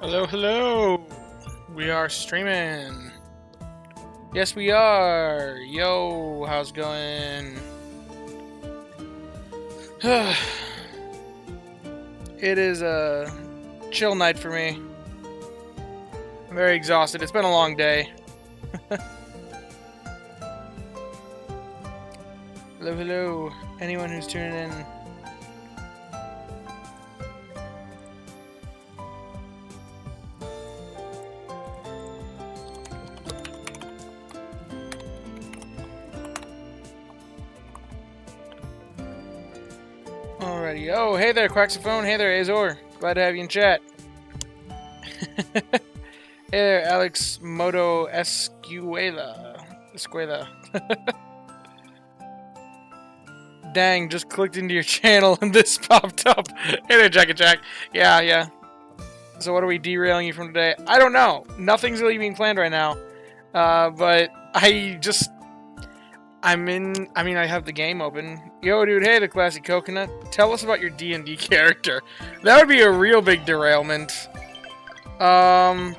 Hello, hello! We are streaming. Yes, we are! Yo, how's it going? It is a chill night for me. I'm very exhausted. It's been a long day. Hello, hello. Anyone who's tuning in. Alrighty. Oh, hey there, Quaxophone. Hey there, Azor. Glad to have you in chat. Hey there, Alex Moto Escuela. Dang, just clicked into your channel and this popped up. Hey there, Jack. Yeah. So what are we derailing you from today? I don't know. Nothing's really being planned right now. But I have the game open. Yo, dude, hey, the classic coconut. Tell us about your D&D character. That would be a real big derailment. I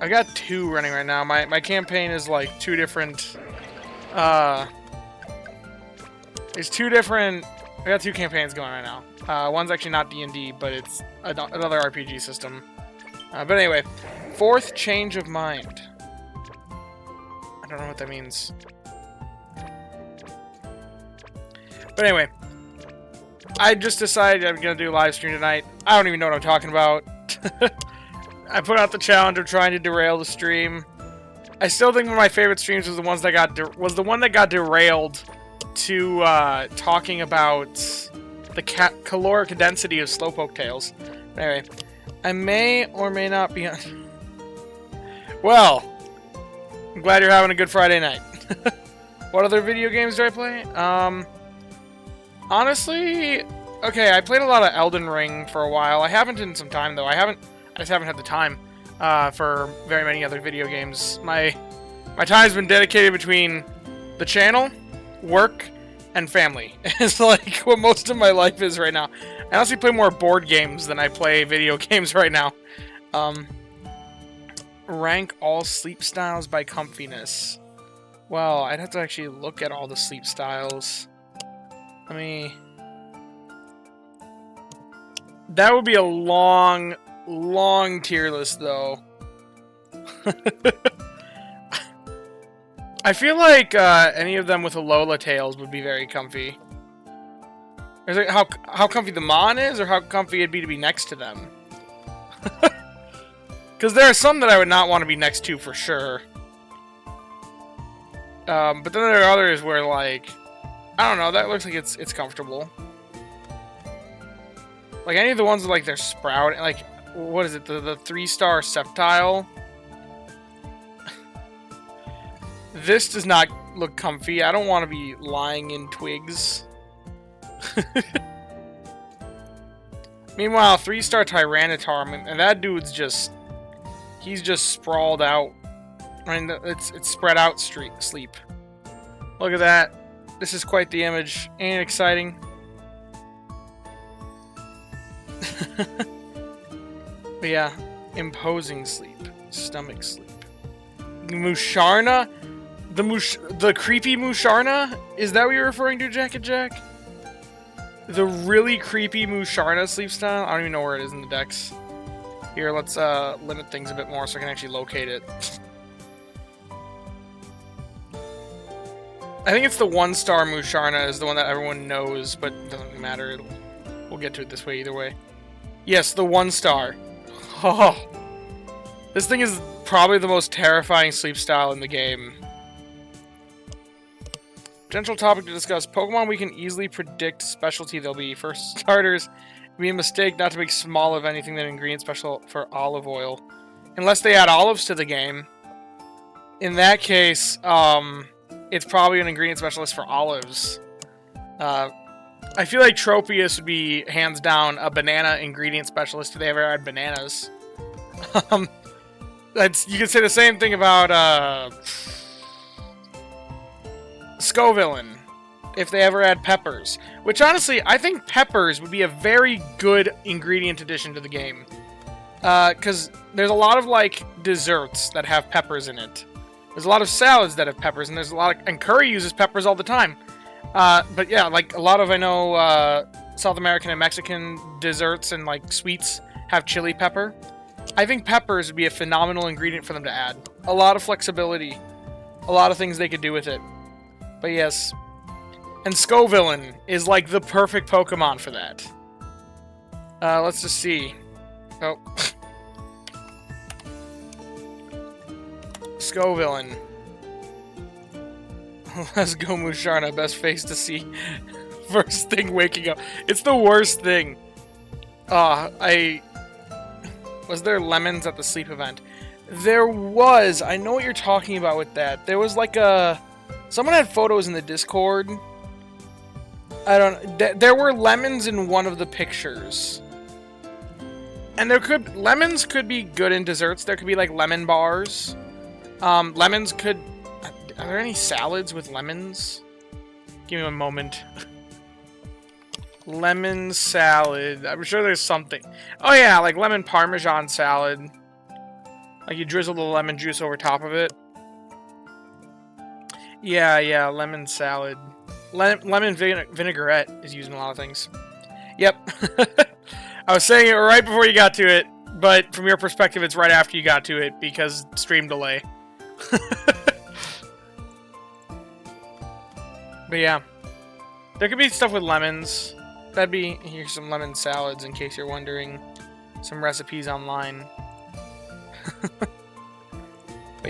got two running right now. My campaign is like two different... There's two different... I got two campaigns going right now. One's actually not D&D, but it's another RPG system. But anyway, fourth change of mind. I don't know what that means. But anyway, I just decided I'm going to do a live stream tonight. I don't even know what I'm talking about. I put out the challenge of trying to derail the stream. I still think one of my favorite streams was the one that got derailed to talking about the caloric density of slowpoke tails. But anyway, I may or may not be on... Well, I'm glad you're having a good Friday night. What other video games do I play? Honestly, okay, I played a lot of Elden Ring for a while. I haven't in some time though. I just haven't had the time for very many other video games. My time's been dedicated between the channel, work, and family. It's like what most of my life is right now. I honestly play more board games than I play video games right now. Rank all sleep styles by comfiness. Well, I'd have to actually look at all the sleep styles. That would be a long tier list, though. I feel like any of them with a Lola tails would be very comfy. Is it how comfy the Mon is, or how comfy it'd be to be next to them? Because there are some that I would not want to be next to for sure. But then there are others where, like, I don't know, that looks like it's comfortable. Like any of the ones with, like, their sprout, like, what is it, the 3-star Sceptile? This does not look comfy. I don't want to be lying in twigs. Meanwhile, 3-star Tyranitar, and that dude's just... He's just sprawled out. I mean, it's spread out sleep. Look at that. This is quite the image. Ain't it exciting? But yeah, imposing sleep. Stomach sleep. Musharna? The creepy Musharna? Is that what you're referring to, Jack and Jack? The really creepy Musharna sleep style? I don't even know where it is in the decks. Here, let's limit things a bit more so I can actually locate it. I think it's the 1-star Musharna is the one that everyone knows, but it doesn't matter. We'll get to it this way either way. Yes, the 1-star. Oh, this thing is probably the most terrifying sleep style in the game. Potential topic to discuss. Pokemon we can easily predict specialty they'll be. For starters, it'd be a mistake not to make small of anything than ingredient special for olive oil. Unless they add olives to the game. In that case, it's probably an ingredient specialist for olives. I feel like Tropius would be, hands down, a banana ingredient specialist if they ever add bananas. You could say the same thing about Scovillain. if they ever add peppers. Which, honestly, I think peppers would be a very good ingredient addition to the game. Because there's a lot of, like, desserts that have peppers in it. There's a lot of salads that have peppers, and there's a lot of... And curry uses peppers all the time. But yeah, like, a lot of, I know, South American and Mexican desserts and, like, sweets have chili pepper. I think peppers would be a phenomenal ingredient for them to add. A lot of flexibility. A lot of things they could do with it. But yes. And Scovillain is, like, the perfect Pokemon for that. Let's just see. Oh. Scovillain. Let's go, Musharna. Best face to see. First thing waking up. It's the worst thing. Was there lemons at the sleep event? There was. I know what you're talking about with that. There was like a... Someone had photos in the Discord. I don't... There were lemons in one of the pictures. And lemons could be good in desserts. There could be like lemon bars. Lemons could... Are there any salads with lemons? Give me a moment. Lemon salad. I'm sure there's something. Oh yeah, like lemon parmesan salad. Like you drizzle the lemon juice over top of it. Yeah, lemon salad. Lemon vinaigrette is used in a lot of things. Yep. I was saying it right before you got to it, but from your perspective, it's right after you got to it because stream delay. But yeah, there could be stuff with lemons. That'd be, here's some lemon salads in case you're wondering. Some recipes online. But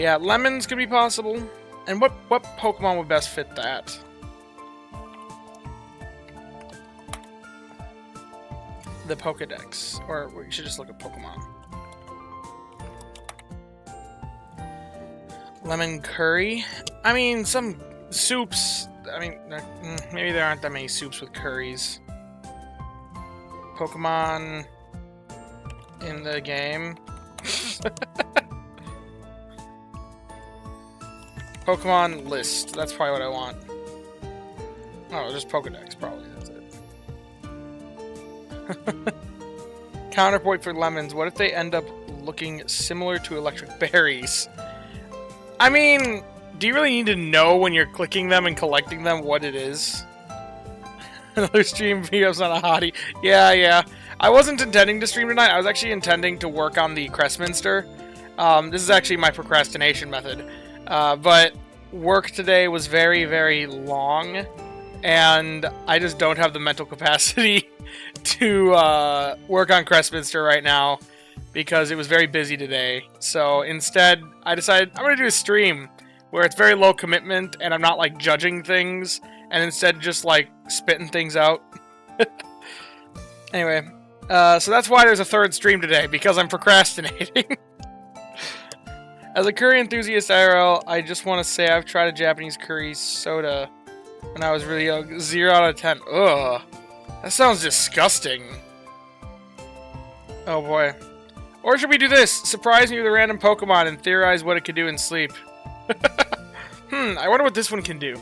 yeah, lemons could be possible. And what Pokemon would best fit that? The Pokedex. Or we should just look at Pokemon. Lemon curry? I mean, some soups... I mean, maybe there aren't that many soups with curries. Pokemon in the game. Pokemon list. That's probably what I want. Oh, just Pokedex, probably. That's it. Counterpoint for lemons. What if they end up looking similar to electric berries? I mean... Do you really need to know when you're clicking them and collecting them what it is? Another stream videos on a hottie. Yeah. I wasn't intending to stream tonight. I was actually intending to work on the Crestminster. This is actually my procrastination method. But work today was very, very long. And I just don't have the mental capacity to work on Crestminster right now. Because it was very busy today. So instead, I decided I'm going to do a stream. Where it's very low commitment, and I'm not, like, judging things, and instead just, like, spitting things out. Anyway, so that's why there's a third stream today, because I'm procrastinating. As a curry enthusiast IRL, I just want to say I've tried a Japanese curry soda when I was really young. 0 out of 10. Ugh. That sounds disgusting. Oh, boy. Or should we do this? Surprise me with a random Pokemon and theorize what it could do in sleep. I wonder what this one can do.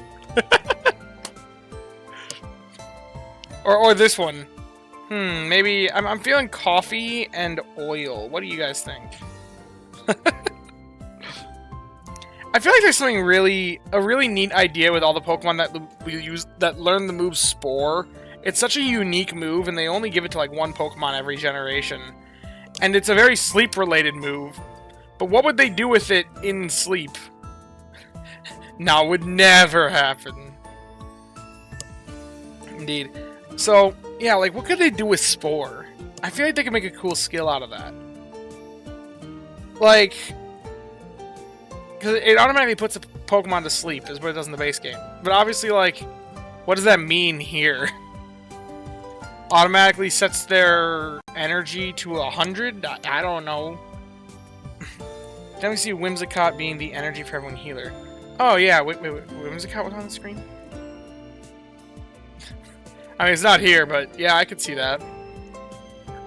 or this one. Maybe... I'm feeling coffee and oil. What do you guys think? I feel like there's something really... A really neat idea with all the Pokemon that we use... That learn the move Spore. It's such a unique move, and they only give it to, like, one Pokemon every generation. And it's a very sleep-related move. But what would they do with it in sleep? Now would never happen. Indeed. So, yeah, like, what could they do with Spore? I feel like they could make a cool skill out of that. Like... Because it automatically puts a Pokemon to sleep, is what it does in the base game. But obviously, like, what does that mean here? Automatically sets their energy to 100? I don't know. Then we see Whimsicott being the energy for everyone healer. Oh, yeah, wait, Whimsicott was on the screen? I mean, it's not here, but yeah, I could see that.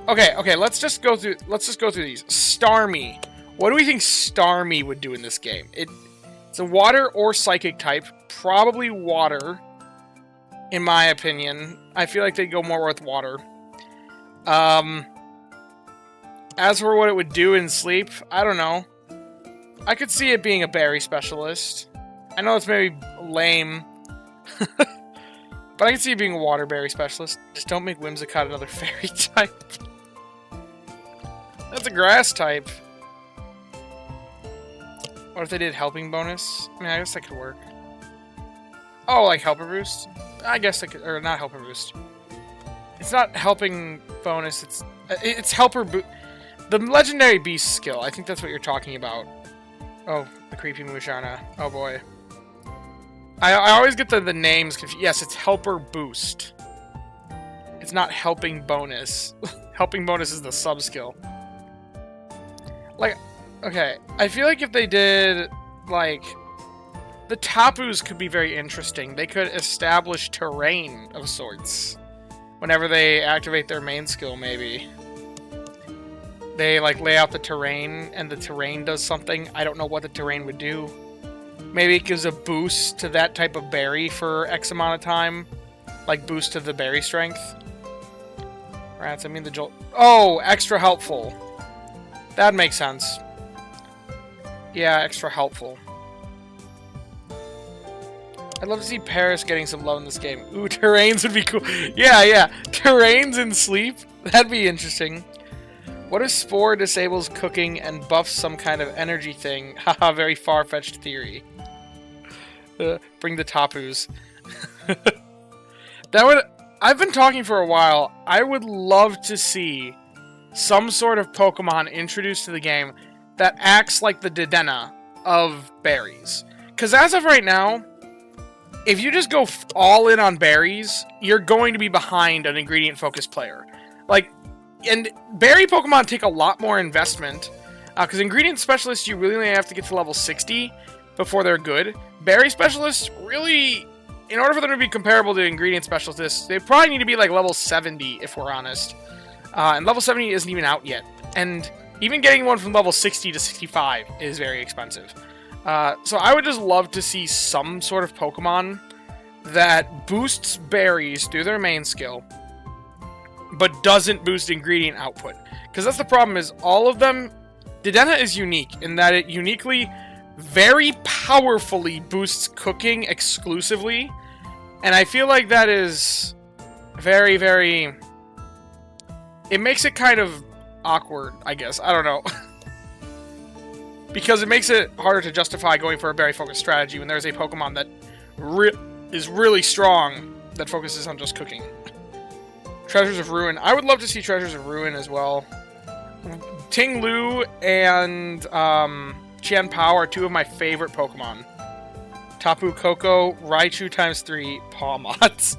Okay, let's just go through these. Starmie. What do we think Starmie would do in this game? It's a water or psychic type, probably water. in my opinion. I feel like they'd go more with water. As for what it would do in sleep, I don't know. I could see it being a berry specialist. I know it's maybe lame, but I could see it being a water berry specialist. Just don't make Whimsicott another fairy type. That's a grass type. What if they did helping bonus? I mean, I guess that could work. Oh, like helper boost? I guess that could, or not helper boost. It's not helping bonus, it's helper boost. The legendary beast skill, I think that's what you're talking about. Oh, the creepy Musharna. Oh boy. I always get the names confused. Yes, it's helper boost. It's not helping bonus. Helping bonus is the sub skill. Like, okay, I feel like if they did, like, the Tapus could be very interesting. They could establish terrain of sorts. Whenever they activate their main skill, maybe. They, like, lay out the terrain, and the terrain does something. I don't know what the terrain would do. Maybe it gives a boost to that type of berry for X amount of time. Like, boost to the berry strength. Rats, I mean the jolt. Oh, extra helpful. That makes sense. Yeah, extra helpful. I'd love to see Paris getting some love in this game. Ooh, terrains would be cool. Yeah. Terrains in sleep? That'd be interesting. What if Spore disables cooking and buffs some kind of energy thing? Haha, very far-fetched theory. Bring the Tapus. That would... I've been talking for a while. I would love to see some sort of Pokemon introduced to the game that acts like the Dedenne of berries. Because as of right now, if you just go all in on berries, you're going to be behind an ingredient-focused player. Like, and berry Pokemon take a lot more investment, because ingredient specialists, you really only have to get to level 60 before they're good. Berry specialists, really, in order for them to be comparable to ingredient specialists, they probably need to be like level 70, if we're honest. And level 70 isn't even out yet. And even getting one from level 60 to 65 is very expensive. So I would just love to see some sort of Pokemon that boosts berries through their main skill, but doesn't boost ingredient output. Because that's the problem, is all of them... Dedenne is unique in that it uniquely, very powerfully boosts cooking exclusively. And I feel like that is very, very... It makes it kind of awkward, I guess. I don't know. Because it makes it harder to justify going for a berry-focused strategy when there's a Pokemon that is really strong that focuses on just cooking. Treasures of Ruin. I would love to see Treasures of Ruin as well. Ting Lu and Qian Pao are two of my favorite Pokemon. Tapu Koko, Raichu ×3, Pawmots.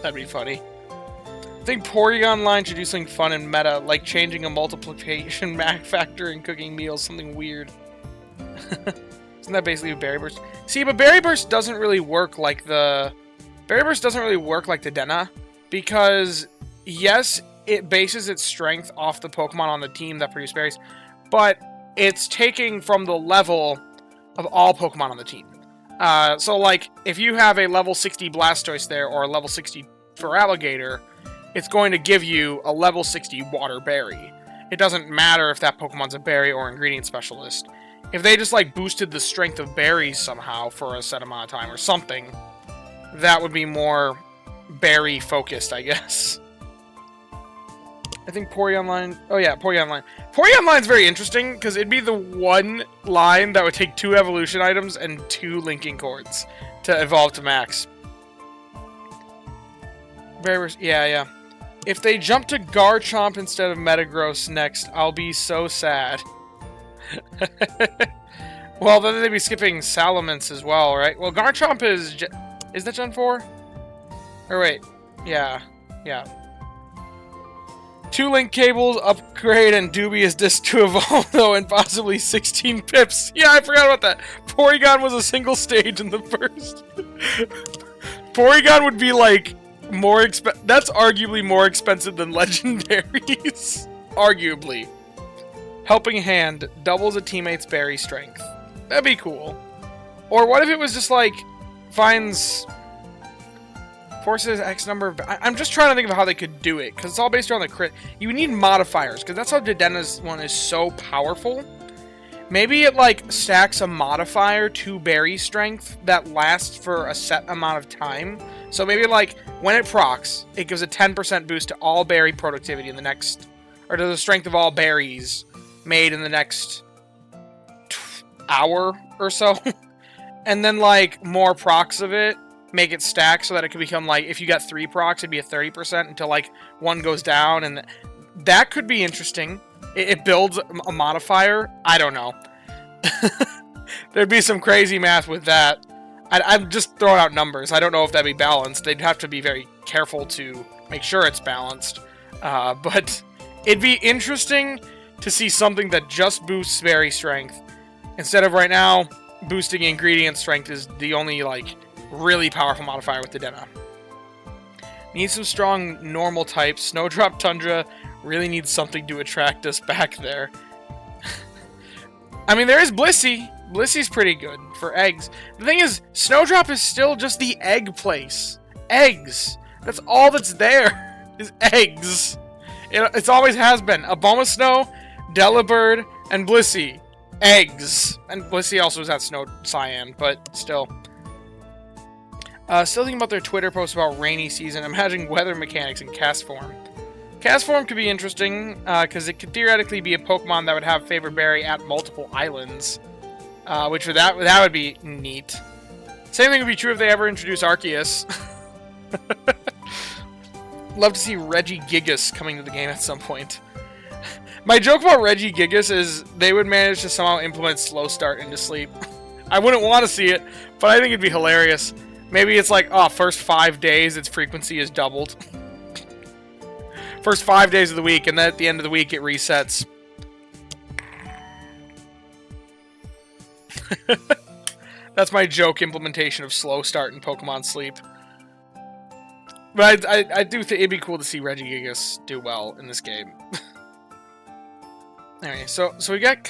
That'd be funny. I think Porygon line should do something fun and meta, like changing a multiplication max factor and cooking meals, something weird. Isn't that basically a Berry Burst? See, but Berry Burst doesn't really work like the... Berry Burst doesn't really work like the Dedenne, because, yes, it bases its strength off the Pokemon on the team that produce berries, but it's taking from the level of all Pokemon on the team. So, like, if you have a level 60 Blastoise there, or a level 60 Feraligatr, it's going to give you a level 60 Water Berry. It doesn't matter if that Pokemon's a berry or ingredient specialist. If they just, like, boosted the strength of berries somehow for a set amount of time or something, that would be more berry-focused, I guess. I think Porygon line... Oh, yeah, Porygon line. Porygon line's very interesting, because it'd be the one line that would take 2 evolution items and 2 linking cords to evolve to max. Yeah. If they jump to Garchomp instead of Metagross next, I'll be so sad. Well, then they'd be skipping Salamence as well, right? Well, Garchomp is... Is that Gen 4? Or wait. Yeah. 2 link cables, upgrade, and dubious disc to evolve, though, and possibly 16 pips. Yeah, I forgot about that. Porygon was a single stage in the first. Porygon would be, like, more expensive. That's arguably more expensive than legendaries. Arguably. Helping Hand doubles a teammate's berry strength. That'd be cool. Or what if it was just, like, finds Forces X number of... I'm just trying to think of how they could do it, because it's all based around the crit. You need modifiers, because that's how Dedena's one is so powerful. Maybe it, like, stacks a modifier to berry strength that lasts for a set amount of time. So maybe, like, when it procs, it gives a 10% boost to all berry productivity in the next... Or to the strength of all berries made in the next hour or so. And then, like, more procs of it. Make it stack so that it could become, like, if you got 3 procs, it'd be a 30% until, like, 1 goes down, and that could be interesting. It builds a modifier. I don't know. There'd be some crazy math with that. I'm just throwing out numbers. I don't know if that'd be balanced. They'd have to be very careful to make sure it's balanced. But it'd be interesting to see something that just boosts berry strength. Instead of right now, boosting ingredient strength is the only, like... really powerful modifier with the Dena. Need some strong normal types. Snowdrop Tundra really needs something to attract us back there. I mean, there is Blissey. Blissey's pretty good for eggs. The thing is, Snowdrop is still just the egg place. Eggs. That's all that's there, is eggs. It's always has been. Abomasnow, Delibird, and Blissey. Eggs. And Blissey also has that Snow Cyan, but still... still thinking about their Twitter post about rainy season. Imagining weather mechanics in cast form. Cast form could be interesting, because it could theoretically be a Pokemon that would have Favorite Berry at multiple islands. Which that would be neat. Same thing would be true if they ever introduce Arceus. Love to see Regigigas coming to the game at some point. My joke about Regigigas is they would manage to somehow implement Slow Start into Sleep. I wouldn't want to see it, but I think it'd be hilarious. Maybe it's like, oh, first 5 days, its frequency is doubled. First 5 days of the week, and then at the end of the week, it resets. That's my joke implementation of Slow Start in Pokemon Sleep. But I do think it'd be cool to see Regigigas do well in this game. Anyway, so we got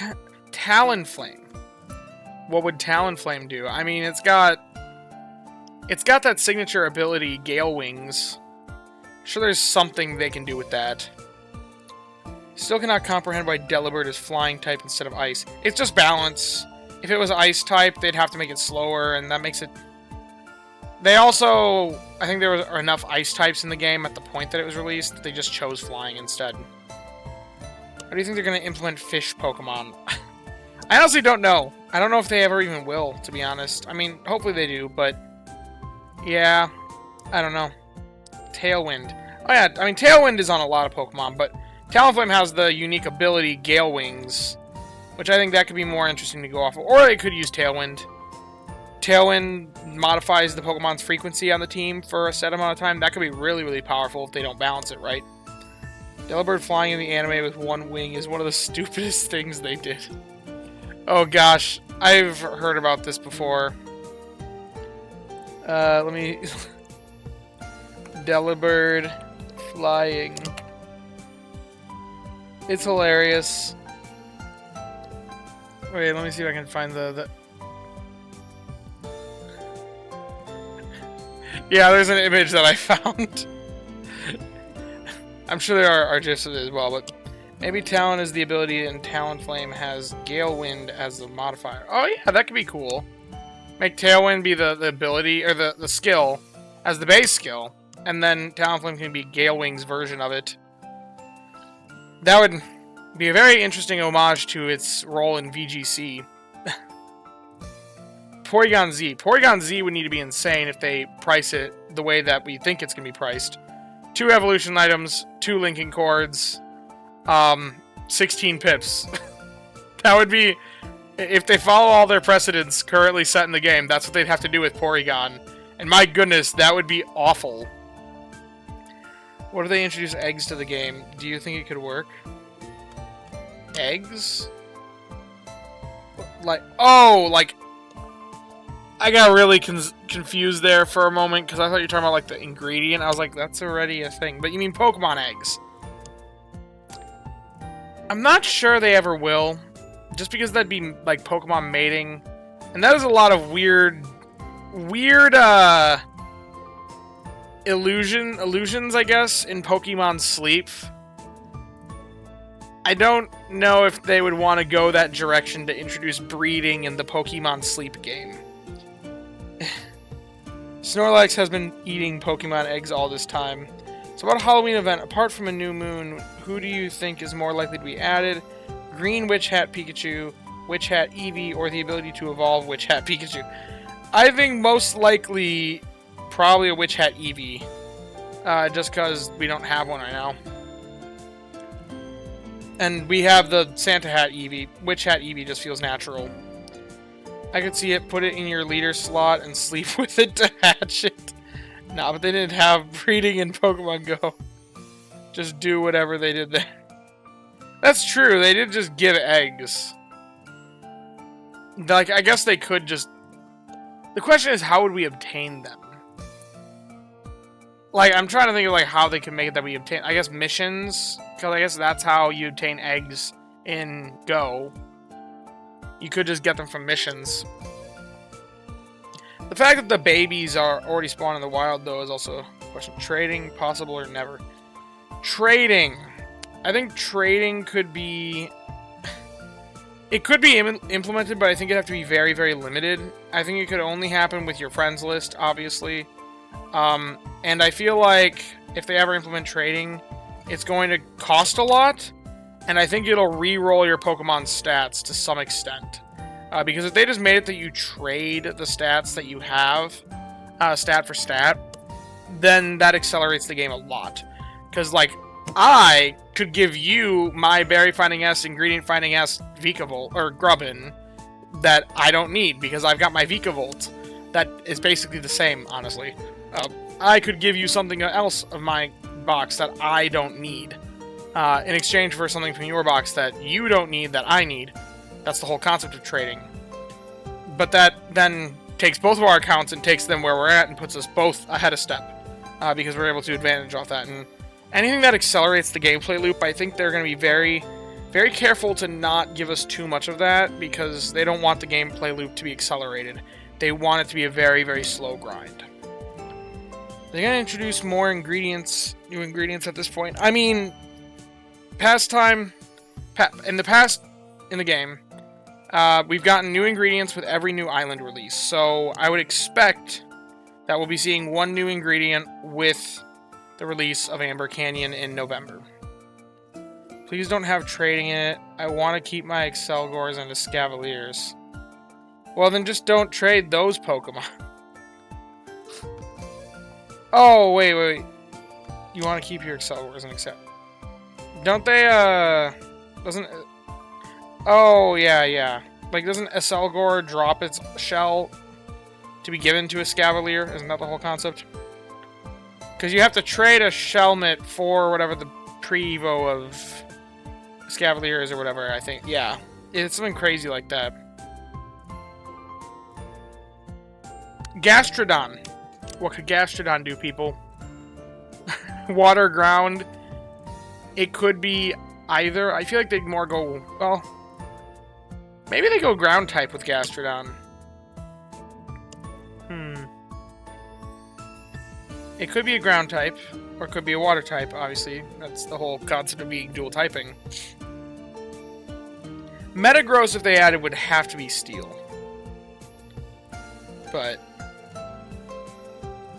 Talonflame. What would Talonflame do? I mean, it's got that signature ability, Gale Wings. Sure, there's something they can do with that. Still cannot comprehend why Delibird is flying type instead of ice. It's just balance. If it was ice type, they'd have to make it slower, and that makes it... They also... I think there were enough ice types in the game at the point that it was released. They just chose flying instead. How do you think they're going to implement fish Pokemon? I honestly don't know. I don't know if they ever even will, to be honest. I mean, hopefully they do, but... Yeah, I don't know. Tailwind. Oh yeah, I mean, Tailwind is on a lot of Pokemon, but Talonflame has the unique ability Gale Wings, which I think that could be more interesting to go off of. Or they could use Tailwind. Tailwind modifies the Pokemon's frequency on the team for a set amount of time. That could be really, really powerful if they don't balance it right. Delibird flying in the anime with one wing is one of the stupidest things they did. Oh gosh, I've heard about this before. Let me... Delibird flying. It's hilarious. Wait, let me see if I can find the... Yeah, there's an image that I found. I'm sure there are GIFs of it as well, but... Maybe Talon is the ability and Talonflame has Gale Wind as the modifier. Oh yeah, that could be cool. Make Tailwind be the ability, or the skill, as the base skill. And then Talonflame can be Gale Wing's version of it. That would be a very interesting homage to its role in VGC. Porygon Z. Porygon Z would need to be insane if they price it the way that we think it's going to be priced. 2 evolution items, 2 linking cords, 16 pips. That would be... If they follow all their precedents currently set in the game, that's what they'd have to do with Porygon. And my goodness, that would be awful. What if they introduce eggs to the game? Do you think it could work? Eggs? Like, oh, like... I got really confused there for a moment, because I thought you were talking about, like, the ingredient. I was like, that's already a thing. But you mean Pokemon eggs. I'm not sure they ever will. Just because that'd be, like, Pokemon mating. And that is a lot of weird, illusions, I guess, in Pokemon Sleep. I don't know if they would want to go that direction to introduce breeding in the Pokemon Sleep game. Snorlax has been eating Pokemon eggs all this time. So about a Halloween event, apart from a new moon, who do you think is more likely to be added? Green Witch Hat Pikachu, Witch Hat Eevee, or the ability to evolve Witch Hat Pikachu? I think most likely probably a Witch Hat Eevee. Just because we don't have one right now. And we have the Santa Hat Eevee. Witch Hat Eevee just feels natural. I could see it, put it in your leader slot and sleep with it to hatch it. Nah, but they didn't have breeding in Pokemon Go. Just do whatever they did there. That's true, they did just give eggs. Like, I guess they could just... The question is, how would we obtain them? Like, I'm trying to think of, like, how they can make it that we obtain... I guess missions? Because I guess that's how you obtain eggs in Go. You could just get them from missions. The fact that the babies are already spawned in the wild, though, is also a question. Trading, possible or never? Trading. I think trading could be... It could be implemented, but I think it'd have to be very, very limited. I think it could only happen with your friends list, obviously. And I feel like if they ever implement trading, it's going to cost a lot, and I think it'll re-roll your Pokemon stats to some extent. Because if they just made it that you trade the stats that you have, stat for stat, then that accelerates the game a lot. Because, like, I could give you my Berry Finding S, Ingredient Finding S, Vikavolt, or Grubbin, that I don't need, because I've got my Vikavolt. That is basically the same, honestly. I could give you something else of my box that I don't need, in exchange for something from your box that you don't need that I need. That's the whole concept of trading. But that then takes both of our accounts and takes them where we're at and puts us both ahead of step, because we're able to advantage off that. And anything that accelerates the gameplay loop, I think they're going to be very, very careful to not give us too much of that, because they don't want the gameplay loop to be accelerated. They want it to be a very, very slow grind. They're going to introduce more ingredients, new ingredients at this point. I mean, in the game, we've gotten new ingredients with every new island release. So I would expect that we'll be seeing one new ingredient with the release of Amber Canyon in November. Please don't have trading in it. I want to keep my Excelgors and Escavaliers. Well, then just don't trade those Pokemon. Oh, wait. You want to keep your Excelgors and Excel... Don't they, Doesn't... Oh, yeah. Like, doesn't Excelgor drop its shell to be given to a Escavalier? Isn't that the whole concept? Because you have to trade a Shelmet for whatever the pre-evo of Escavalier is or whatever, I think. Yeah. It's something crazy like that. Gastrodon. What could Gastrodon do, people? Water, ground. It could be either. I feel like they'd more go... Well, maybe they go ground type with Gastrodon. It could be a ground type, or it could be a water type, obviously. That's the whole concept of being dual typing. Metagross, if they added, would have to be steel. But...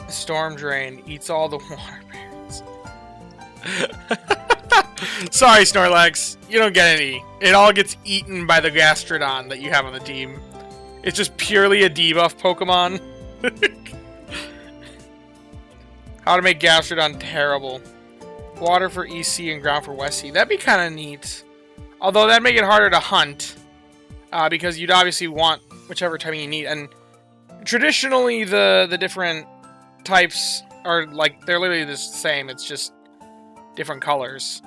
Storm Drain eats all the water berries. Sorry, Snorlax. You don't get any. It all gets eaten by the Gastrodon that you have on the team. It's just purely a debuff Pokemon. How to make Gastrodon terrible. Water for EC and ground for West Sea. That'd be kind of neat. Although that'd make it harder to hunt. Because you'd obviously want whichever typing you need. And traditionally, the different types are like, they're literally the same. It's just different colors.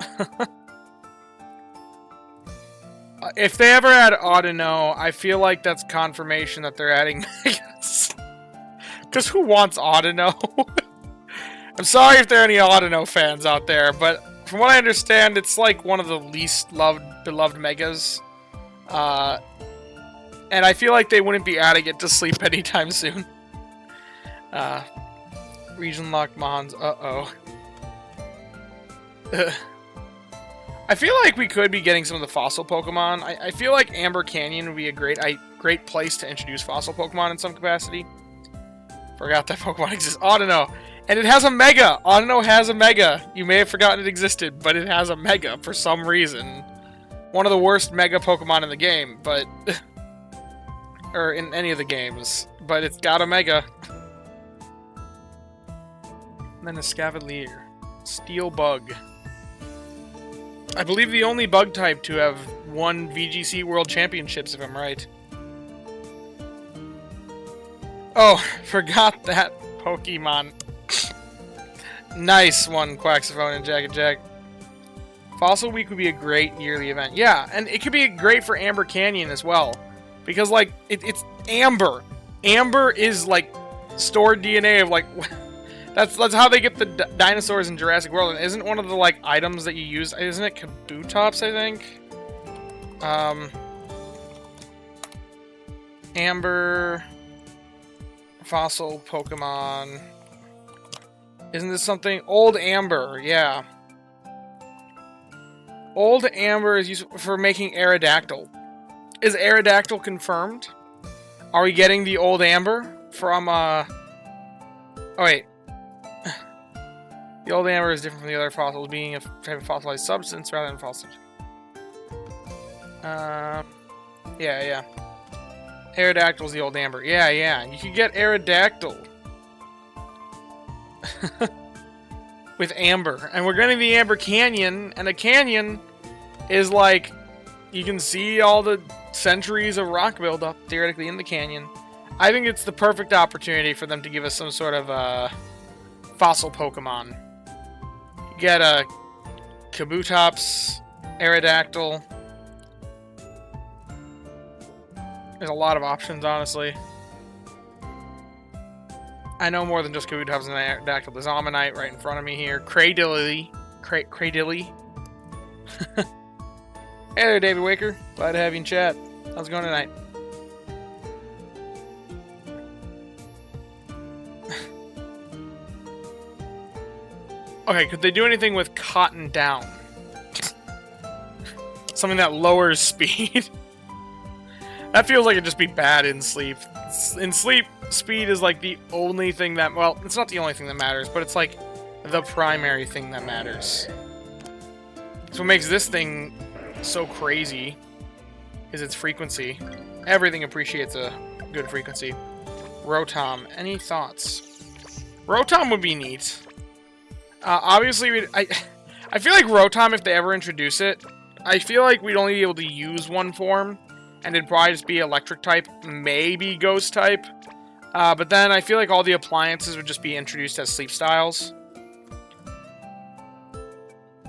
If they ever add Audino, I feel like that's confirmation that they're adding Megas. Because who wants Audino? I'm sorry if there are any Audino fans out there, but from what I understand, it's like one of the least beloved Megas. And I feel like they wouldn't be adding it to Sleep anytime soon. Region locked Mons. Uh-oh. I feel like we could be getting some of the fossil Pokemon. I feel like Amber Canyon would be a great place to introduce fossil Pokemon in some capacity. Forgot that Pokemon exists. Audino. And it has a Mega! Audino has a Mega! You may have forgotten it existed, but it has a Mega for some reason. One of the worst Mega Pokemon in the game, but... or in any of the games. But it's got a Mega. And then a Scavalier. Steel Bug. I believe the only bug type to have won VGC World Championships, if I'm right. Oh, forgot that Pokemon. Nice one, Quaxophone and Jack and Jack. Fossil Week would be a great yearly event. Yeah, and it could be great for Amber Canyon as well. Because, like, it's Amber. Amber is, like, stored DNA of, like... That's how they get the dinosaurs in Jurassic World. And isn't one of the, like, items that you use... Isn't it Kabutops, I think? Amber... Fossil Pokemon... Isn't this something? Old Amber, yeah. Old Amber is used for making Aerodactyl. Is Aerodactyl confirmed? Are we getting the Old Amber from, Oh, wait. The Old Amber is different from the other fossils, being a type of fossilized substance rather than fossil. Yeah. Aerodactyl's the Old Amber. Yeah. You could get Aerodactyl. With Amber. And we're getting the Amber Canyon, and a canyon is like, you can see all the centuries of rock buildup theoretically in the canyon. I think it's the perfect opportunity for them to give us some sort of fossil Pokemon. You get a Kabutops, Aerodactyl. There's a lot of options, honestly. I know more than just Kabutops and Aerodactyl. There's Ammonite right in front of me here. Cradilly. Cradilly. Hey there, David Waker. Glad to have you in chat. How's it going tonight? Okay, could they do anything with Cotton Down? Something that lowers speed? That feels like it'd just be bad in Sleep. In Sleep, speed is like the only thing that... Well, it's not the only thing that matters, but it's like the primary thing that matters. So what makes this thing so crazy is its frequency. Everything appreciates a good frequency. Rotom, any thoughts? Rotom would be neat. Obviously, I feel like Rotom, if they ever introduce it, I feel like we'd only be able to use one form, and it'd probably just be electric type, maybe ghost type. But then I feel like all the appliances would just be introduced as sleep styles.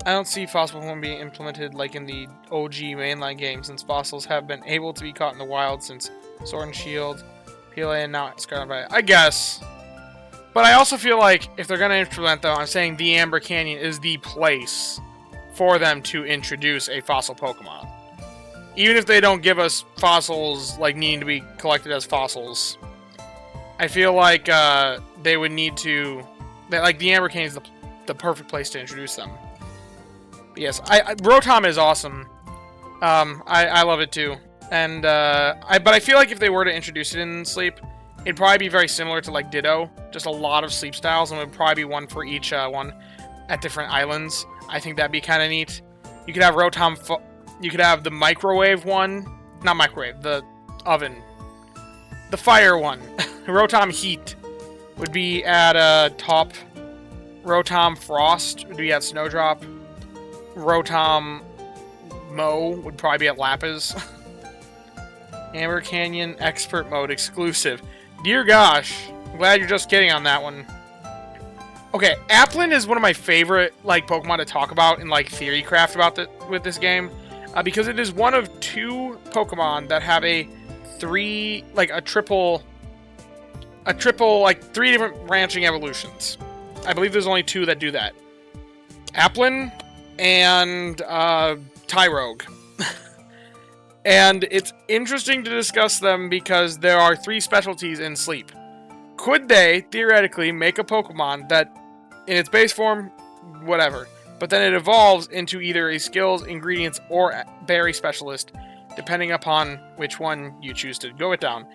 I don't see fossil Pokemon being implemented like in the OG mainline game, since fossils have been able to be caught in the wild since Sword and Shield, PLA, and now Scarlet Violet. I guess. But I also feel like if they're going to implement, though, I'm saying the Amber Canyon is the place for them to introduce a fossil Pokemon. Even if they don't give us fossils, like, needing to be collected as fossils, I feel like they would need to... Like, the Amber Canyon is the perfect place to introduce them. But yes, Rotom is awesome. I love it, too. And, but I feel like if they were to introduce it in Sleep, it'd probably be very similar to, like, Ditto. Just a lot of sleep styles, and it would probably be one for each one at different islands. I think that'd be kind of neat. You could have Rotom... You could have the microwave one. Not microwave, the oven. The fire one. Rotom Heat would be at top. Rotom Frost would be at Snowdrop. Rotom Mo would probably be at Lapis. Amber Canyon Expert Mode exclusive. Dear gosh. I'm glad you're just kidding on that one. Okay, Applin is one of my favorite, like, Pokemon to talk about in, like, theory craft about with this game. Because it is one of two Pokemon that have a triple, like, 3 different branching evolutions. I believe there's only 2 that do that. Applin and Tyrogue. And it's interesting to discuss them because there are 3 specialties in Sleep. could they, theoretically, make a Pokemon that, in its base form, whatever, but then it evolves into either a skills, ingredients, or berry specialist, depending upon which one you choose to go it down.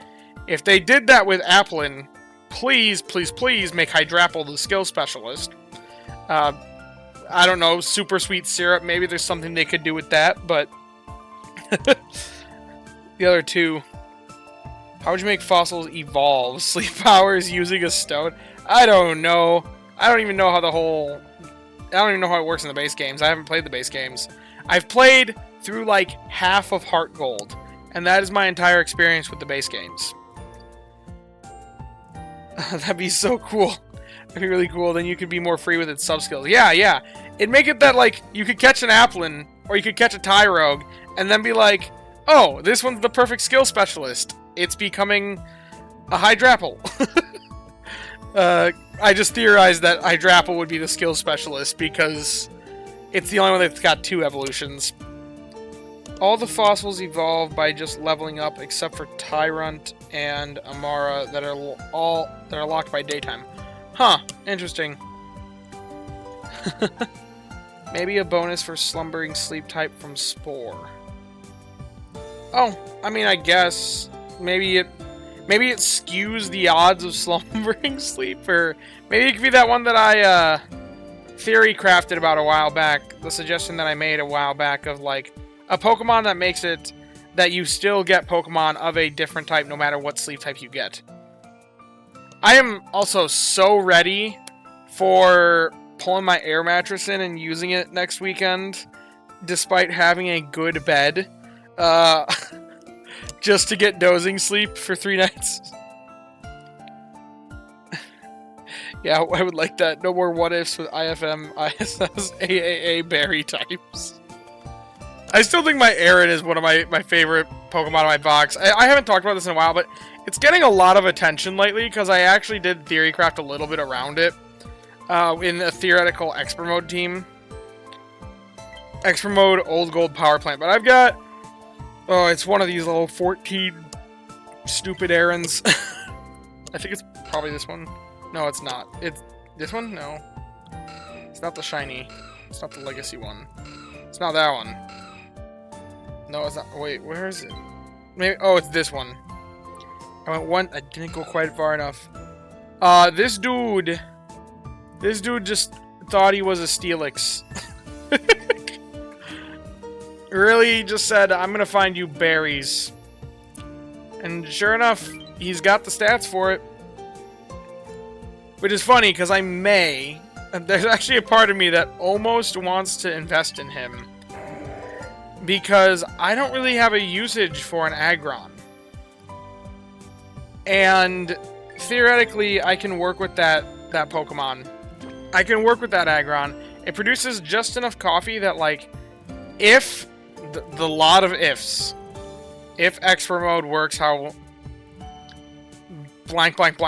If they did that with Applin, please, please, please make Hydrapple the skill specialist. I don't know, super sweet syrup, maybe there's something they could do with that, but the other two, how would you make fossils evolve? Sleep powers using a stone? I don't know. I don't even know how it works in the base games. I haven't played the base games. I've played through like half of Heart Gold, and that is my entire experience with the base games. That'd be so cool. That'd be really cool. Then you could be more free with its sub-skills. Yeah. It'd make it that, like, you could catch an Applin, or you could catch a Tyrogue, and then be like, oh, this one's the perfect skill specialist. It's becoming a Hydrapple. I just theorized that Hydrapple would be the skill specialist, because it's the only one that's got 2 evolutions. All the fossils evolve by just leveling up, except for Tyrant and Amara that are locked by daytime. Huh, interesting. Maybe a bonus for slumbering sleep type from Spore. Oh, I mean, I guess maybe it skews the odds of slumbering sleep, or maybe it could be that one that I theory crafted about a while back. The suggestion that I made a while back of like a Pokemon that makes it that you still get Pokemon of a different type no matter what sleep type you get. I am also so ready for pulling my air mattress in and using it next weekend, despite having a good bed, just to get dozing sleep for 3 nights. Yeah, I would like that. No more what-ifs with IFM, ISS, AAA berry types. I still think my Arid is one of my favorite Pokemon in my box. I haven't talked about this in a while, but it's getting a lot of attention lately because I actually did theorycraft a little bit around it in a theoretical Expert Mode team. Expert Mode Old Gold Power Plant. But I've got... Oh, it's one of these little 14 stupid errands. I think it's probably this one. No, it's not. It's this one? No. It's not the shiny. It's not the legacy one. It's not that one. No, it's not. Wait, where is it? Maybe. Oh, it's this one. I went one. I didn't go quite far enough. This dude just thought he was a Steelix. Really just said, I'm gonna find you berries. And sure enough, he's got the stats for it. Which is funny, because I may... There's actually a part of me that almost wants to invest in him. Because I don't really have a usage for an Aggron. And theoretically, I can work with that Pokemon. I can work with that Aggron. It produces just enough coffee that, like, if... The lot of ifs. If Expert Mode works how... Blank, like,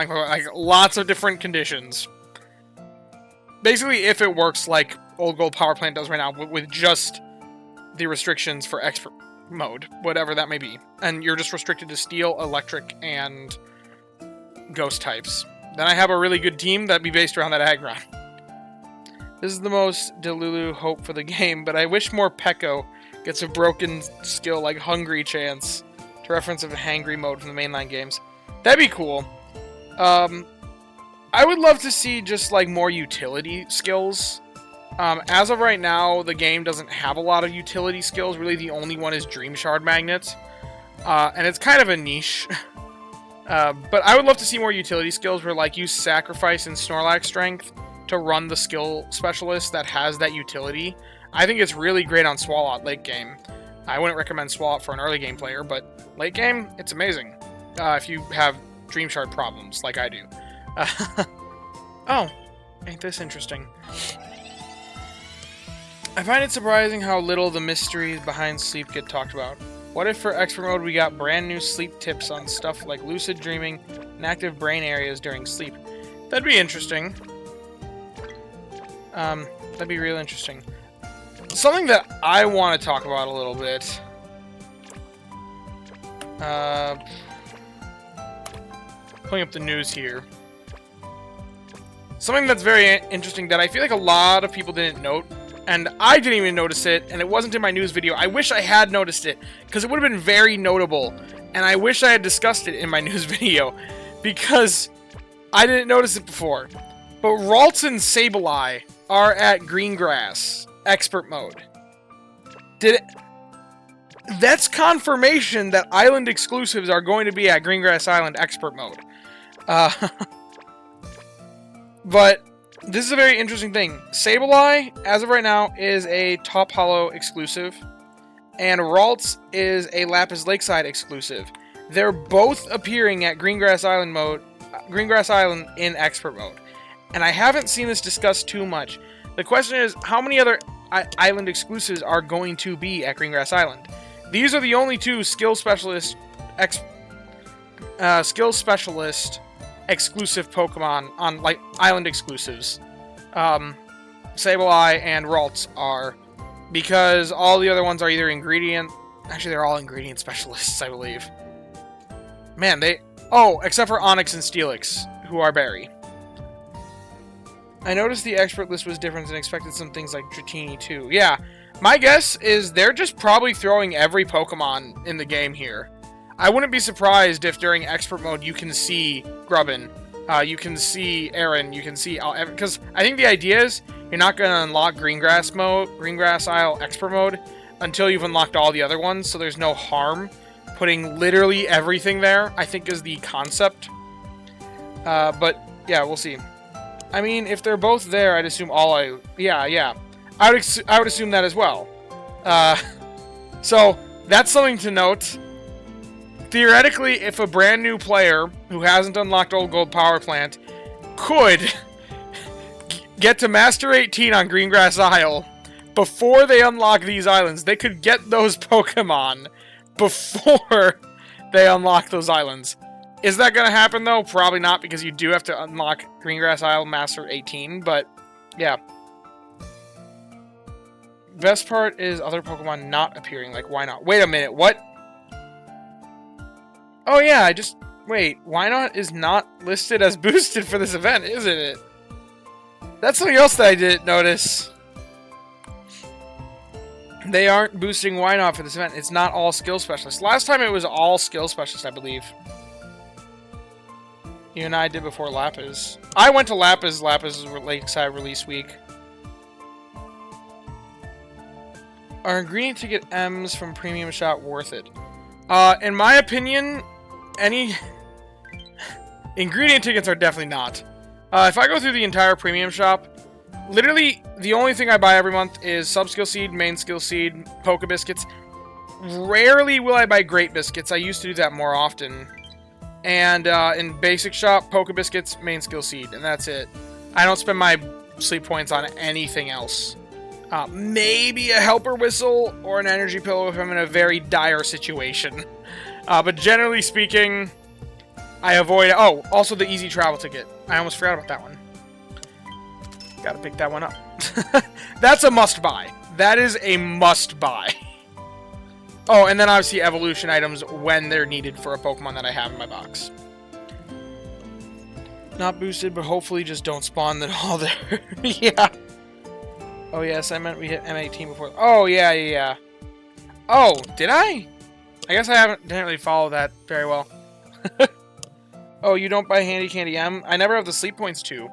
lots of different conditions. Basically, if it works like Old Gold Power Plant does right now, with just the restrictions for Expert Mode, whatever that may be, and you're just restricted to Steel, Electric, and Ghost types, then I have a really good team that'd be based around that Aggron. This is the most Delulu hope for the game, but I wish more Pekko gets a broken skill like Hungry Chance, to reference of a Hangry mode from the mainline games. That'd be cool. I would love to see just like more utility skills. As of right now, the game doesn't have a lot of utility skills. Really, the only one is Dream Shard Magnet. And it's kind of a niche. But I would love to see more utility skills where like you sacrifice in Snorlax strength to run the skill specialist that has that utility. I think it's really great on Swalot late game. I wouldn't recommend Swalot for an early game player, but late game, it's amazing. If you have Dream Shard problems, like I do. Oh, ain't this interesting. I find it surprising how little the mysteries behind sleep get talked about. What if for Expert Mode we got brand new sleep tips on stuff like lucid dreaming and active brain areas during sleep? That'd be interesting. That'd be real interesting. Something that I want to talk about a little bit. Pulling up the news here. something that's very interesting that I feel like a lot of people didn't note, and I didn't even notice it, and it wasn't in my news video. I wish I had noticed it, because it would have been very notable, and I wish I had discussed it in my news video, because I didn't notice it before. But Ralts and Sableye are at Greengrass Expert Mode. That's confirmation that Island exclusives are going to be at Greengrass Island Expert Mode. But this is a very interesting thing. Sableye, as of right now, is a Top Hollow exclusive, and Ralts is a Lapis Lakeside exclusive. They're both appearing at Greengrass Island in Expert Mode. And I haven't seen this discussed too much. The question is, how many other island exclusives are going to be at Greengrass Island? These are the only two skill specialist exclusive Pokemon on like island exclusives. Sableye and Ralts are, because all the other ones are either ingredient. Actually, they're all ingredient specialists, I believe. Man, except for Onyx and Steelix, who are berry. I noticed the expert list was different and expected some things like Dratini too. Yeah, my guess is they're just probably throwing every Pokemon in the game here. I wouldn't be surprised if during expert mode you can see Grubbin, you can see Aaron, you can see... Because I think the idea is you're not going to unlock Greengrass Isle expert mode until you've unlocked all the other ones, so there's no harm putting literally everything there, I think is the concept. But yeah, we'll see. I mean, if they're both there, I'd assume yeah. I would assume that as well. So, that's something to note. Theoretically, if a brand new player who hasn't unlocked Old Gold Power Plant could get to Master 18 on Greengrass Isle before they unlock these islands, they could get those Pokemon before they unlock those islands. Is that going to happen, though? Probably not, because you do have to unlock Greengrass Isle Master 18, but yeah. Best part is other Pokemon not appearing, like, why not? Wait a minute, what? Oh yeah, wait, why not is not listed as boosted for this event, isn't it? That's something else that I didn't notice. They aren't boosting Why Not for this event. It's not all skill specialists. Last time it was all skill specialists, I believe. You and I did before Lapis. I went to Lapis. Lapis was Lakeside release week. Are ingredient ticket M's from Premium Shop worth it? In my opinion, any ingredient tickets are definitely not. If I go through the entire Premium Shop, literally the only thing I buy every month is Sub-Skill Seed, Main Skill Seed, Poke Biscuits. Rarely will I buy Great Biscuits. I used to do that more often. And in Basic Shop, Poke Biscuits, Main Skill Seed, and that's it. I don't spend my sleep points on anything else. Maybe a Helper Whistle or an Energy Pillow if I'm in a very dire situation. But generally speaking, I avoid... Oh, also the Easy Travel Ticket. I almost forgot about that one. Gotta pick that one up. That's a must-buy. That is a must-buy. Oh, and then obviously evolution items when they're needed for a Pokemon that I have in my box. Not boosted, but hopefully just don't spawn them all there. Yeah. Oh, yes, I meant we hit M18 before. Oh, yeah. Oh, did I? I guess I didn't really follow that very well. Oh, you don't buy Handy Candy M? I never have the sleep points to.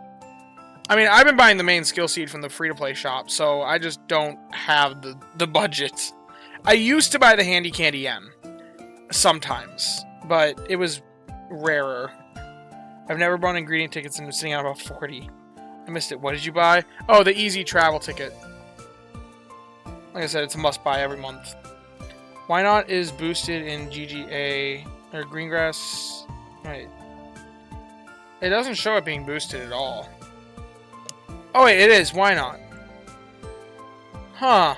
I mean, I've been buying the Main Skill Seed from the free-to-play shop, so I just don't have the budget. I used to buy the Handy Candy M. Sometimes. But it was rarer. I've never bought ingredient tickets and I'm sitting on about 40. I missed it. What did you buy? Oh, the Easy Travel Ticket. Like I said, it's a must-buy every month. Why Not is boosted in GGA... or Greengrass... Wait. It doesn't show it being boosted at all. Oh, wait, it is. Why Not? Huh.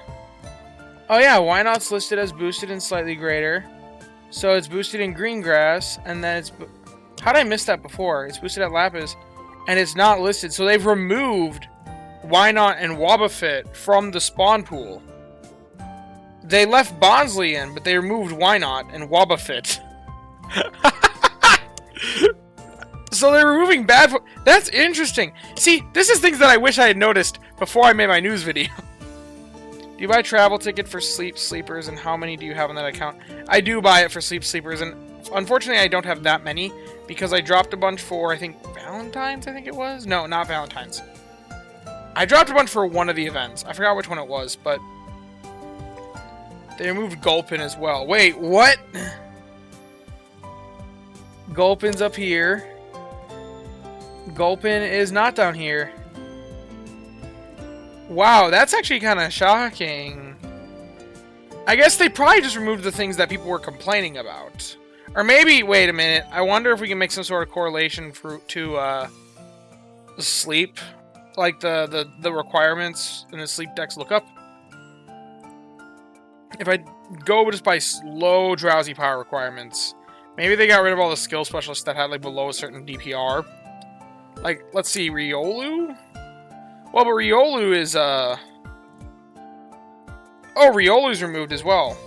Oh, yeah, Why Not's listed as boosted and slightly greater. So it's boosted in Greengrass, and then it's... How did I miss that before? It's boosted at Lapis, and it's not listed. So they've removed Why Not and Wobbuffet from the spawn pool. They left Bonsly in, but they removed Why Not and Wobbuffet. So they're removing bad... That's interesting. See, this is things that I wish I had noticed before I made my news video. Do you buy a travel ticket for sleepers, and how many do you have on that account? I do buy it for sleepers, and unfortunately I don't have that many, because I dropped a bunch for, I think, Valentine's, I think it was? No, not Valentine's. I dropped a bunch for one of the events. I forgot which one it was, but... They removed Gulpin as well. Wait, what? Gulpin's up here. Gulpin is not down here. Wow, that's actually kind of shocking. I guess they probably just removed the things that people were complaining about. Or maybe, wait a minute, I wonder if we can make some sort of correlation to sleep. Like the requirements in the sleep dex lookup. If I go just by low drowsy power requirements, maybe they got rid of all the skill specialists that had like below a certain DPR. Like, let's see, Riolu? Well, but Riolu is, Oh, Riolu's removed as well.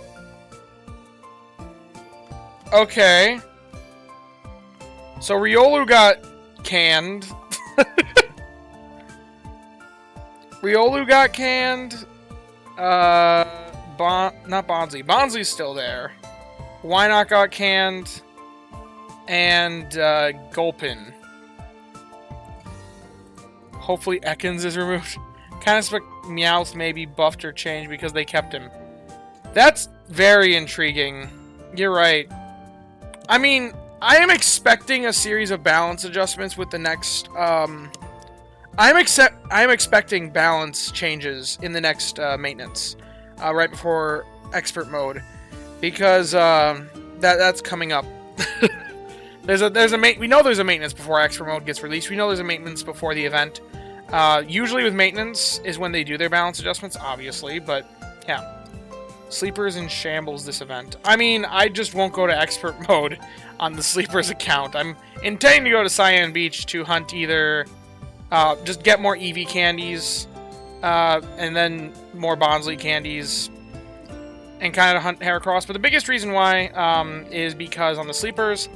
Okay. So Riolu got canned. Riolu got canned. Not Bonzi. Bonzi's still there. Wynock got canned. And, Gulpin. Hopefully Ekans is removed. Kind of expect Meowth may be buffed or changed because they kept him. That's very intriguing. You're right. I mean, I am expecting a series of balance adjustments with the next, I am expecting balance changes in the next maintenance, right before expert mode, because that's coming up. we know there's a maintenance before expert mode gets released. We know there's a maintenance before the event. Usually with maintenance is when they do their balance adjustments, obviously, but yeah. Sleepers in shambles this event. I mean, I just won't go to expert mode on the Sleepers account. I'm intending to go to Cyan Beach to hunt either, just get more Eevee candies, and then more Bonsly candies, and kind of hunt Heracross. But the biggest reason why is because on the Sleepers,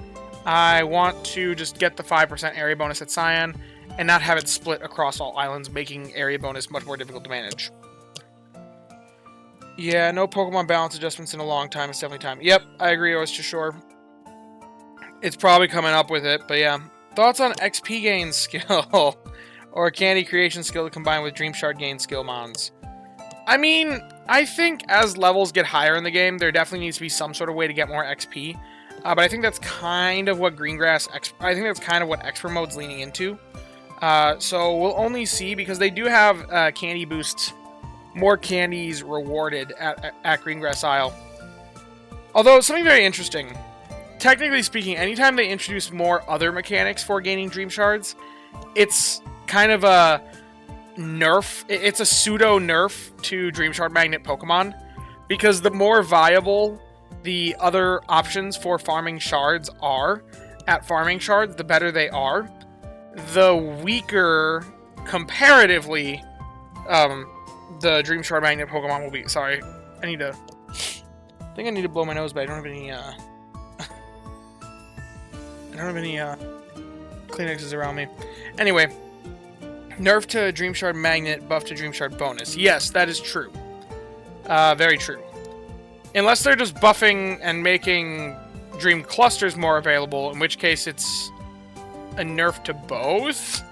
I want to just get the 5% area bonus at Cyan, and not have it split across all islands, making area bonus much more difficult to manage. Yeah, no Pokemon balance adjustments in a long time. It's definitely time. Yep, I agree, Oyster Shore. It's probably coming up with it, but yeah. Thoughts on XP gain skill? Or candy creation skill to combine with Dream Shard gain skill mons? I mean, I think as levels get higher in the game, there definitely needs to be some sort of way to get more XP. But I think that's kind of what I think that's kind of what Expert Mode's leaning into. So we'll only see, because they do have candy boosts, more candies rewarded at Greengrass Isle. Although, something very interesting. Technically speaking, anytime they introduce more other mechanics for gaining Dream Shards, it's kind of a nerf. It's a pseudo-nerf to Dream Shard Magnet Pokemon. Because the more viable the other options for farming shards are at farming shards, the better they are. The weaker, comparatively, the Dream Shard Magnet Pokemon will be. Sorry, I think I need to blow my nose, but I don't have any, Kleenexes around me. Anyway, nerf to Dream Shard Magnet, buff to Dream Shard bonus. Yes, that is true. Very true. Unless they're just buffing and making Dream Clusters more available, in which case it's a nerf to both.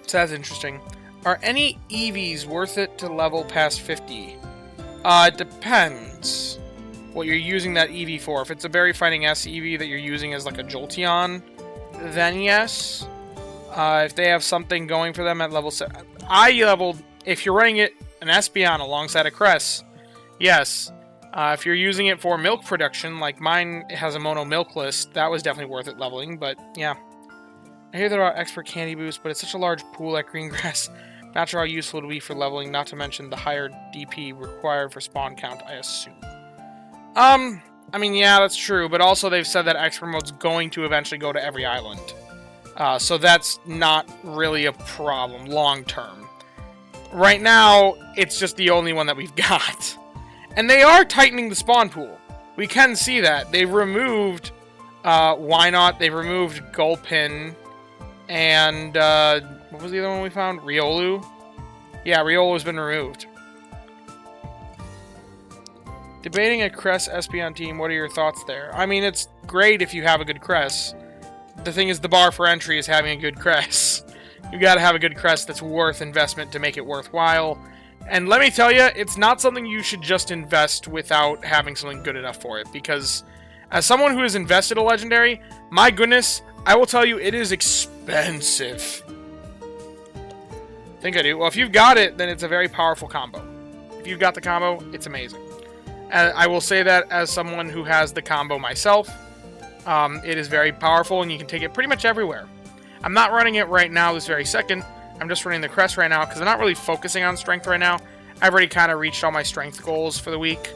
So that's interesting. Are any Eevees worth it to level past 50? It depends what you're using that Eevee for. If it's a Berry Fighting S Eevee that you're using as like a Jolteon, then yes. If they have something going for them at level 7. If you're running it an Espeon alongside a Cress, yes. If you're using it for milk production, like mine has a mono milk list, that was definitely worth it leveling, but yeah. I hear there are expert candy boosts, but it's such a large pool at Greengrass. Not sure how useful it will be for leveling, not to mention the higher DP required for spawn count, I assume. I mean, yeah, that's true, but also they've said that expert mode's going to eventually go to every island. So that's not really a problem long term. Right now, it's just the only one that we've got. And they are tightening the spawn pool. We can see that. They've removed Why not? They've removed Gulpin and, what was the other one we found? Riolu? Yeah, Riolu's been removed. Debating a Cress Espeon team, what are your thoughts there? I mean, it's great if you have a good Cress. The thing is, the bar for entry is having a good Cress. You gotta have a good Cress that's worth investment to make it worthwhile. And let me tell you, it's not something you should just invest without having something good enough for it. Because, as someone who has invested a Legendary, my goodness, I will tell you, it is expensive. I think I do. Well, if you've got it, then it's a very powerful combo. If you've got the combo, it's amazing. And I will say that as someone who has the combo myself. It is very powerful, and you can take it pretty much everywhere. I'm not running it right now this very second. I'm just running the Crest right now, because I'm not really focusing on strength right now. I've already kind of reached all my strength goals for the week.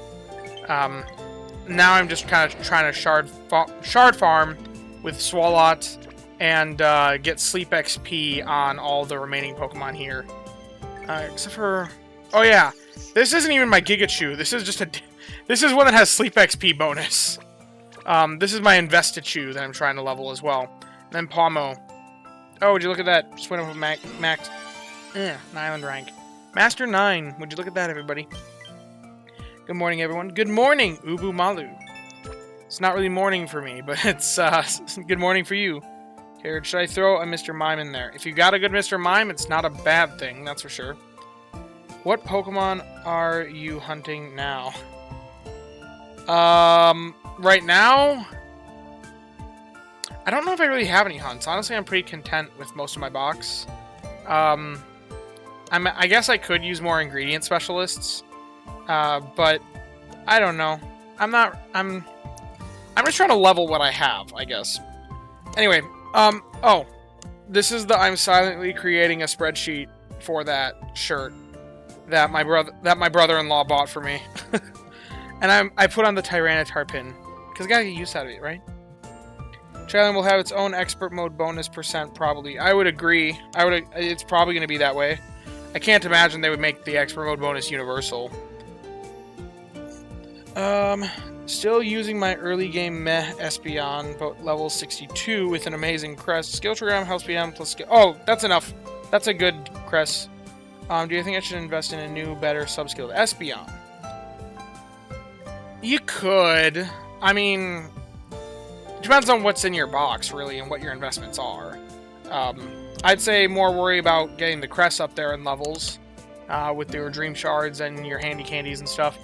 Now I'm just kind of trying to shard farm with Swalot and get Sleep XP on all the remaining Pokemon here. Except for... Oh yeah, this isn't even my Gigachu. This is just a... This is one that has Sleep XP bonus. This is my Investichu that I'm trying to level as well. And then Pawmo. Oh, would you look at that? Just went up with max... an island rank. Master 9. Would you look at that, everybody? Good morning, everyone. Good morning, Ubu Malu. It's not really morning for me, but it's good morning for you. Here, should I throw a Mr. Mime in there? If you got a good Mr. Mime, it's not a bad thing, that's for sure. What Pokemon are you hunting now? Right now, I don't know if I really have any hunts. Honestly, I'm pretty content with most of my box. I guess I could use more ingredient specialists, but I don't know. I'm just trying to level what I have, I guess. Anyway, oh, this is the I'm silently creating a spreadsheet for that shirt that my brother-in-law bought for me. And I put on the Tyranitar pin, because I gotta get use out of it, right? Challenge will have its own expert mode bonus percent, probably. I would agree. It's probably gonna be that way. I can't imagine they would make the expert mode bonus universal. Still using my early game meh Espeon, but level 62 with an amazing crest. Skill Trigram helps PM plus skill. Oh, that's enough. That's a good crest. Do you think I should invest in a new, better sub-skilled Espeon? You could. I mean, it depends on what's in your box, really, and what your investments are. I'd say more worry about getting the crests up there in levels with your dream shards and your handy candies and stuff.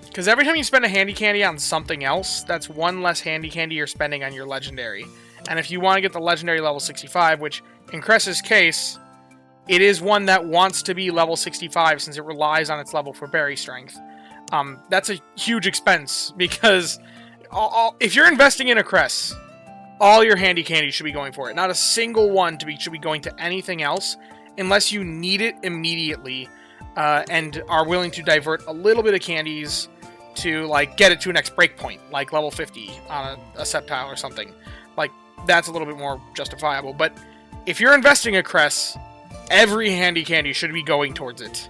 Because every time you spend a handy candy on something else, that's one less handy candy you're spending on your legendary. And if you want to get the legendary level 65, which in Cress's case, it is one that wants to be level 65 since it relies on its level for berry strength. That's a huge expense because if you're investing in a Cress, all your handy candy should be going for it. Not a single one should be going to anything else unless you need it immediately and are willing to divert a little bit of candies to like get it to a next breakpoint, like level 50 on a Sceptile or something. Like, that's a little bit more justifiable. But if you're investing a Cress, every handy candy should be going towards it.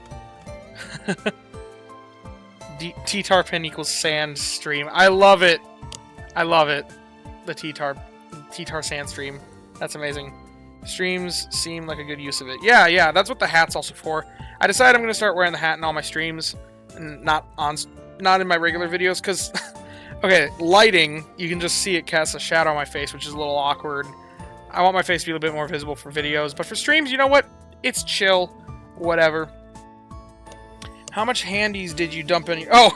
T-Tar pin equals sand stream. I love it. I love it. The T-Tar sand stream. That's amazing. Streams seem like a good use of it. Yeah, that's what the hat's also for. I decided I'm going to start wearing the hat in all my streams and not in my regular videos because, okay, lighting, you can just see it cast a shadow on my face, which is a little awkward. I want my face to be a little bit more visible for videos, but for streams, you know what? It's chill. Whatever. How much handies did you dump in? Oh!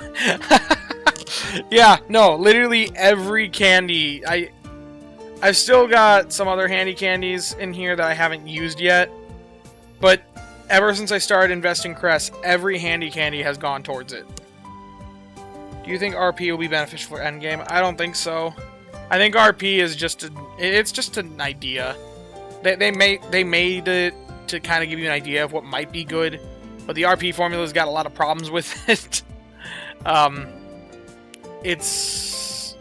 Yeah, no, literally every candy. I've still got some other handy candies in here that I haven't used yet, but ever since I started investing Cress, every handy candy has gone towards it. Do you think RP will be beneficial for endgame? I don't think so. I think RP is just it's just an idea. They made it to kind of give you an idea of what might be good, but the RP formula's got a lot of problems with it. It's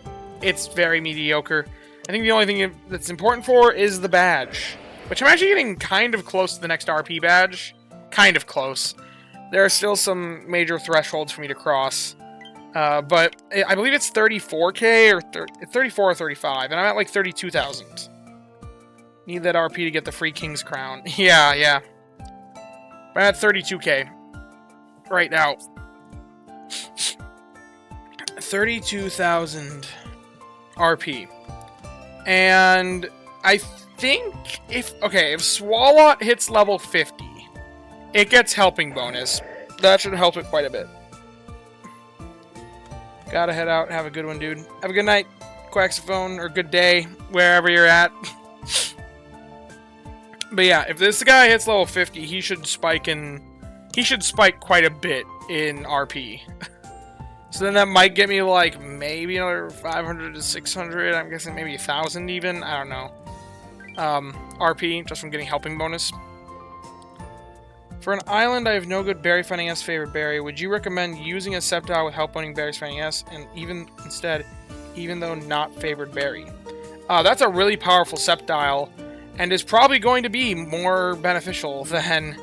very mediocre. I think the only thing that's important for is the badge, which I'm actually getting kind of close to the next RP badge. Kind of close. There are still some major thresholds for me to cross. But I believe it's 34k or 34 or 35, and I'm at like 32,000. Need that RP to get the free King's Crown. Yeah. I'm at 32k right now. 32,000 RP. And I think if Swalot hits level 50, it gets helping bonus. That should help it quite a bit. Gotta head out. Have a good one, dude. Have a good night, Quaxophone, or good day, wherever you're at. But yeah, if this guy hits level 50, he should spike quite a bit in RP. So then that might get me like maybe another 500 to 600. I'm guessing maybe 1,000 even. I don't know. RP just from getting helping bonus. For an island, I have no good berry finding S favorite berry. Would you recommend using a Sceptile with help owning berries finding S, and even though not favored berry? That's a really powerful Sceptile, and is probably going to be more beneficial than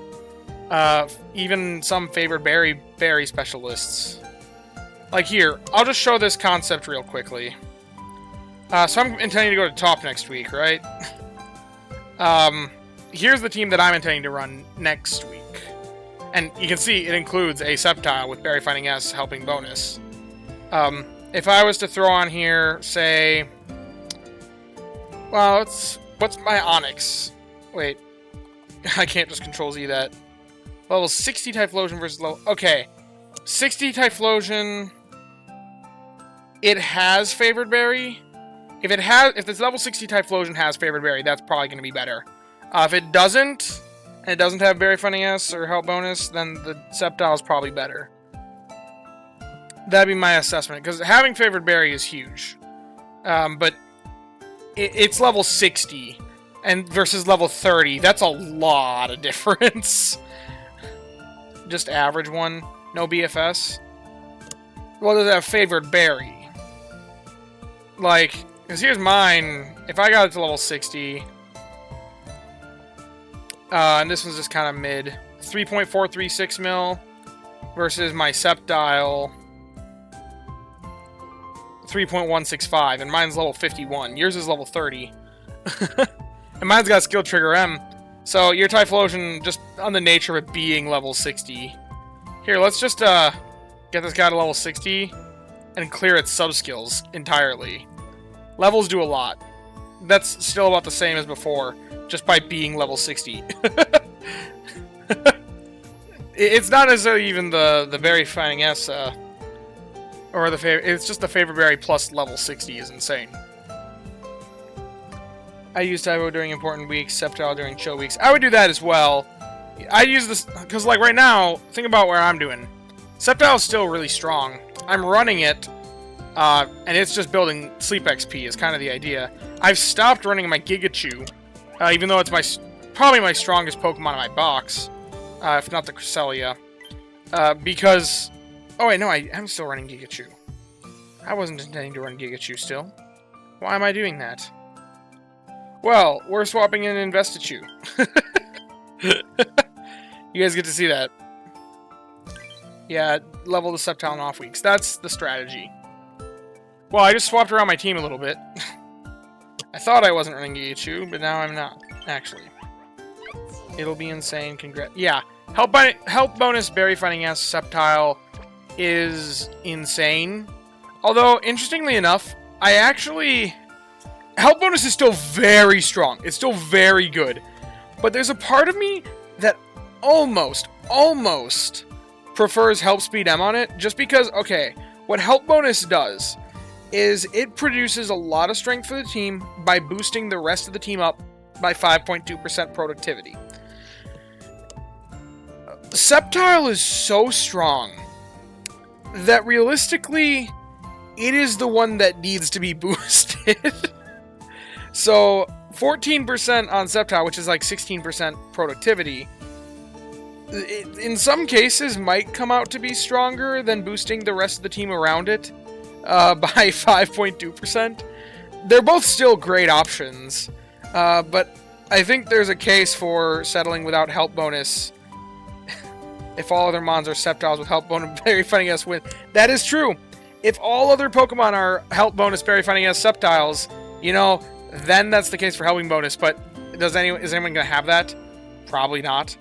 even some favored berry specialists. Like here, I'll just show this concept real quickly. So I'm intending to go to top next week, right? Here's the team that I'm intending to run next week. And you can see it includes a Sceptile with Berry Finding S helping bonus. If I was to throw on here, say... Well, what's my Onyx? Wait. I can't just Control Z that. Level 60 Typhlosion versus level... Okay. 60 Typhlosion... It has Favored Berry. If this level 60 Typhlosion has Favored Berry, that's probably going to be better. If it doesn't, and it doesn't have Berry Finding S or Help Bonus, then the Sceptile is probably better. That'd be my assessment, because having Favored Berry is huge. But it's level 60, and versus level 30, that's a lot of difference. Just average one, no BFS. Well, does it have Favored Berry? Like, because here's mine, if I got it to level 60... and this one's just kind of mid. 3.436 mil versus my Sceptile 3.165, and mine's level 51. Yours is level 30. And mine's got skill trigger M. So your Typhlosion, just on the nature of it being level 60. Here, let's just get this guy to level 60 and clear its sub-skills entirely. Levels do a lot. That's still about the same as before, just by being level 60. It's not necessarily even the Berry Finding S, or the favor. It's just the Favor Berry plus level 60 is insane. I use Tyvo during important weeks, Sceptile during chill weeks. I would do that as well. I use this, because like right now, think about where I'm doing. Sceptile is still really strong. I'm running it, and it's just building sleep XP is kind of the idea. I've stopped running my Gigachu, even though it's probably my strongest Pokemon in my box, if not the Cresselia, because... Oh wait, no, I am still running Gigachu. I wasn't intending to run Gigachu still. Why am I doing that? Well, we're swapping in Investichu. You guys get to see that. Yeah, level the Sceptile in off weeks. That's the strategy. Well, I just swapped around my team a little bit. I thought I wasn't running Gigachu, but now I'm not, actually. It'll be insane. Congrats. Yeah, help bonus Berry Finding S Sceptile is insane. Although, interestingly enough, help bonus is still very strong. It's still very good. But there's a part of me that almost prefers help speed M on it, just because, okay, what help bonus does is it produces a lot of strength for the team by boosting the rest of the team up by 5.2% productivity. Sceptile is so strong that realistically, it is the one that needs to be boosted. So, 14% on Sceptile, which is like 16% productivity, in some cases might come out to be stronger than boosting the rest of the team around it by 5.2%. They're both still great options, but I think there's a case for settling without help bonus if all other mons are Sceptiles with help bonus. Berry Finding S win. That is true. If all other Pokemon are help bonus berry finding as Sceptiles, you know, then that's the case for helping bonus. But is anyone going to have that? Probably not.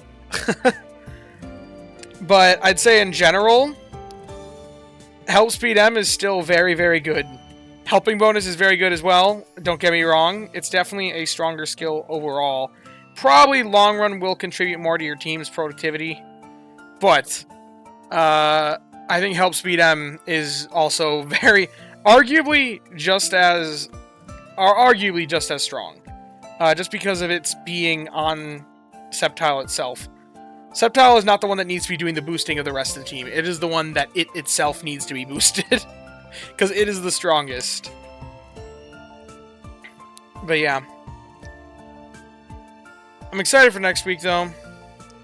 But I'd say in general, Help Speed M is still very, very good. Helping bonus is very good as well. Don't get me wrong. It's definitely a stronger skill overall. Probably long run will contribute more to your team's productivity. But I think Help Speed M is also arguably just as strong. Just because of its being on Sceptile itself. Sceptile is not the one that needs to be doing the boosting of the rest of the team. It is the one that it itself needs to be boosted. Because it is the strongest. But yeah. I'm excited for next week, though.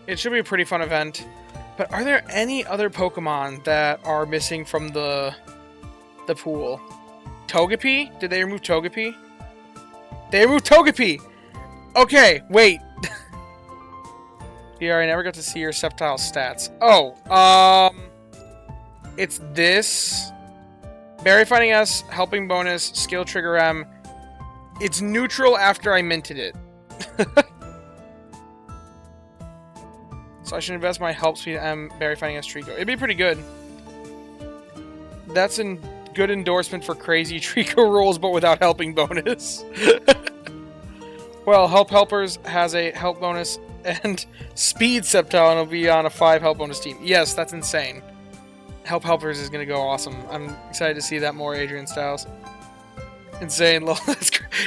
It should be a pretty fun event. But are there any other Pokemon that are missing from the pool? Togepi? Did they remove Togepi? They removed Togepi! Okay, wait. Here, I never got to see your Sceptile stats. Oh, it's this. Berry Finding S, Helping Bonus, Skill Trigger M. It's neutral after I minted it. So I should invest my Help Speed M, Berry Finding S Trico. It'd be pretty good. That's a good endorsement for crazy Trico rules, but without Helping Bonus. Well, Help Helpers has a Help Bonus and Speed Sceptile, and it'll be on a 5 Help Bonus team. Yes, that's insane. Help Helpers is going to go awesome. I'm excited to see that more, Adrian Styles. Insane.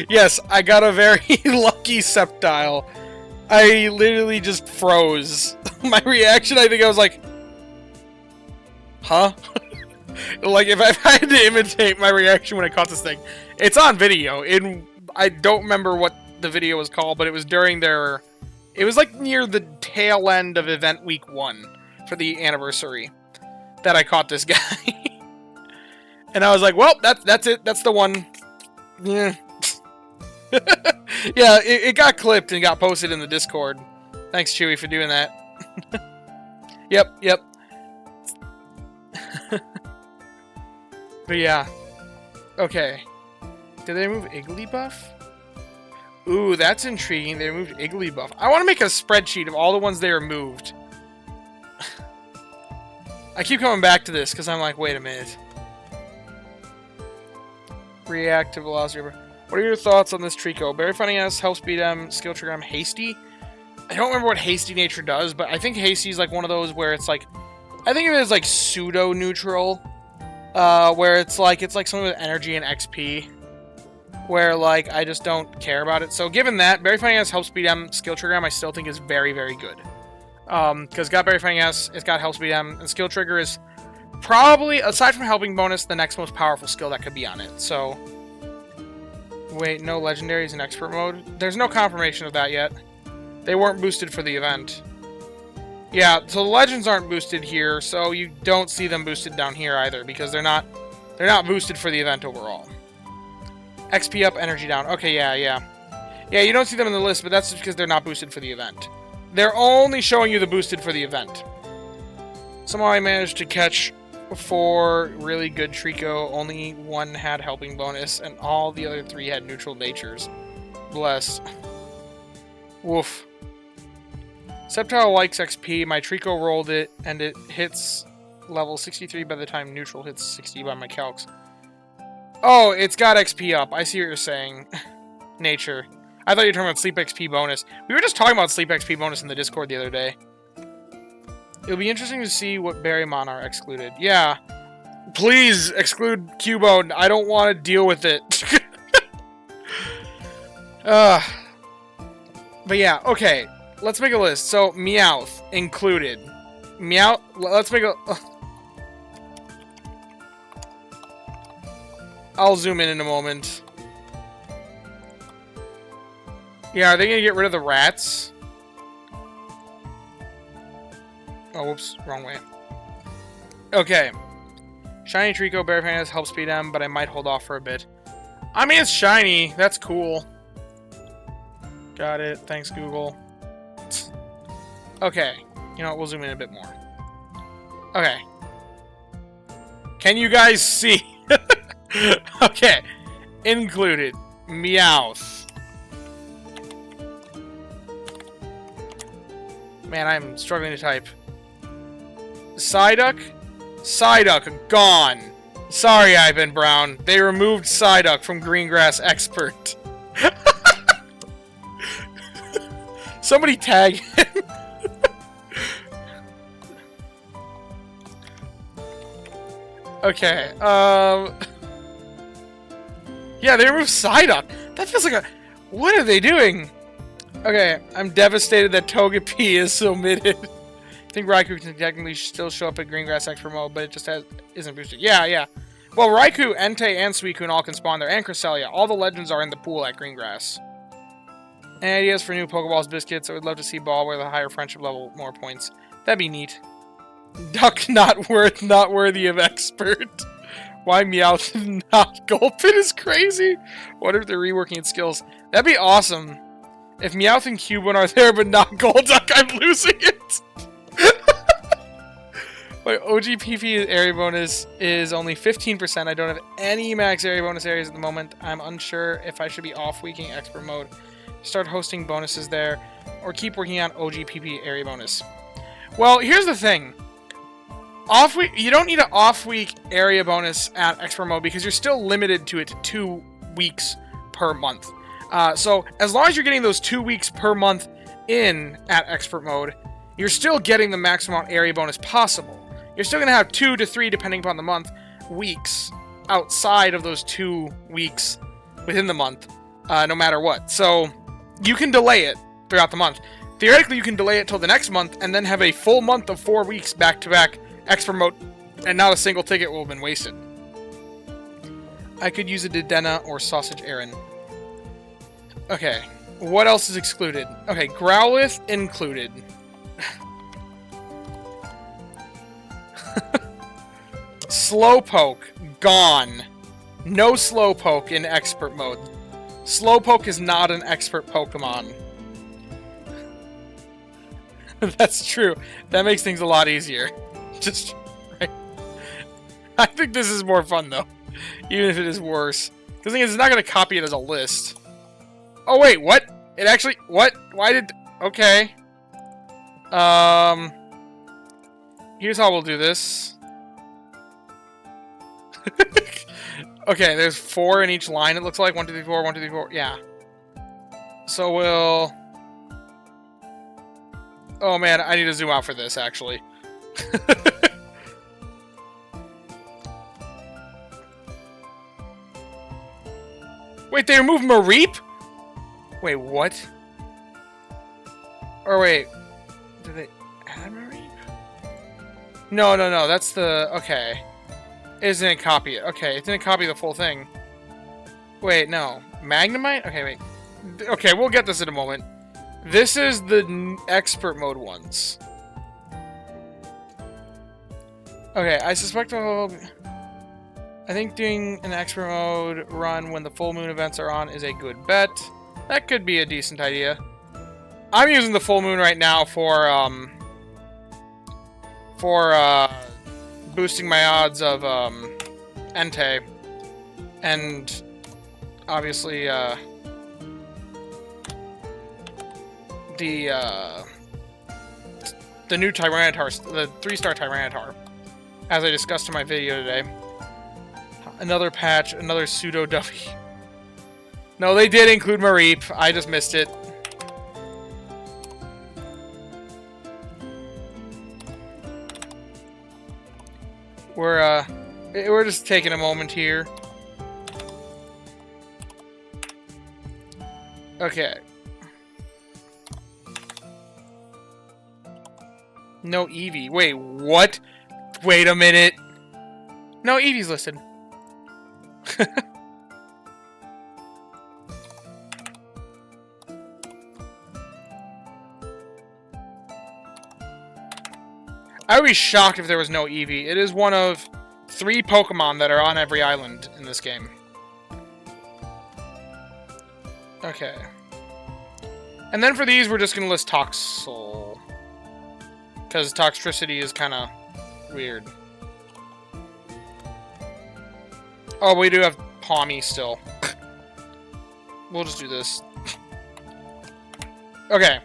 Yes, I got a very lucky Sceptile. I literally just froze. My reaction, I think I was like, huh? Like, if I had to imitate my reaction when I caught this thing. It's on video. I don't remember what the video was called, but it was during their... It was like near the tail end of event week 1 for the anniversary that I caught this guy. And I was like, well, that's it. That's the one. Yeah. Yeah, it got clipped and got posted in the Discord. Thanks, Chewy, for doing that. Yep. But yeah. Okay. Did they remove Igglybuff? Ooh, that's intriguing. They removed Igglybuff. I want to make a spreadsheet of all the ones they removed. I keep coming back to this because I'm like, wait a minute. Reactive Velocity. What are your thoughts on this Trico? Berry Finding S, Help Speed M, Skill Trigger M, Hasty? I don't remember what Hasty Nature does, but I think Hasty is like one of those where it's like... I think it is like pseudo-neutral. Where it's like something with energy and XP. Where, like, I just don't care about it. So, given that, Berry Finding S, Help Speed M, Skill Trigger M, I still think is very, very good. Because it's got Berry Finding S, it's got Help Speed M, and Skill Trigger is probably, aside from Helping Bonus, the next most powerful skill that could be on it. So, wait, no Legendaries in Expert Mode? There's no confirmation of that yet. They weren't boosted for the event. Yeah, so the Legends aren't boosted here, so you don't see them boosted down here either, because they're not boosted for the event overall. XP up, energy down. Okay, yeah. Yeah, you don't see them in the list, but that's just because they're not boosted for the event. They're only showing you the boosted for the event. Somehow I managed to catch 4 really good Trico. Only 1 had Helping Bonus, and all the other 3 had neutral natures. Bless. Woof. Sceptile likes XP. My Trico rolled it, and it hits level 63 by the time neutral hits 60 by my calcs. Oh, it's got XP up. I see what you're saying. Nature. I thought you were talking about Sleep XP bonus. We were just talking about Sleep XP bonus in the Discord the other day. It'll be interesting to see what Berrymon are excluded. Yeah. Please exclude Cubone. I don't want to deal with it. But yeah, okay. Let's make a list. So, Meowth included. Meowth... Let's make a... I'll zoom in a moment. Yeah, are they gonna get rid of the rats? Oh, whoops. Wrong way. Okay. Shiny Trico, Berry Finding S, Help Speed M, but I might hold off for a bit. I mean, it's shiny. That's cool. Got it. Thanks, Google. Okay. You know what? We'll zoom in a bit more. Okay. Can you guys see? Okay. Included. Meowth. Man, I'm struggling to type. Psyduck? Psyduck, gone. Sorry, Ivan Brown. They removed Psyduck from Greengrass Expert. Somebody tag him. Okay, yeah, they removed Psyduck. That feels like a... What are they doing? Okay, I'm devastated that Togepi is omitted. I think Raikou can technically still show up at Greengrass Expert mode, but it just isn't boosted. Yeah. Well, Raikou, Entei, and Suicune all can spawn there, and Cresselia. All the legends are in the pool at Greengrass. And ideas for new Pokeballs biscuits. I would love to see Ball with a higher friendship level, more points. That'd be neat. Duck not worthy of expert. Why Meowth not Gulpin is crazy. What if they're reworking its skills? That'd be awesome. If Meowth and Cubone are there but not Golduck, I'm losing it. My OGPP area bonus is only 15%. I don't have any max area bonus areas at the moment. I'm unsure if I should be off-weeking expert mode, start hosting bonuses there, or keep working on OGPP area bonus. Well, here's the thing. Off-week, you don't need an off-week area bonus at expert mode because you're still limited to it to 2 weeks per month. So as long as you're getting those 2 weeks per month in at expert mode, you're still getting the maximum area bonus possible. You're still going to have 2 to 3, depending upon the month, weeks outside of those 2 weeks within the month, no matter what. So you can delay it throughout the month. Theoretically, you can delay it till the next month and then have a full month of 4 weeks back-to-back expert mode, and not a single ticket will have been wasted. I could use a Dedenne or Sausage Aaron. Okay, what else is excluded? Okay, Growlithe included. Slowpoke, gone. No Slowpoke in expert mode. Slowpoke is not an expert Pokemon. That's true. That makes things a lot easier. Just right. I think this is more fun though, even if it is worse. The thing is, it's not going to copy it as a list. Oh wait, what? It actually... What? Why did... Okay. Here's how we'll do this. Okay, there's 4 in each line, it looks like. 1, 2, 3, 4, 1, 2, 3, 4. Yeah. So we'll... Oh man, I need to zoom out for this, actually. Wait, they removed Mareep? Wait, what? Or wait, did they add Mareep? No, that's the... Okay. It didn't copy it. Okay, it didn't copy the full thing. Wait, no. Magnemite? Okay, wait. Okay, we'll get this in a moment. This is the expert mode ones. Okay, I suspect I think doing an expert mode run when the full moon events are on is a good bet. That could be a decent idea. I'm using the full moon right now for boosting my odds of Entei, and obviously the new Tyranitar, the 3-star Tyranitar, as I discussed in my video today. Another patch, another pseudo Duffy. No, they did include Mareep. I just missed it. We're just taking a moment here. Okay. No Eevee. Wait, what? Wait a minute. No, Eevee's listed. I would be shocked if there was no Eevee. It is one of 3 Pokemon that are on every island in this game. Okay. And then for these, we're just going to list Toxel. Because Toxtricity is kind of weird. Oh, we do have Palmy still. We'll just do this. Okay.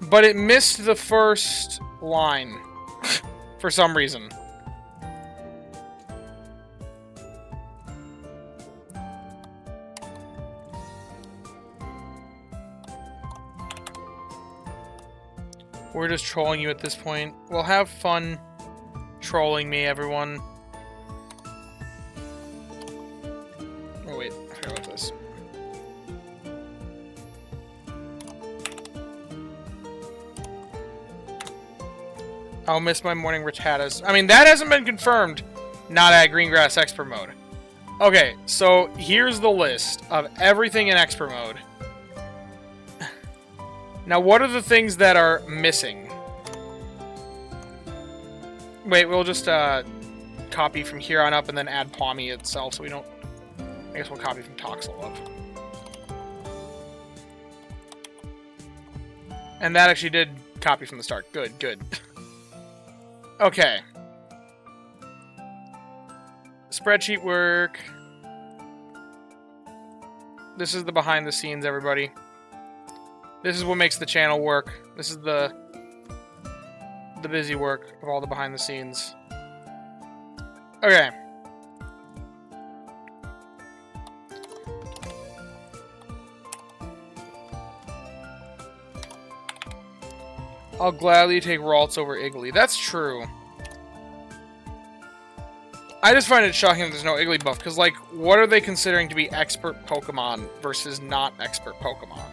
But it missed the first line. For some reason. We're just trolling you at this point. Well, have fun trolling me, everyone. Oh, wait. I forgot about this. I'll miss my morning rattatas. I mean, that hasn't been confirmed. Not at Greengrass Expert Mode. Okay, so here's the list of everything in Expert Mode. Now, what are the things that are missing? Wait, we'll just copy from here on up and then add Palmy itself so we don't... I guess we'll copy from Toxel up. And that actually did copy from the start. Good, good. Okay. Spreadsheet work. This is the behind the scenes, everybody. This is what makes the channel work. This is the busy work of all the behind the scenes. Okay. I'll gladly take Ralts over Iggly. That's true. I just find it shocking that there's no Iggly buff, because, like, what are they considering to be expert Pokemon versus not expert Pokemon?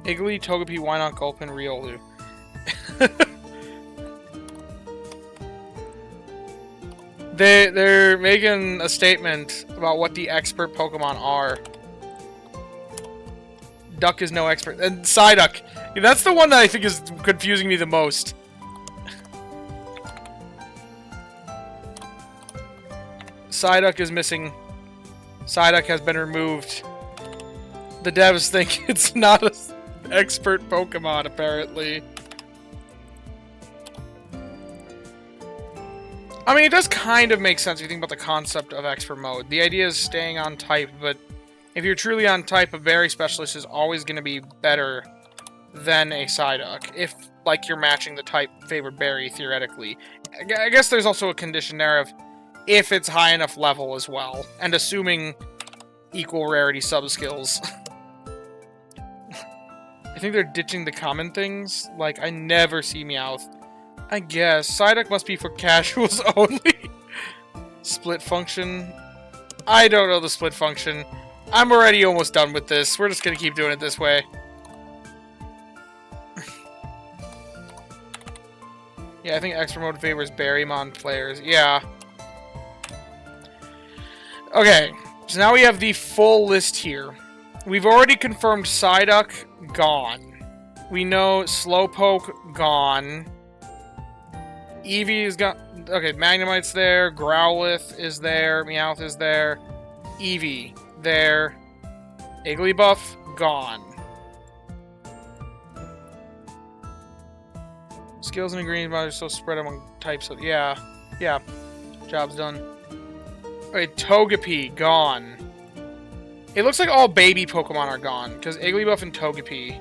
Iggly, Togepi, why not Gulpin, Riolu? They're making a statement about what the expert Pokemon are. Duck is no expert. And Psyduck. Yeah, that's the one that I think is confusing me the most. Psyduck is missing. Psyduck has been removed. The devs think it's not a... expert Pokemon, apparently. I mean, it does kind of make sense if you think about the concept of expert mode. The idea is staying on type, but if you're truly on type, a berry specialist is always going to be better than a Psyduck. If, like, you're matching the type favored berry, theoretically. I guess there's also a condition there of if it's high enough level as well, and assuming equal rarity sub-skills. I think they're ditching the common things. Like, I never see Meowth. I guess. Psyduck must be for casuals only. Split function. I don't know the split function. I'm already almost done with this. We're just gonna keep doing it this way. Yeah, I think Expert Mode favors Berrymon players. Yeah. Okay. So now we have the full list here. We've already confirmed Psyduck, gone. We know Slowpoke, gone. Eevee is gone. Okay, Magnemite's there. Growlithe is there. Meowth is there. Eevee, there. Igglybuff, gone. Skills and ingredients are so spread among types. So yeah. Yeah. Job's done. Okay, Togepi, gone. It looks like all baby Pokemon are gone, because Igglybuff and Togepi.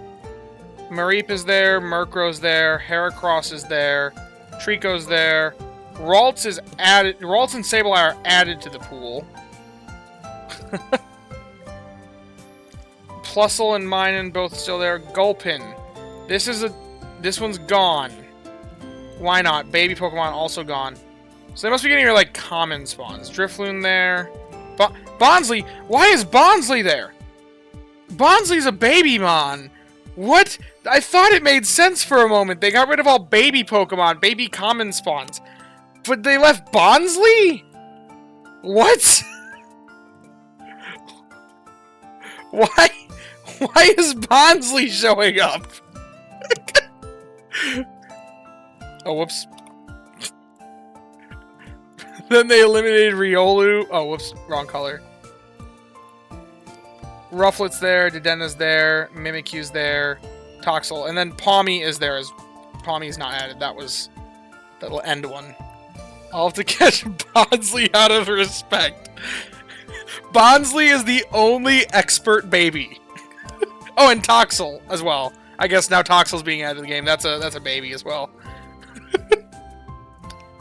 Mareep is there, Murkrow's there, Heracross is there, Trico's there, Ralts is added. Ralts and Sableye are added to the pool. Plusle and Minun both still there. Gulpin. This one's gone. Why not? Baby Pokemon also gone. So they must be getting your, like, common spawns. Drifloon there. Bonsly? Why is Bonsly there? Bonsly's a Babymon. What? I thought it made sense for a moment. They got rid of all baby Pokemon, baby common spawns. But they left Bonsly? What? Why? Why is Bonsly showing up? Oh, whoops. Then they eliminated Riolu. Oh, whoops. Wrong color. Rufflet's there. Dedena's there. Mimikyu's there. Toxel. And then Pawmi is there. Pawmi's not added. That was the end one. I'll have to catch Bonsly out of respect. Bonsly is the only expert baby. Oh, and Toxel as well. I guess now Toxel's being added to the game. That's a baby as well.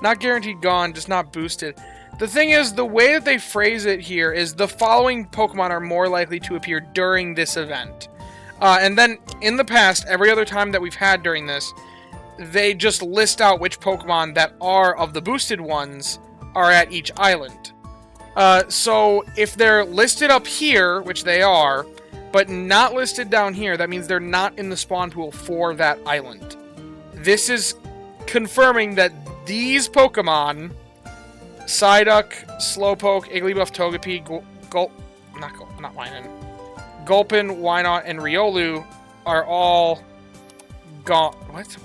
Not guaranteed gone, just not boosted. The thing is, the way that they phrase it here is the following Pokemon are more likely to appear during this event. And then, in the past, every other time that we've had during this, they just list out which Pokemon that are of the boosted ones are at each island. So, if they're listed up here, which they are, but not listed down here, that means they're not in the spawn pool for that island. This is confirming that these Pokemon, Psyduck, Slowpoke, Igglybuff, Togepi, Gulpin, Wynaut, and Riolu are all gone. What?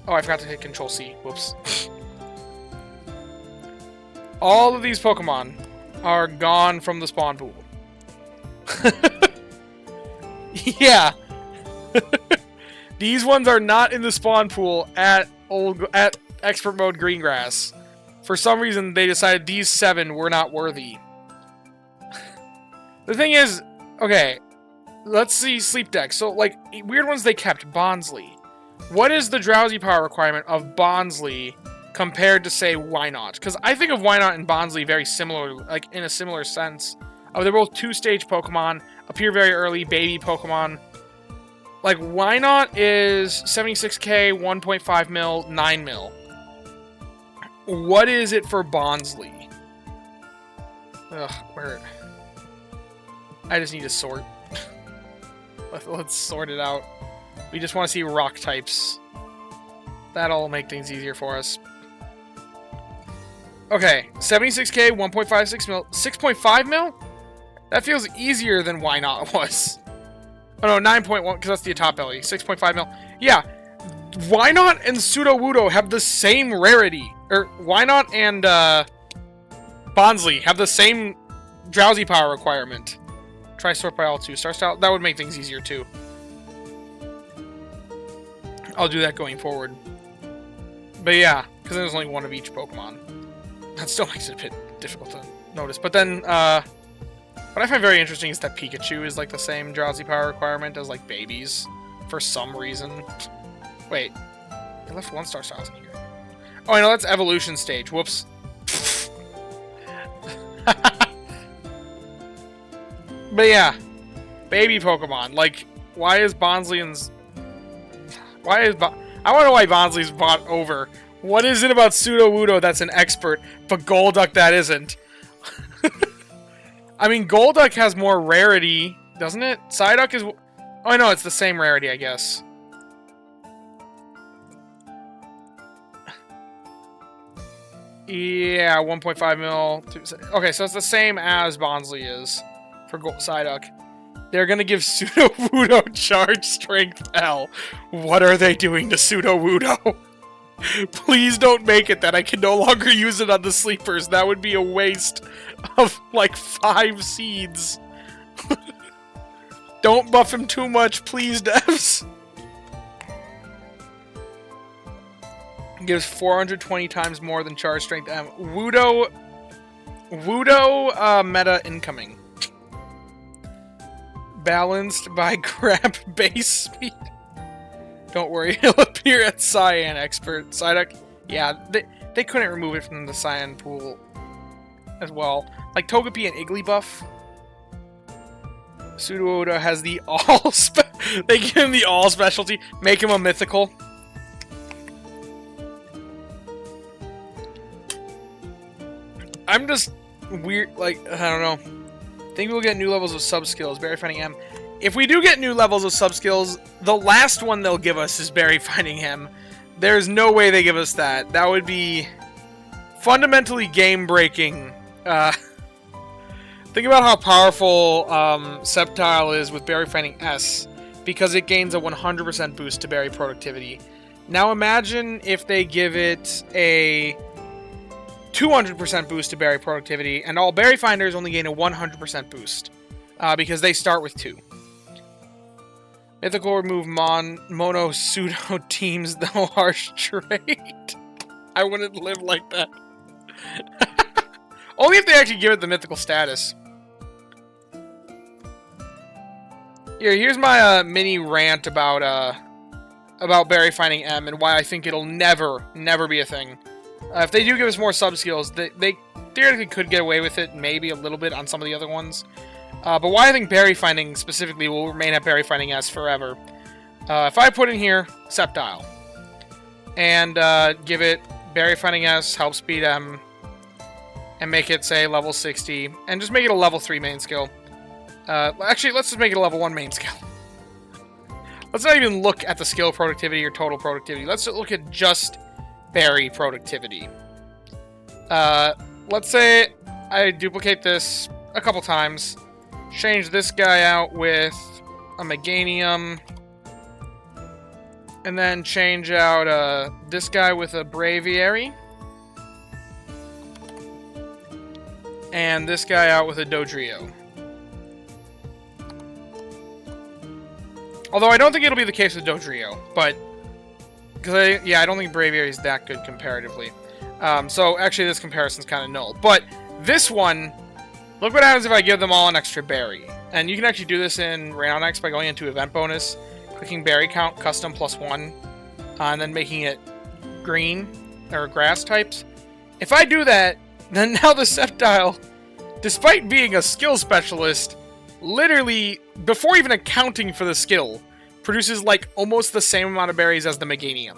Oh, I forgot to hit Control C. Whoops. All of these Pokemon are gone from the spawn pool. Yeah. These ones are not in the spawn pool at Expert Mode Greengrass. For some reason, they decided these 7 were not worthy. The thing is, okay, let's see Sleep Deck. So, like, weird ones they kept. Bonsly. What is the drowsy power requirement of Bonsly compared to, say, Wynaut? Because I think of Wynaut and Bonsly very similar, like, in a similar sense. They're both 2-stage Pokemon, appear very early, baby Pokemon. Like, Wynaut is 76k, 1.5 mil, 9 mil. What is it for Bonsly? Ugh, where? I just need to sort. Let's sort it out. We just want to see rock types. That'll make things easier for us. Okay, 76k, 1.56 mil, 6.5 mil? That feels easier than Wynaut was. Oh no, 9.1, because that's the top belly. 6.5 mil. Yeah, Wynaut and Sudowoodo have the same rarity. Or, Wynaut and Bonsly have the same drowsy power requirement. Try sort by all 2 star style. That would make things easier too. I'll do that going forward. But yeah, because there's only one of each Pokemon. That still makes it a bit difficult to notice. But then, what I find very interesting is that Pikachu is like the same drowsy power requirement as like babies. For some reason. Wait. They left 1-star styles in here. Oh, I know, that's evolution stage. Whoops. But yeah. Baby Pokemon. Like, why is Bonsly and... I want to know why Bonsly's bought over. What is it about Sudowoodo that's an expert, but Golduck that isn't? I mean, Golduck has more rarity, doesn't it? Psyduck is... Oh, no, it's the same rarity, I guess. Yeah, 1.5 mil. Okay, so it's the same as Bonsly is for Psyduck. They're gonna give Sudowoodo charge strength L. What are they doing to Sudowoodo? Please don't make it that I can no longer use it on the sleepers. That would be a waste of like 5 seeds. Don't buff him too much, please, devs. Gives 420 times more than charge strength M. Wudo meta incoming. Balanced by crap base speed. Don't worry, he'll appear at Cyan Expert. Psyduck, yeah, they couldn't remove it from the Cyan pool as well. Like Togepi and Igglybuff. Sudowoodo has the all they give him the all specialty, make him a mythical. I'm just weird, like, I don't know. Think we'll get new levels of sub-skills. Berry Finding M. If we do get new levels of sub-skills, the last one they'll give us is Berry Finding M. There's no way they give us that. That would be fundamentally game-breaking. Think about how powerful Sceptile is with Berry Finding S, because it gains a 100% boost to berry productivity. Now imagine if they give it a 200% boost to berry productivity, and all berry finders only gain a 100% boost, because they start with 2. Mythical remove mono pseudo teams, though harsh trait. I wouldn't live like that. Only if they actually give it the mythical status. Here's my mini rant about berry finding M and why I think it'll never be a thing. If they do give us more sub skills, they theoretically could get away with it, maybe a little bit on some of the other ones. But why I think berry finding specifically will remain at berry finding S forever. If I put in here Sceptile and give it berry finding S, help speed M, and make it, say, level 60, and just make it a level 3 main skill. Actually, let's just make it a level 1 main skill. Let's not even look at the skill productivity or total productivity. Let's look at just berry productivity. Let's say I duplicate this a couple times, change this guy out with a Meganium, and then change out this guy with a Braviary, and this guy out with a Dodrio. Although I don't think it'll be the case with Dodrio, but because I don't think Braviary is that good comparatively. So actually, this comparison's kind of null. But this one, look what happens if I give them all an extra berry. And you can actually do this in Raenon X by going into Event Bonus, clicking Berry Count, Custom +1, and then making it green or grass types. If I do that, then now the Sceptile, despite being a skill specialist, literally, before even accounting for the skill, produces like almost the same amount of berries as the Meganium.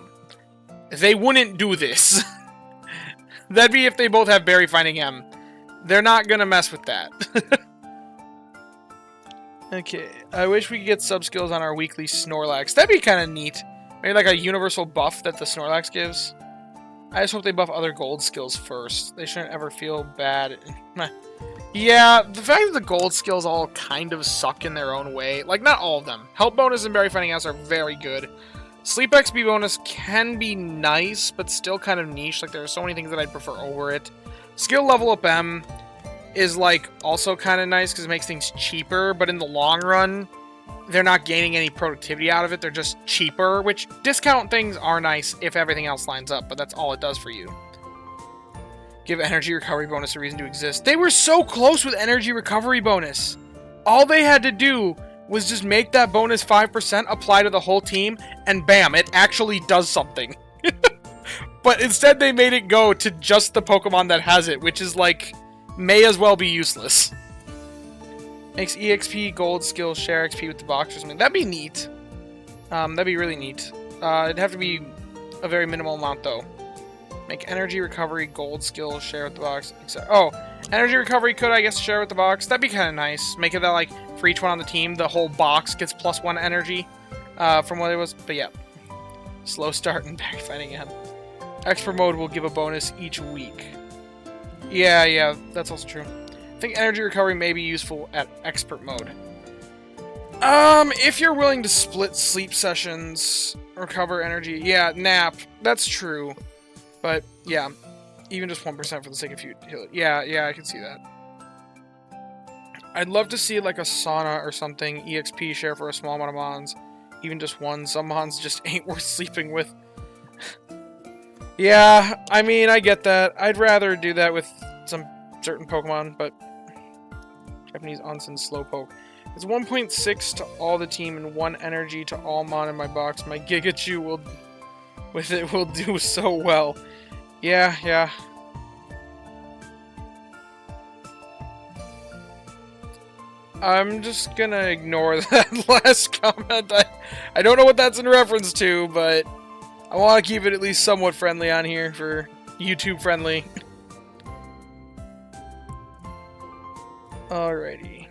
They wouldn't do this. That'd be if they both have berry finding M. They're not gonna mess with that. Okay, I wish we could get sub skills on our weekly Snorlax. That'd be kind of neat. Maybe like a universal buff that the Snorlax gives. I just hope they buff other gold skills first. They shouldn't ever feel bad. Yeah, the fact that the gold skills all kind of suck in their own way. Like, not all of them. Health bonus and berry finding S are very good. Sleep XP bonus can be nice, but still kind of niche. Like, there are so many things that I'd prefer over it. Skill level up M is, like, also kind of nice because it makes things cheaper, but in the long run, they're not gaining any productivity out of it. They're just cheaper, which discount things are nice if everything else lines up, but that's all it does for you. Give energy recovery bonus a reason to exist. They were so close with energy recovery bonus. All they had to do was just make that bonus 5% apply to the whole team, and bam, it actually does something. But instead they made it go to just the Pokemon that has it, which is like, may as well be useless. Makes EXP, gold, skill, share XP with the box or something. That'd be neat. That'd be really neat. It'd have to be a very minimal amount though. Make energy recovery, gold, skill, share with the box. Oh, energy recovery could, I guess, share with the box. That'd be kind of nice. Make it that, like, for each one on the team, the whole box gets +1 energy from what it was. But yeah, slow start and berry finding M. Expert mode will give a bonus each week. Yeah, that's also true. I think energy recovery may be useful at expert mode. If you're willing to split sleep sessions, recover energy. Yeah, nap. That's true. But, yeah, even just 1% for the sake of you heal it. Yeah, I can see that. I'd love to see, like, a sauna or something. EXP share for a small amount of mons. Even just one. Some mons just ain't worth sleeping with. Yeah, I mean, I get that. I'd rather do that with some certain Pokemon, but... Japanese Onsen Slowpoke. It's 1.6 to all the team and 1 energy to all mon in my box. My Gigachu will... with it will do so well. Yeah. I'm just gonna ignore that last comment. I don't know what that's in reference to, but I want to keep it at least somewhat friendly on here for YouTube friendly. Alrighty.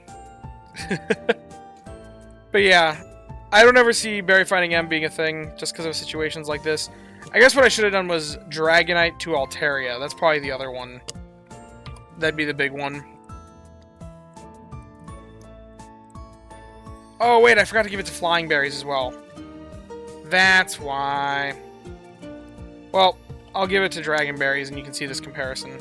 But yeah, I don't ever see berry finding M being a thing just because of situations like this. I guess what I should have done was Dragonite to Altaria. That's probably the other one. That'd be the big one. Oh, wait, I forgot to give it to flying berries as well. That's why. Well, I'll give it to dragon berries, and you can see this comparison.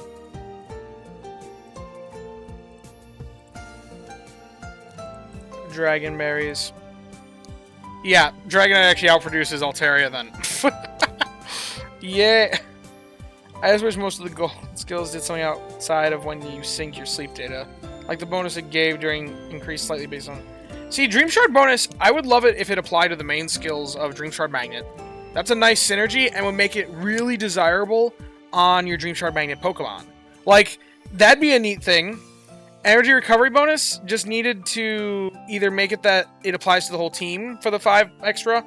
Dragon berries. Yeah, Dragonite actually outproduces Altaria then. Yeah. I just wish most of the gold skills did something outside of when you sync your sleep data. Like the bonus it gave during increased slightly based on... See, Dream Shard bonus, I would love it if it applied to the main skills of Dream Shard Magnet. That's a nice synergy and would make it really desirable on your Dream Shard Magnet Pokemon. Like, that'd be a neat thing. Energy recovery bonus just needed to either make it that it applies to the whole team for the 5 extra,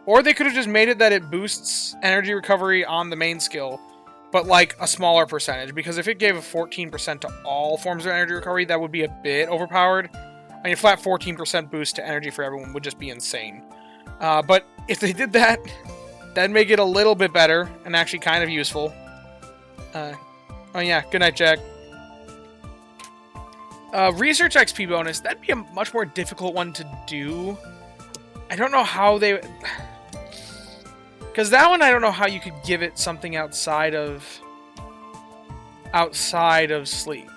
or they could have just made it that it boosts energy recovery on the main skill, but like a smaller percentage, because if it gave a 14% to all forms of energy recovery, that would be a bit overpowered. I mean, a flat 14% boost to energy for everyone would just be insane. But if they did that, that'd make it a little bit better and actually kind of useful. Oh yeah, good night, Jack. Research XP bonus, that'd be a much more difficult one to do. I don't know how they... Because that one, I don't know how you could give it something outside of sleep.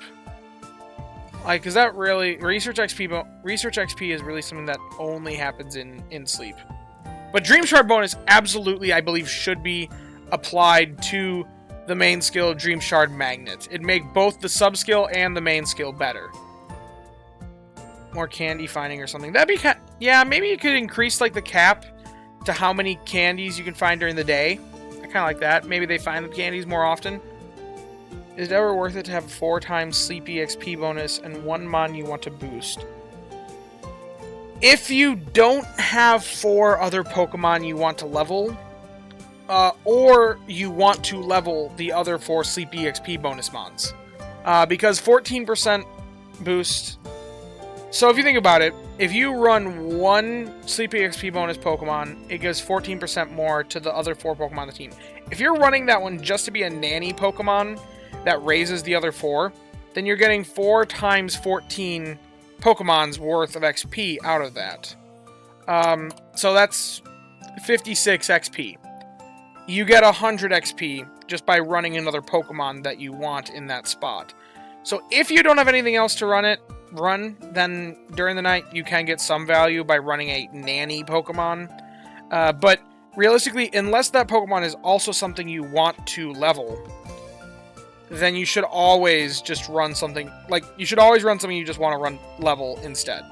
Like, is that really... Research XP is really something that only happens in sleep. But Dream Shard bonus, absolutely, I believe, should be applied to the main skill Dream Shard Magnet. It'd make both the sub-skill and the main skill better. More candy finding or something. That'd be kind... Yeah, maybe you could increase, like, the cap to how many candies you can find during the day. I kind of like that. Maybe they find the candies more often. Is it ever worth it to have a 4 times Sleepy XP bonus and 1 mon you want to boost? If you don't have 4 other Pokemon you want to level, or you want to level the other 4 Sleepy XP bonus mons. Because 14% boost... So if you think about it, if you run 1 Sleepy XP bonus Pokemon, it gives 14% more to the other 4 Pokemon on the team. If you're running that one just to be a nanny Pokemon that raises the other 4, then you're getting 4 times 14 Pokemon's worth of XP out of that. So that's 56 XP. You get 100 XP just by running another Pokemon that you want in that spot. So if you don't have anything else to run, then during the night you can get some value by running a nanny Pokemon. But realistically, unless that Pokemon is also something you want to level, then you should always just run something, like, you should always run something you just want to run level instead.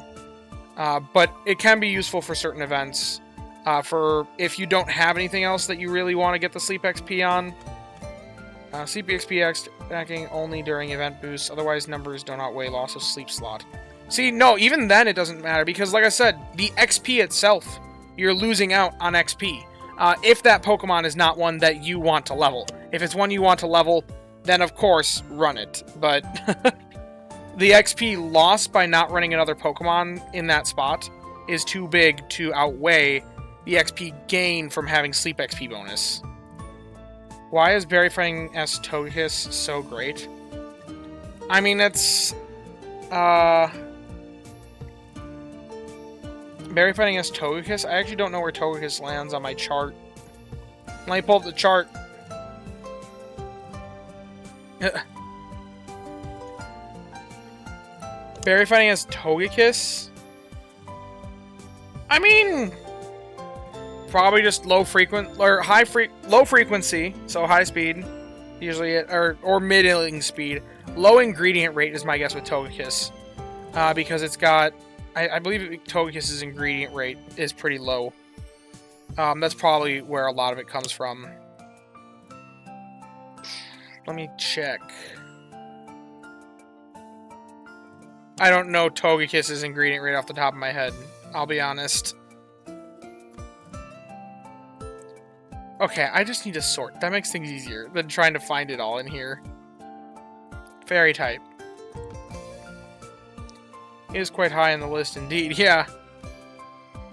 But it can be useful for certain events. For if you don't have anything else that you really want to get the Sleep XP on. Sleep XP backing only during event boosts, otherwise numbers don't outweigh loss of sleep slot. See, no, even then it doesn't matter, because like I said, the XP itself, you're losing out on XP. If that Pokemon is not one that you want to level. If it's one you want to level, then of course, run it. But the XP lost by not running another Pokemon in that spot is too big to outweigh the XP gain from having Sleep XP bonus. Why is Berry Fighting S Togekiss so great? I mean, it's... Berry Fighting S Togekiss? I actually don't know where Togekiss lands on my chart. Let me pull up the chart. Berry Fighting S Togekiss? I mean... Probably just low frequency, so high speed, usually or middling speed. Low ingredient rate is my guess with Togekiss, because it's got, I believe Togekiss's ingredient rate is pretty low. That's probably where a lot of it comes from. Let me check. I don't know Togekiss's ingredient rate off the top of my head. I'll be honest. Okay, I just need to sort. That makes things easier than trying to find it all in here. Fairy type. It is quite high on the list indeed, yeah.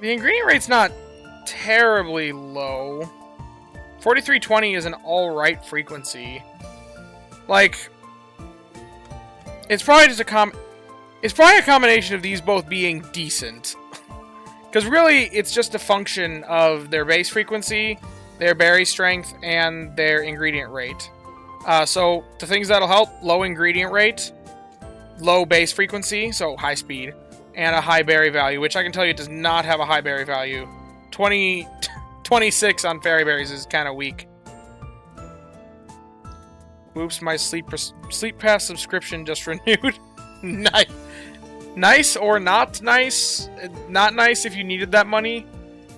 The ingredient rate's not terribly low. 4320 is an alright frequency. Like, it's probably just it's probably a combination of these both being decent. Because really, it's just a function of their base frequency, their berry strength, and their ingredient rate. So the things that'll help: low ingredient rate, low base frequency, so high speed, and a high berry value, which I can tell you does not have a high berry value. 26 on fairy berries is kind of weak. Oops, my sleep pass subscription just renewed. Nice. Nice or not nice? Not nice if you needed that money.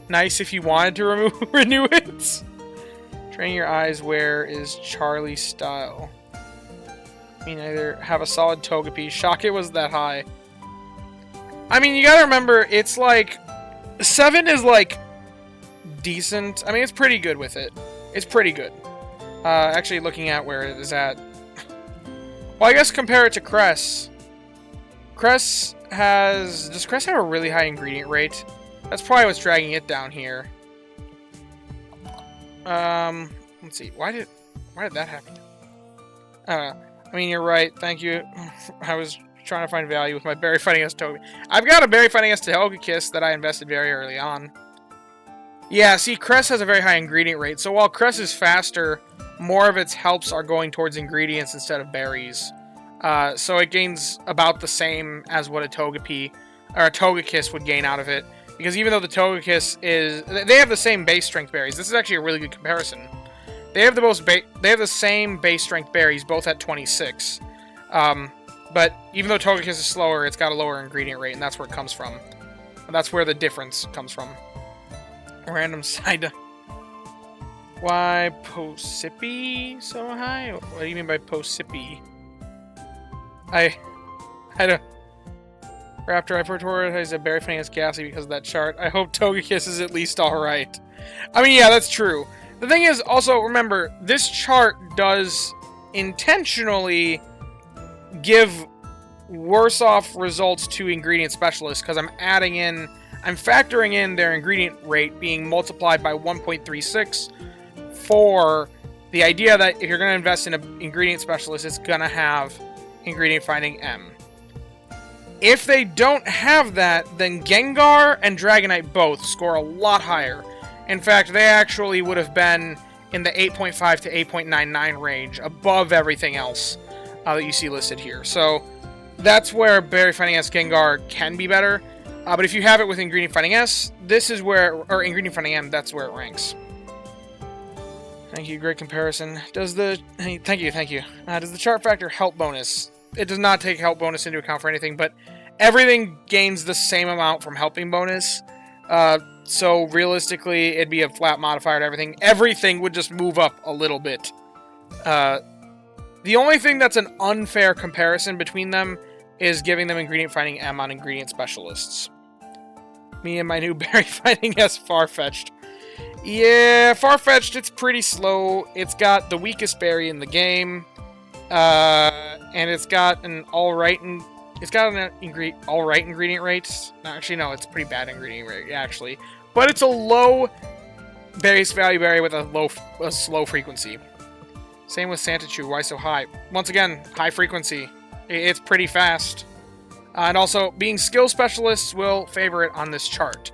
Nice if you wanted to renew it. Train your eyes. Where is Charlie's style? I mean, either have a solid Togepi. Shock it was that high. I mean, you gotta remember, it's like 7 is like decent. I mean, it's pretty good with it. It's pretty good. Actually, looking at where it is at. Well, I guess compare it to Cress. Cress has... Does Cress have a really high ingredient rate? That's probably what's dragging it down here. Let's see. Why did that happen? I mean, you're right. Thank you. I was trying to find value with my Berry Fighting S Togepi. I've got a Berry Fighting S Togekiss that I invested very early on. Yeah, see, Cress has a very high ingredient rate. So while Cress is faster, more of its helps are going towards ingredients instead of berries. So it gains about the same as what a Togepi or a Togekiss would gain out of it. Because even though the Togekiss is... They have the same base strength berries. This is actually a really good comparison. They have the same base strength berries, both at 26. But even though Togekiss is slower, it's got a lower ingredient rate, and that's where it comes from. And that's where the difference comes from. Random side. Why Possippy so high? What do you mean by Possippy? I don't... Raptor, I prioritize a Berry Fighting as Ghastly because of that chart. I hope Togekiss is at least alright. I mean, yeah, that's true. The thing is, also, remember, this chart does intentionally give worse off results to ingredient specialists because I'm factoring in their ingredient rate being multiplied by 1.36 for the idea that if you're going to invest in an ingredient specialist, it's going to have ingredient finding M. If they don't have that, then Gengar and Dragonite both score a lot higher. In fact, they actually would have been in the 8.5 to 8.99 range, above everything else that you see listed here. So that's where Berry Fighting S Gengar can be better. But if you have it with Ingredient Fighting S, this is where, or Ingredient Fighting M, that's where it ranks. Thank you, great comparison. Thank you. Does the chart factor help bonus? It does not take help bonus into account for anything, but everything gains the same amount from helping bonus. So realistically, it'd be a flat modifier to everything. Everything would just move up a little bit. The only thing that's an unfair comparison between them is giving them Ingredient Finding M on Ingredient Specialists. Me and my new Berry Fighting S Farfetch'd. Yeah, Farfetch'd, it's pretty slow. It's got the weakest berry in the game. And it's got an alright ingredient rate. No, actually, no, it's a pretty bad ingredient rate, actually. But it's a low base value berry with a slow frequency. Same with Santachu. Why so high? Once again, high frequency. It's pretty fast. And also, being skill specialists will favor it on this chart.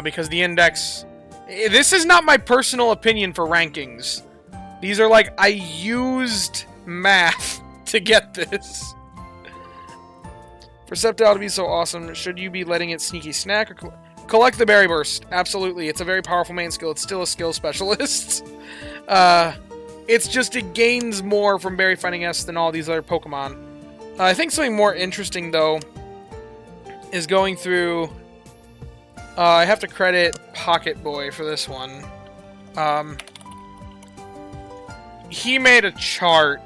Because the index... This is not my personal opinion for rankings. These are like, I used math to get this. For Sceptile to be so awesome, should you be letting it sneaky snack or collect the Berry Burst? Absolutely. It's a very powerful main skill. It's still a skill specialist. It's just it gains more from Berry Fighting S than all these other Pokemon. I think something more interesting, though, is going through... I have to credit Pocket Boy for this one. He made a chart...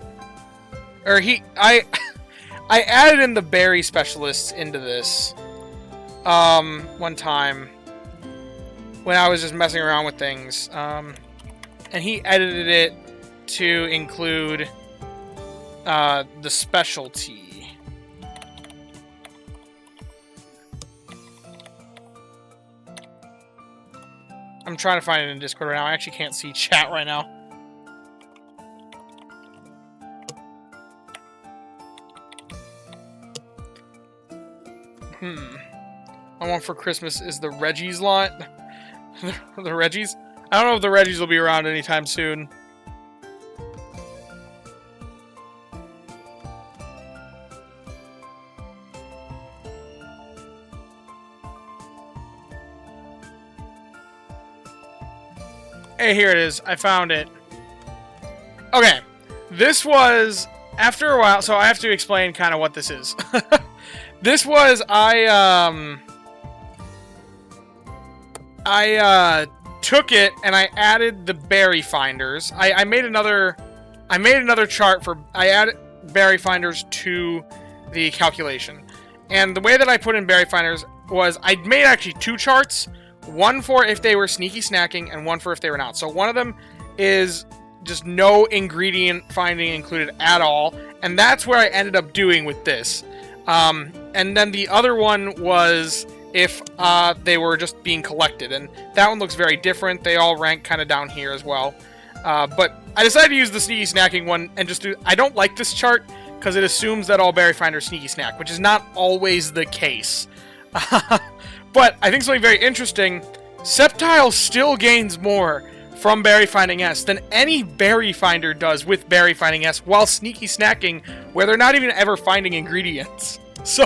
Or I added in the berry specialists into this one time when I was just messing around with things. And he edited it to include the specialty. I'm trying to find it in Discord right now. I actually can't see chat right now. I want for Christmas is the Reggie's lot. The Reggies? I don't know if the Reggies will be around anytime soon. Hey, here it is. I found it. Okay. This was, after a while, so I have to explain kind of what this is. This was, I took it and I added the berry finders. I made another chart for, I added berry finders to the calculation. And the way that I put in berry finders was, I made actually two charts. One for if they were sneaky snacking, and one for if they were not. So one of them is just no ingredient finding included at all, and that's where I ended up doing with this. And then the other one was if they were just being collected, and that one looks very different. They all rank kind of down here as well. But I decided to use the sneaky snacking one and just do... I don't like this chart because it assumes that all berry finders sneaky snack, which is not always the case. But I think something very interesting, Sceptile still gains more from Berry Finding S than any Berry Finder does with Berry Finding S while sneaky snacking, where they're not even ever finding ingredients. So,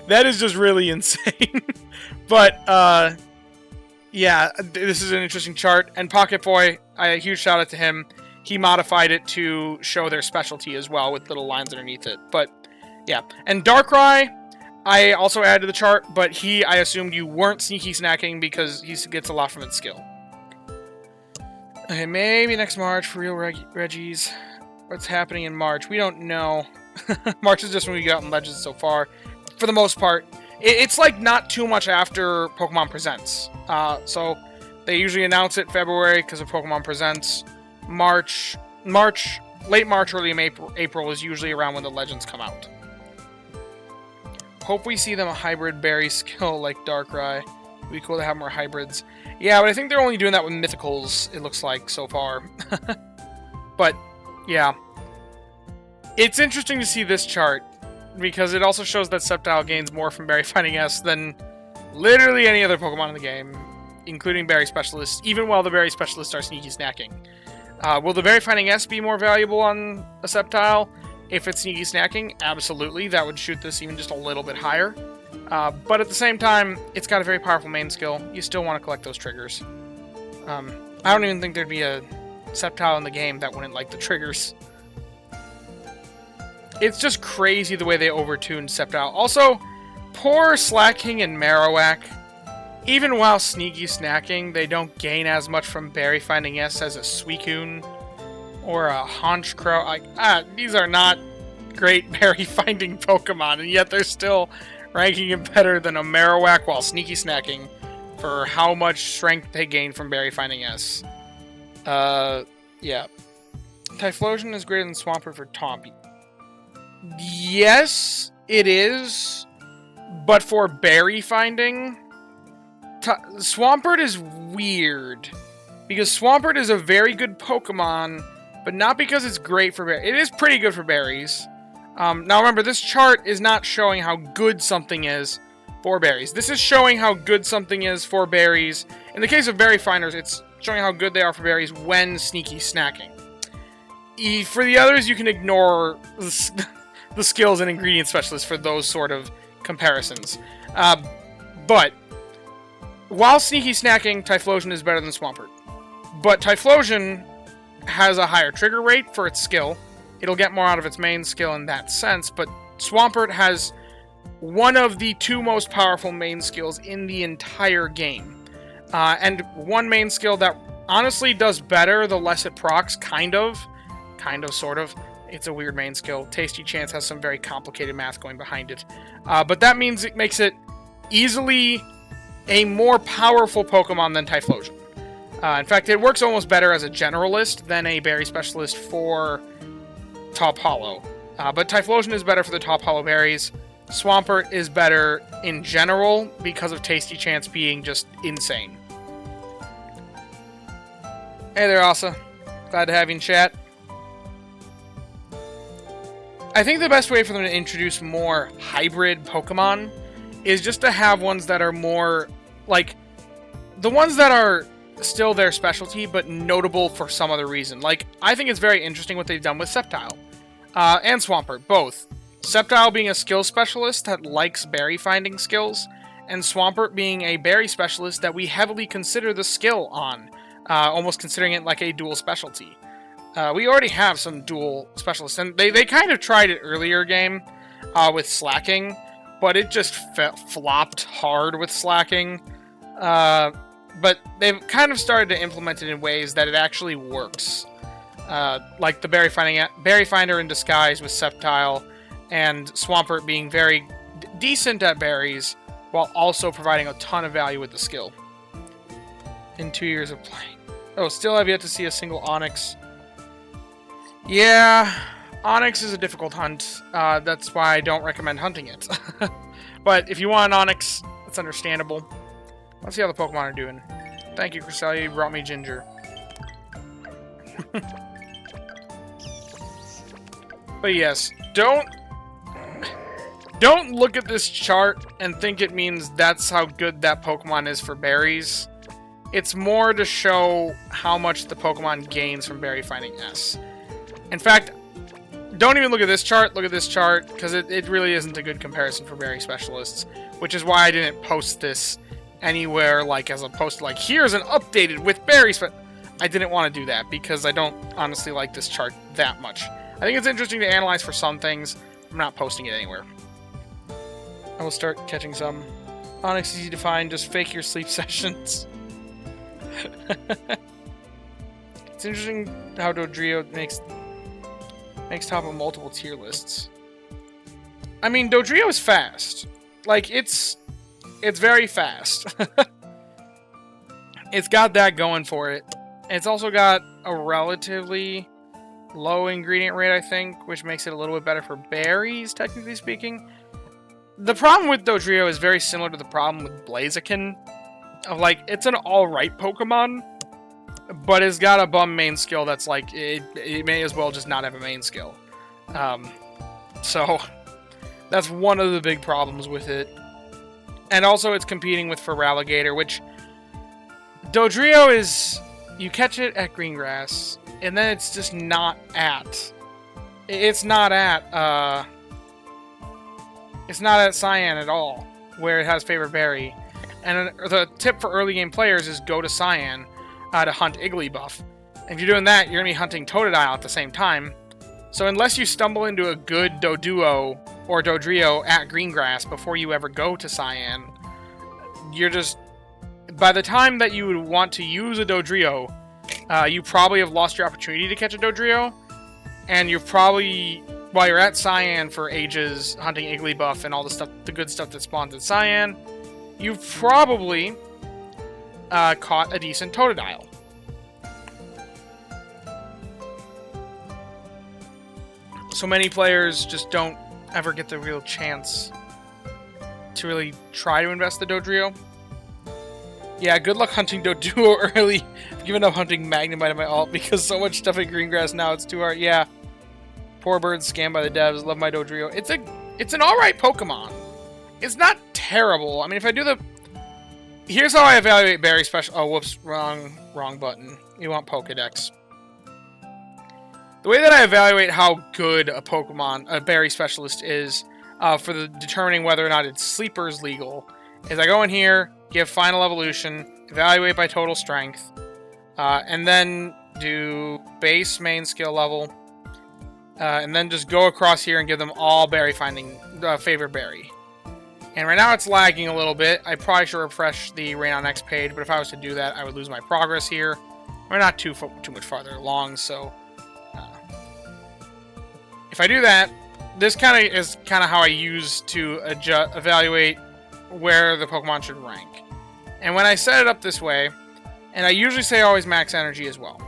that is just really insane. But, yeah, this is an interesting chart. And Pocket Boy, a huge shout out to him. He modified it to show their specialty as well with little lines underneath it. But, yeah. And Darkrai, I also added to the chart, but I assumed you weren't sneaky snacking because he gets a lot from its skill. Okay, maybe next March for real Reggies. What's happening in March? We don't know. March is just when we get out in Legends so far. For the most part, it's like not too much after Pokemon Presents. So they usually announce it February because of Pokemon Presents. Late March, early April is usually around when the Legends come out. Hope we see them a hybrid berry skill like Darkrai. It'd be cool to have more hybrids. Yeah, but I think they're only doing that with mythicals, it looks like, so far. But, yeah. It's interesting to see this chart, because it also shows that Sceptile gains more from Berry Finding S than literally any other Pokemon in the game, including Berry Specialists, even while the Berry Specialists are sneaky snacking. Will the Berry Finding S be more valuable on a Sceptile? If it's sneaky snacking, absolutely. That would shoot this even just a little bit higher. But at the same time, it's got a very powerful main skill. You still want to collect those triggers. I don't even think there'd be a Sceptile in the game that wouldn't like the triggers. It's just crazy the way they overtuned Sceptile. Also, poor Slacking and Marowak. Even while sneaky snacking, they don't gain as much from Berry Finding S as a Suicune or a Honchkrow. These are not great berry finding Pokemon, and yet they're still ranking it better than a Marowak while sneaky snacking for how much strength they gain from Berry Finding S. Yeah. Typhlosion is greater than Swampert for Taunt. Yes, it is. But for berry finding, Swampert is weird. Because Swampert is a very good Pokemon, but not because it's great for berries. It is pretty good for berries. Now remember, this chart is not showing how good something is for berries. This is showing how good something is for berries. In the case of berry finders, it's showing how good they are for berries when sneaky snacking. For the others, you can ignore the skills and ingredient specialists for those sort of comparisons. But while sneaky snacking, Typhlosion is better than Swampert. But Typhlosion has a higher trigger rate for its skill. It'll get more out of its main skill in that sense, but Swampert has one of the two most powerful main skills in the entire game. And one main skill that honestly does better the less it procs, sort of. It's a weird main skill. Tasty Chance has some very complicated math going behind it. But that means it makes it easily a more powerful Pokemon than Typhlosion. In fact, it works almost better as a generalist than a berry specialist for Top Hollow. But Typhlosion is better for the Top Hollow berries. Swampert is better in general because of Tasty Chance being just insane. Hey there, Asa. Glad to have you in chat. I think the best way for them to introduce more hybrid Pokemon is just to have ones that are more, like, the ones that are still their specialty, but notable for some other reason. Like, I think it's very interesting what they've done with Sceptile. And Swampert, both. Sceptile being a skill specialist that likes berry finding skills, and Swampert being a berry specialist that we heavily consider the skill on, almost considering it like a dual specialty. We already have some dual specialists, and they kind of tried it earlier game with slacking, but it just flopped hard with slacking. But they've kind of started to implement it in ways that it actually works. Like the berry finder in disguise with Sceptile, and Swampert being very decent at berries, while also providing a ton of value with the skill. In 2 years of playing. Oh, still have yet to see a single Onyx. Yeah, Onyx is a difficult hunt. That's why I don't recommend hunting it. But if you want an Onyx, it's understandable. Let's see how the Pokemon are doing. Thank you, Cresselia, you brought me Ginger. But yes, don't look at this chart and think it means that's how good that Pokemon is for berries. It's more to show how much the Pokemon gains from berry finding S. In fact, don't even look at this chart, look at this chart, because it really isn't a good comparison for berry specialists, which is why I didn't post this anywhere, like as a post, like, here's an updated with berries, but I didn't want to do that, because I don't honestly like this chart that much. I think it's interesting to analyze for some things. I'm not posting it anywhere. I will start catching some. Onyx easy to find, just fake your sleep sessions. It's interesting how Dodrio makes top of multiple tier lists. I mean, Dodrio is fast. Like, it's very fast. It's got that going for it. It's also got a relatively low ingredient rate, I think, which makes it a little bit better for berries, technically speaking. The problem with Dodrio is very similar to the problem with Blaziken. Of, like, it's an alright Pokemon, but it's got a bum main skill that's like, it may as well just not have a main skill. So, that's one of the big problems with it. And also, it's competing with Feraligatr, which Dodrio is, you catch it at Greengrass, and then it's just not at. It's not at Cyan at all, where it has favorite berry. And the tip for early game players is go to Cyan to hunt Igglybuff. If you're doing that, you're going to be hunting Totodile at the same time. So unless you stumble into a good Doduo or Dodrio at Greengrass before you ever go to Cyan, you're just... By the time that you would want to use a Dodrio, you probably have lost your opportunity to catch a Dodrio, and you're probably, while you're at Cyan for ages, hunting Igglybuff and all the good stuff that spawns at Cyan, you've probably caught a decent Totodile. So many players just don't ever get the real chance to really try to invest the Dodrio. Yeah, good luck hunting Doduo early. I've given up hunting Magnemite in my alt because so much stuff in Greengrass now, it's too hard. Yeah. Poor bird scammed by the devs. Love my Dodrio. It's an alright Pokemon. It's not terrible. I mean, if I do the... Here's how I evaluate berry special... Oh, whoops. Wrong button. You want Pokedex. The way that I evaluate how good a Pokemon, a berry specialist is, for determining whether or not its sleeper is legal, is I go in here, give final evolution, evaluate by total strength, and then do base main skill level, and then just go across here and give them all berry finding, favorite berry. And right now it's lagging a little bit. I probably should refresh the Raenon X page, but if I was to do that, I would lose my progress here. We're not too much farther along, so... if I do that, this is kind of how I use to evaluate where the Pokemon should rank. And when I set it up this way, and I usually say always max energy as well.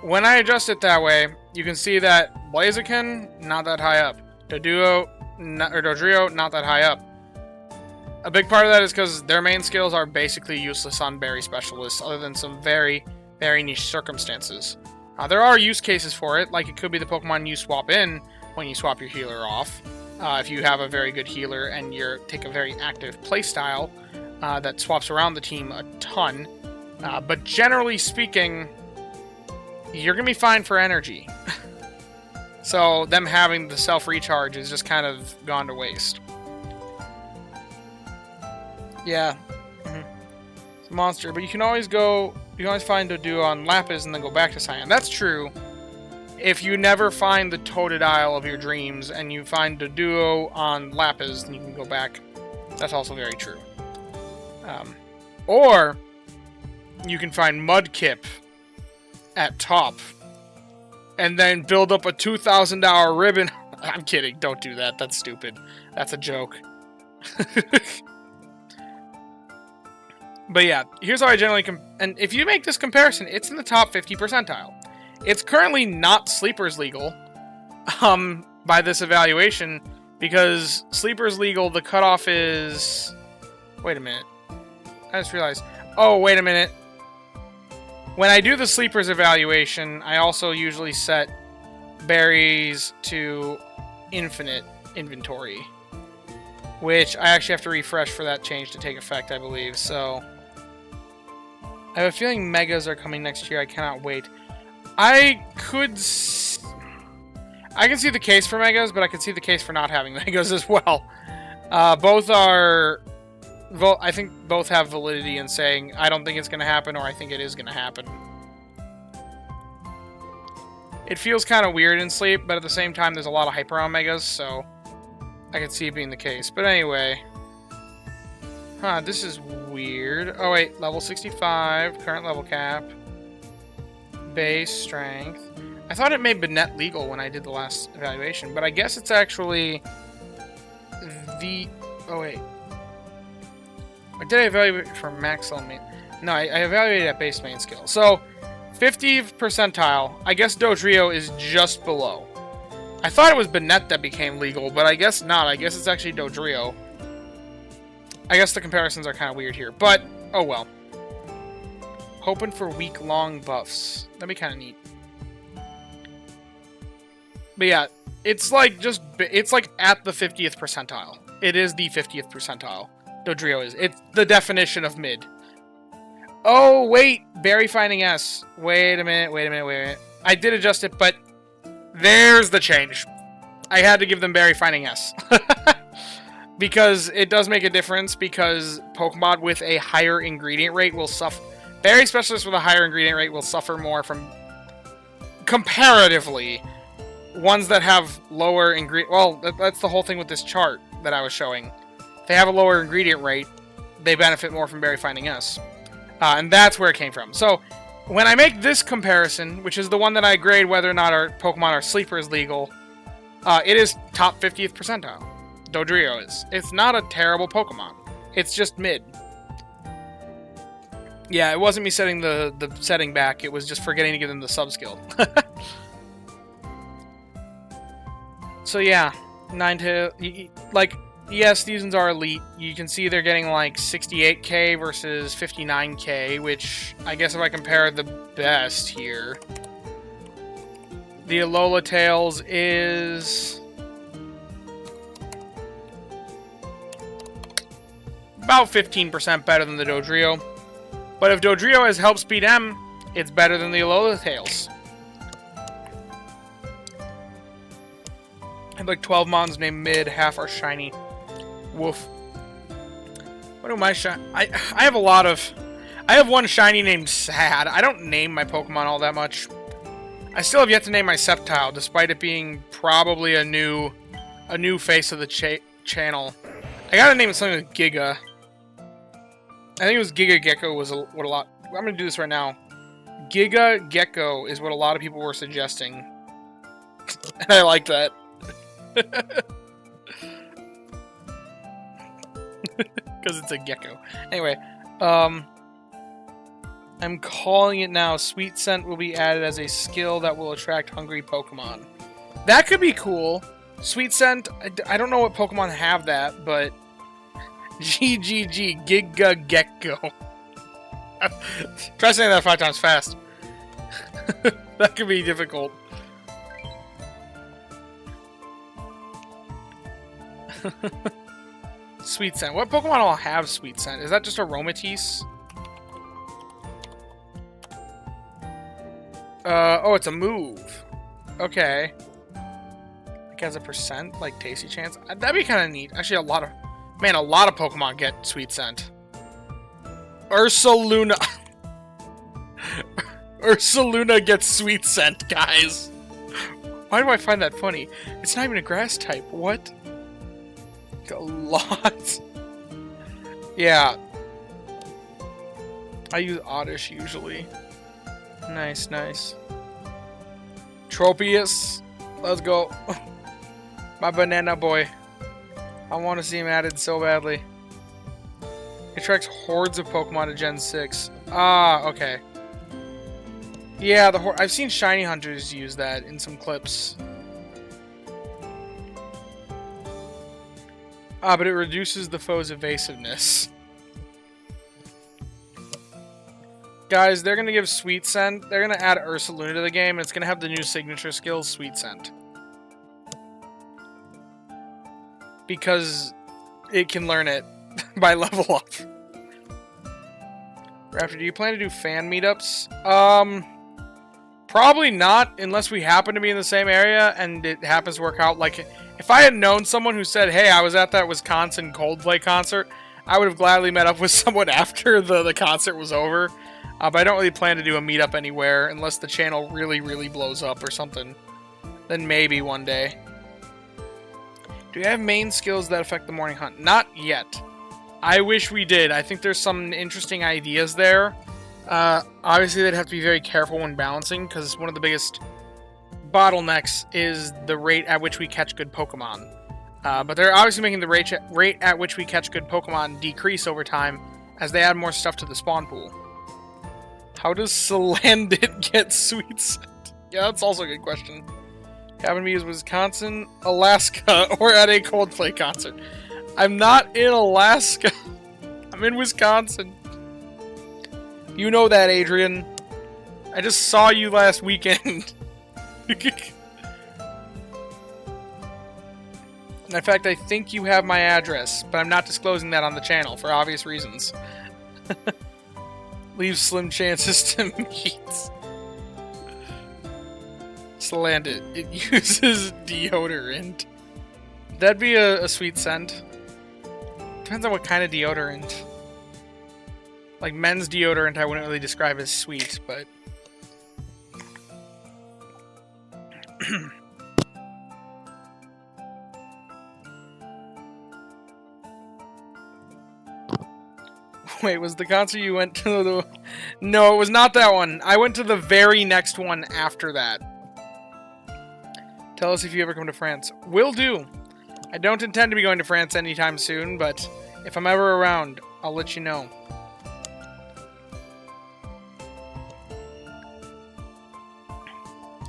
When I adjust it that way, you can see that Blaziken, not that high up. Dodrio, not that high up. A big part of that is because their main skills are basically useless on berry specialists, other than some very, very niche circumstances. There are use cases for it, like it could be the Pokemon you swap in when you swap your healer off. if you have a very good healer and you take a very active playstyle that swaps around the team a ton. But generally speaking, you're going to be fine for energy. So them having the self-recharge is just kind of gone to waste. Yeah. It's a monster, but you can always find a duo on Lapis and then go back to Cyan. That's true. If you never find the Totodile of your dreams and you find a duo on Lapis, then you can go back. That's also very true. Or you can find Mudkip at top and then build up a $2,000 ribbon. I'm kidding. Don't do that. That's stupid. That's a joke. But yeah, here's how I generally... And if you make this comparison, it's in the top 50 percentile. It's currently not Sleepers legal by this evaluation, because Sleepers legal, the cutoff is... Wait a minute. I just realized. Oh, wait a minute. When I do the Sleepers evaluation, I also usually set berries to infinite inventory, which I actually have to refresh for that change to take effect, I believe. So I have a feeling Megas are coming next year. I cannot wait. I can see the case for Megas, but I can see the case for not having Megas as well. I think both have validity in saying, I don't think it's going to happen, or I think it is going to happen. It feels kind of weird in Sleep, but at the same time, there's a lot of hype around Megas, so I can see it being the case. But anyway. Huh, this is weird. Oh wait, level 65, current level cap. Base strength. I thought it made Banette legal when I did the last evaluation, but I guess it's actually the... Oh wait. Or did I evaluate for max main? No, I evaluated at base main skill. So, 50th percentile. I guess Dodrio is just below. I thought it was Banette that became legal, but I guess not. I guess it's actually Dodrio. I guess the comparisons are kind of weird here, but oh well. Hoping for week-long buffs. That'd be kind of neat. But yeah, it's like at the 50th percentile. It is the 50th percentile. Dodrio is. It's the definition of mid. Oh, wait. Berry finding S. Wait a minute. I did adjust it, but there's the change. I had to give them Berry finding S. Because it does make a difference, because Pokemon with a higher ingredient rate will suffer... Berry specialists with a higher ingredient rate will suffer more from... Comparatively, ones that have lower ingredient... Well, that's the whole thing with this chart that I was showing. If they have a lower ingredient rate, they benefit more from Berry finding S. And that's where it came from. So, when I make this comparison, which is the one that I grade whether or not our Pokemon are Sleepers legal, it is top 50th percentile. Dodrio is. It's not a terrible Pokemon. It's just mid. Yeah, it wasn't me setting the setting back. It was just forgetting to give them the sub-skill. So yeah, 9 to... Like... Yes, these ones are elite. You can see they're getting like 68k versus 59k, which I guess if I compare the best here, the Alola Tails is about 15% better than the Dodrio. But if Dodrio has Help Speed M, it's better than the Alola Tails. I have like 12 Mons named mid, half are shiny. Woof. What do my shiny... I have a lot of... I have one shiny named Sad. I don't name my Pokemon all that much. I still have yet to name my Sceptile, despite it being probably a new face of the channel. I gotta name it something with Giga. I think it was Giga Gecko was what a lot... I'm gonna do this right now. Giga Gecko is what a lot of people were suggesting. And I like that. Because it's a gecko. Anyway, I'm calling it now. Sweet Scent will be added as a skill that will attract hungry Pokemon. That could be cool. Sweet Scent, I don't know what Pokemon have that, but... GGG, Giga Gecko. Try saying that 5 times fast. That could be difficult. Sweet scent. What Pokemon all have sweet scent? Is that just Aromatisse? Oh, it's a move. Okay. Like has a percent, like Tasty Chance. That'd be kind of neat. Actually, a lot of Pokemon get sweet scent. Ursaluna. Ursaluna gets sweet scent, guys. Why do I find that funny? It's not even a grass type. What? A lot. Yeah. I use Oddish usually. Nice, nice. Tropius. Let's go. My banana boy. I want to see him added so badly. It attracts hordes of Pokemon to Gen 6. Ah, okay. Yeah, I've seen Shiny Hunters use that in some clips. Ah, but it reduces the foe's evasiveness. Guys, they're going to give Sweet Scent. They're going to add Ursaluna to the game, and it's going to have the new signature skill, Sweet Scent. Because it can learn it by level up. Raptor, do you plan to do fan meetups? Probably not, unless we happen to be in the same area and it happens to work out. Like, if I had known someone who said, hey, I was at that Wisconsin Coldplay concert, I would have gladly met up with someone after the concert was over. But I don't really plan to do a meetup anywhere unless the channel really, really blows up or something. Then maybe one day. Do you have main skills that affect the morning hunt? Not yet. I wish we did. I think there's some interesting ideas there. Obviously, they'd have to be very careful when balancing, because one of the biggest bottlenecks is the rate at which we catch good Pokemon. But they're obviously making the rate at which we catch good Pokemon decrease over time as they add more stuff to the spawn pool. How does Salandit get sweet scent? Yeah, that's also a good question. Happen to be in Wisconsin, Alaska, or at a Coldplay concert. I'm not in Alaska. I'm in Wisconsin. You know that, Adrian. I just saw you last weekend. In fact, I think you have my address, but I'm not disclosing that on the channel for obvious reasons. Leave slim chances to meet. Salandit. It uses deodorant. That'd be a sweet scent. Depends on what kind of deodorant. Like men's deodorant I wouldn't really describe as sweet, but... Wait, was the concert you went to the... No, it was not that one. I went to the very next one after that. Tell us if you ever come to France. Will do. I don't intend to be going to France anytime soon, but if I'm ever around, I'll let you know.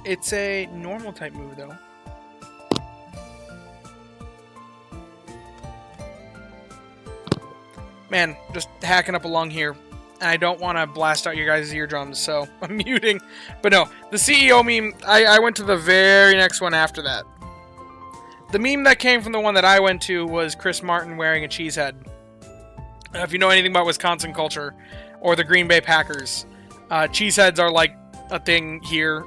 It's a normal type move, though. Man, just hacking up along here. And I don't want to blast out your guys' eardrums, so I'm muting. But no, the CEO meme, I went to the very next one after that. The meme that came from the one that I went to was Chris Martin wearing a cheese head. If you know anything about Wisconsin culture, or the Green Bay Packers, cheese heads are like a thing here.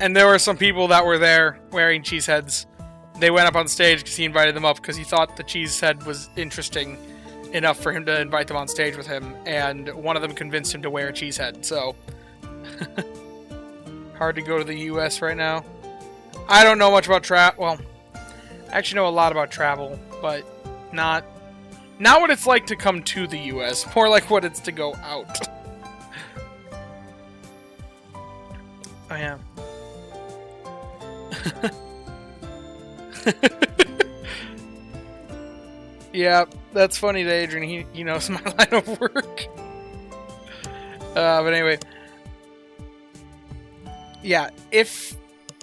And there were some people that were there wearing cheese heads. They went up on stage because he invited them up because he thought the cheese head was interesting enough for him to invite them on stage with him, and one of them convinced him to wear a cheese head, so... Hard to go to the US right now. I don't know much about well, I actually know a lot about travel, but not what it's like to come to the US, more like what it's to go out. Oh, yeah. Yeah, that's funny to Adrian. He knows my line of work. But anyway. Yeah, if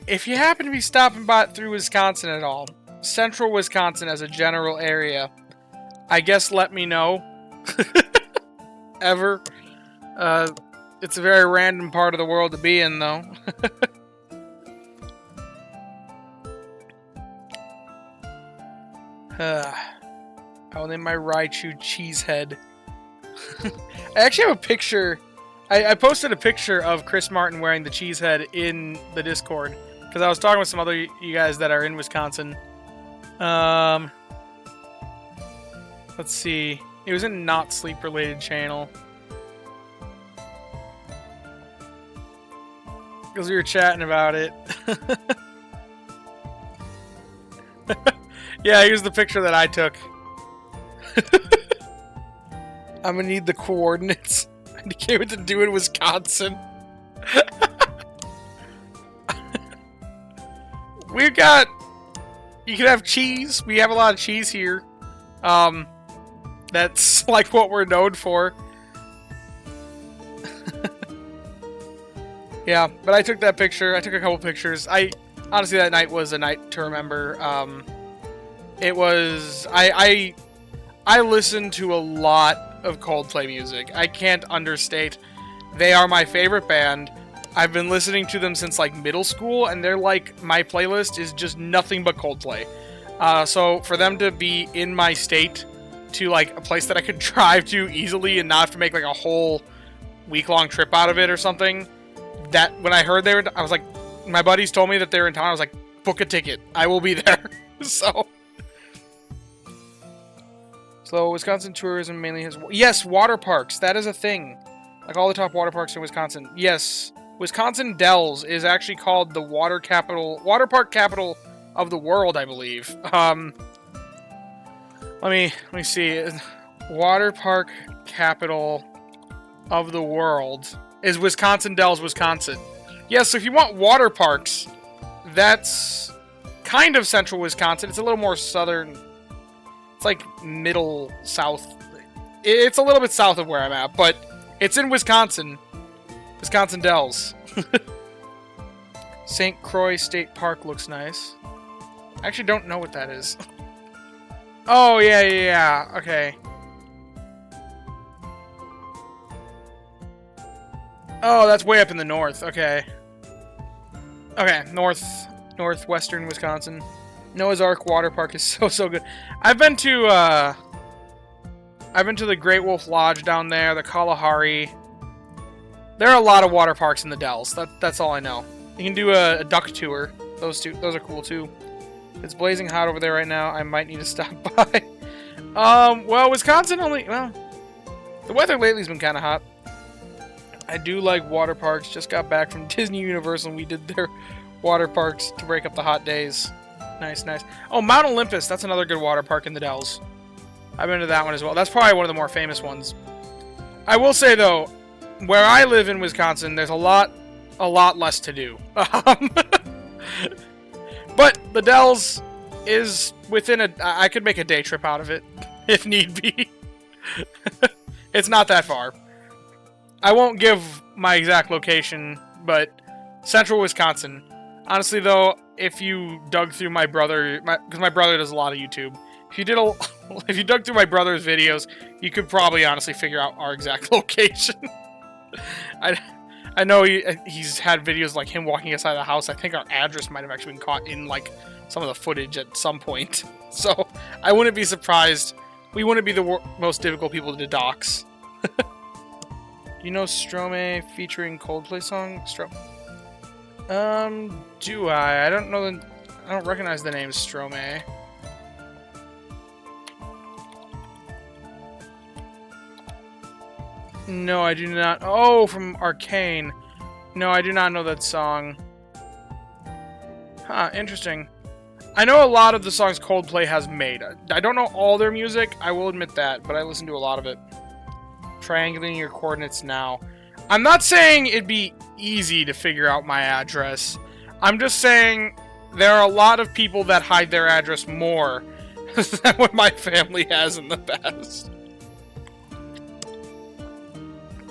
you happen to be stopping by through Wisconsin at all, central Wisconsin as a general area, I guess let me know. Ever. It's a very random part of the world to be in, though. I'll name my Raichu Cheesehead. I actually have a picture. I posted a picture of Chris Martin wearing the Cheesehead in the Discord because I was talking with some other you guys that are in Wisconsin. Let's see. It was in not sleep related channel. Because we were chatting about it. Yeah, here's the picture that I took. I'm gonna need the coordinates. I came to do it in Wisconsin. We've got... You can have cheese. We have a lot of cheese here. That's like what we're known for. Yeah, but I took that picture. I took a couple pictures. Honestly, that night was a night to remember. It was... I listen to a lot of Coldplay music. I can't understate. They are my favorite band. I've been listening to them since like middle school, and they're like... My playlist is just nothing but Coldplay. So for them to be in my state to like a place that I could drive to easily and not have to make like a whole week-long trip out of it or something... That when I heard they were, I was like, my buddies told me that they were in town. I was like, book a ticket. I will be there. So Wisconsin tourism mainly has, yes, water parks. That is a thing. Like all the top water parks in Wisconsin. Yes, Wisconsin Dells is actually called the water park capital of the world, I believe. Let me see. Water park capital of the world is Wisconsin Dells, Wisconsin. Yes, so if you want water parks, that's kind of central Wisconsin. It's a little more southern. It's like middle south. It's a little bit south of where I'm at, but it's in Wisconsin. Wisconsin Dells. St. Croix State Park looks nice. I actually don't know what that is. Oh, yeah. Okay. Oh, that's way up in the north. Okay. Okay, northwestern Wisconsin. Noah's Ark Water Park is so good. I've been to the Great Wolf Lodge down there, the Kalahari. There are a lot of water parks in the Dells. That's all I know. You can do a duck tour. Those are cool too. It's blazing hot over there right now. I might need to stop by. Well, Wisconsin the weather lately's been kind of hot. I do like water parks. Just got back from Disney Universal and we did their water parks to break up the hot days. Nice. Oh, Mount Olympus. That's another good water park in the Dells. I've been to that one as well. That's probably one of the more famous ones. I will say, though, where I live in Wisconsin, there's a lot less to do. But the Dells is within I could make a day trip out of it, if need be. It's not that far. I won't give my exact location, but central Wisconsin. Honestly, though, if you dug through my brother, because my brother does a lot of YouTube, if you dug through my brother's videos, you could probably honestly figure out our exact location. I know he's had videos like him walking outside the house. I think our address might have actually been caught in like some of the footage at some point. So I wouldn't be surprised. We wouldn't be the most difficult people to dox. You know Stromae featuring Coldplay song? Do I? I don't know I don't recognize the name Stromae. No, I do not. Oh, from Arcane. No, I do not know that song. Huh, interesting. I know a lot of the songs Coldplay has made. I don't know all their music, I will admit that, but I listen to a lot of it. Triangulating your coordinates now. I'm not saying it'd be easy to figure out my address. I'm just saying there are a lot of people that hide their address more than what my family has in the past.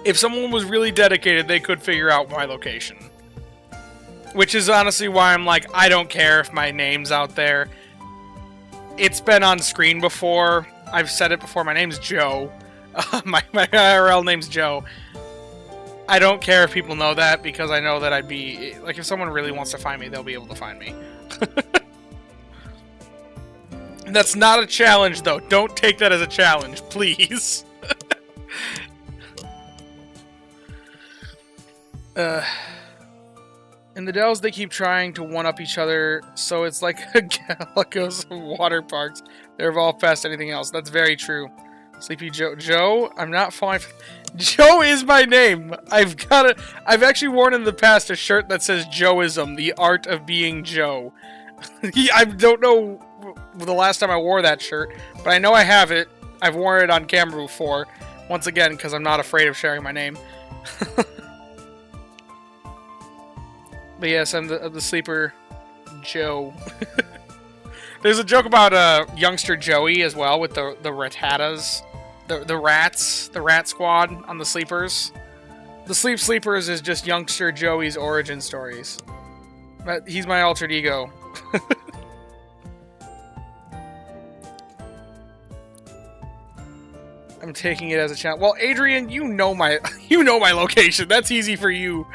If someone was really dedicated, they could figure out my location. Which is honestly why I'm like, I don't care if my name's out there. It's been on screen before. I've said it before. My name's Joe. My IRL name's Joe. I don't care if people know that, because I know that I'd be... Like, if someone really wants to find me, they'll be able to find me. That's not a challenge, though. Don't take that as a challenge, please. In the Dells, they keep trying to one-up each other, so it's like a Galagos of water parks. They've evolved past anything else. That's very true. Sleepy Joe. Joe? I'm not falling for... Joe is my name! I've actually worn in the past a shirt that says Joeism, the art of being Joe. I don't know the last time I wore that shirt, but I know I have it. I've worn it on camera before. Once again, because I'm not afraid of sharing my name. But yes, I'm the sleeper Joe. There's a joke about youngster Joey as well with the Ratatas. The rats. The rat squad on the sleepers. The sleepers is just youngster Joey's origin stories. But he's my alter ego. I'm taking it as a challenge. Well, Adrian, you know my location. That's easy for you.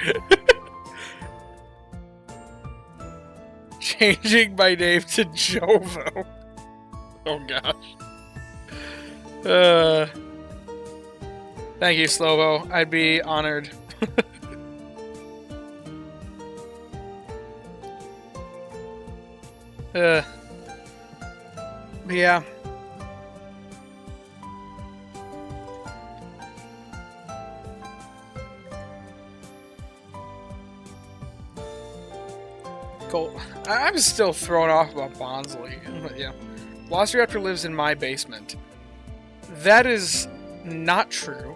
Changing my name to Jovo. Oh gosh. Thank you, Slovo. I'd be honored. But yeah. Cool. I'm still thrown off about Bonsley. But yeah. Velociraptor lives in my basement. That is not true.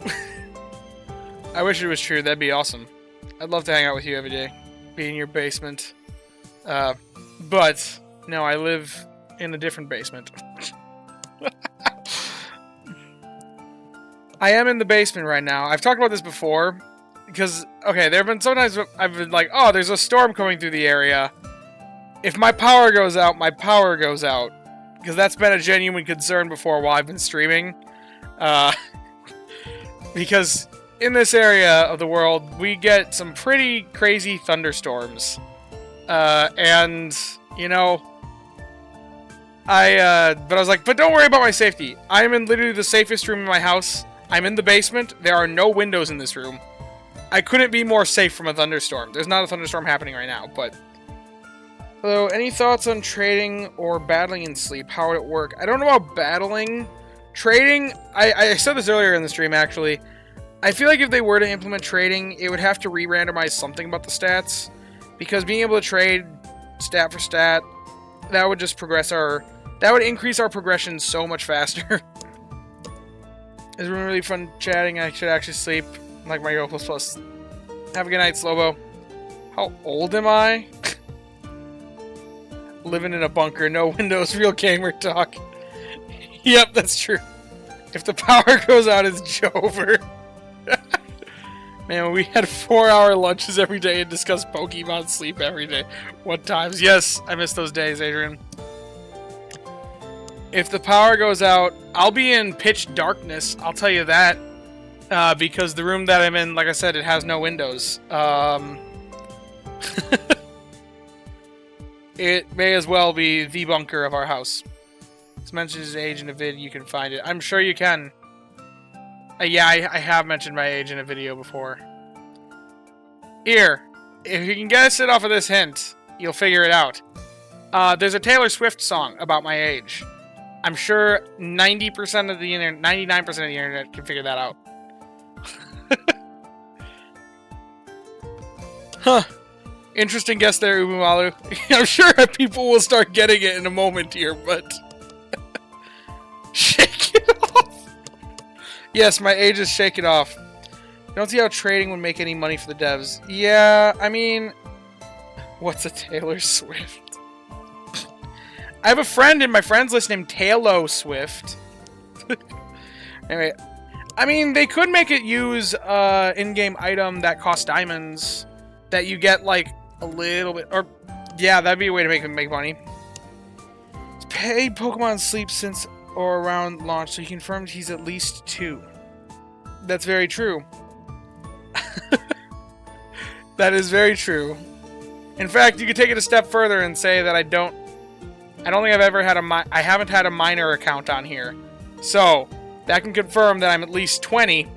I wish it was true. That'd be awesome. I'd love to hang out with you every day. Be in your basement. But no, I live in a different basement. I am in the basement right now. I've talked about this before. Because, okay, there have been sometimes I've been like, oh, there's a storm coming through the area. If my power goes out, my power goes out. Because that's been a genuine concern before while I've been streaming. Because in this area of the world, we get some pretty crazy thunderstorms. And, you know, but I was like, but don't worry about my safety. I'm in literally the safest room in my house. I'm in the basement. There are no windows in this room. I couldn't be more safe from a thunderstorm. There's not a thunderstorm happening right now, but... Hello, any thoughts on trading or battling in sleep? How would it work? I don't know about battling. Trading, I said this earlier in the stream, actually. I feel like if they were to implement trading, it would have to re-randomize something about the stats. Because being able to trade stat for stat, that would just progress our... That would increase our progression so much faster. It's been really fun chatting. I should actually sleep. Like my Go++. Have a good night, Slobo. How old am I? Living in a bunker, no windows, real gamer talk. Yep, that's true. If the power goes out, it's Jover. Man, we had 4-hour lunches every day and discussed Pokemon sleep every day. What times? Yes, I miss those days, Adrian. If the power goes out, I'll be in pitch darkness, I'll tell you that. Because the room that I'm in, like I said, it has no windows. It may as well be the bunker of our house. It's mentioned his age in a vid, you can find it. I'm sure you can. Yeah, I have mentioned my age in a video before. Here, if you can guess it off of this hint, you'll figure it out. There's a Taylor Swift song about my age. I'm sure 90% of the internet, 99% of the internet can figure that out. Huh. Interesting guess there, Ubumalu. I'm sure people will start getting it in a moment here, but... Shake it off! Yes, my age is shake it off. I don't see how trading would make any money for the devs. Yeah, I mean... What's a Taylor Swift? I have a friend in my friends list named Taylor Swift. Anyway, I mean, they could make it use in-game item that costs diamonds that you get, like, a little bit... Or, yeah, that'd be a way to make money. Paid Pokemon sleep since or around launch, so he confirmed he's at least 2. That's very true. That is very true. In fact, you could take it a step further and say that I don't... I don't think I've ever had I haven't had a minor account on here. So, that can confirm that I'm at least 20.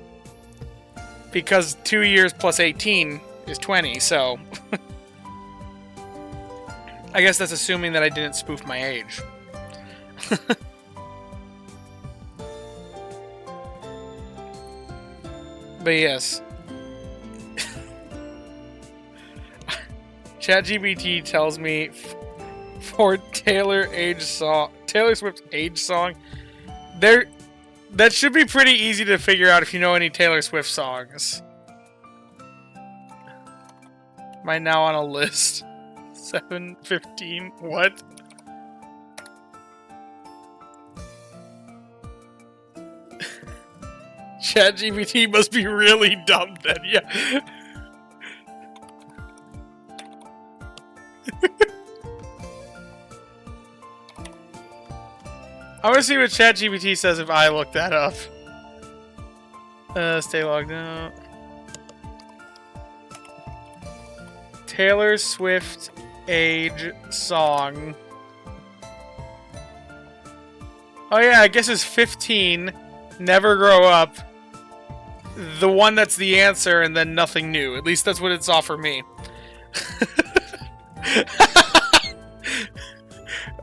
Because 2 years plus 18 is 20, so... I guess that's assuming that I didn't spoof my age. But yes. ChatGPT tells me for Taylor Swift's age song, that should be pretty easy to figure out if you know any Taylor Swift songs. Am I now on a list? 7:15. What? ChatGPT must be really dumb then, yeah. I want to see what ChatGPT says if I look that up. Stay logged out. Taylor Swift age song. Oh yeah, I guess it's 15. Never grow up. The one that's the answer, and then nothing new. At least that's what it saw for me.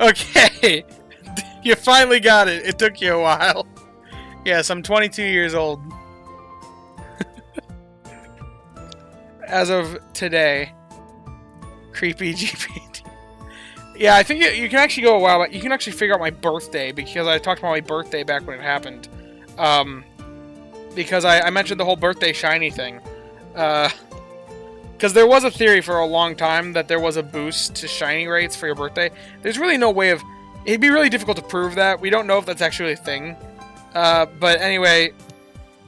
Okay. You finally got it. It took you a while. Yes, I'm 22 years old. As of today. Creepy GPT. Yeah, I think you can actually go a while back. You can actually figure out my birthday, because I talked about my birthday back when it happened. Because I mentioned the whole birthday shiny thing. Because there was a theory for a long time that there was a boost to shiny rates for your birthday. There's really no way of... It'd be really difficult to prove that. We don't know if that's actually a thing. But anyway,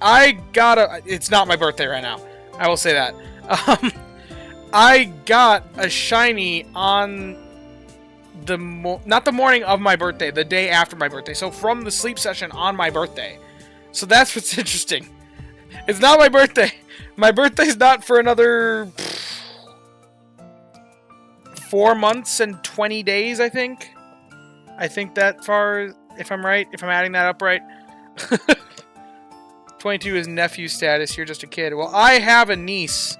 I got a... It's not my birthday right now. I will say that. I got a shiny on the... not the morning of my birthday, the day after my birthday. So from the sleep session on my birthday. So that's what's interesting. It's not my birthday. My birthday's not for another... 4 months and 20 days, I think. I think that far, if I'm right, if I'm adding that up right. 22 is nephew status, you're just a kid. Well, I have a niece.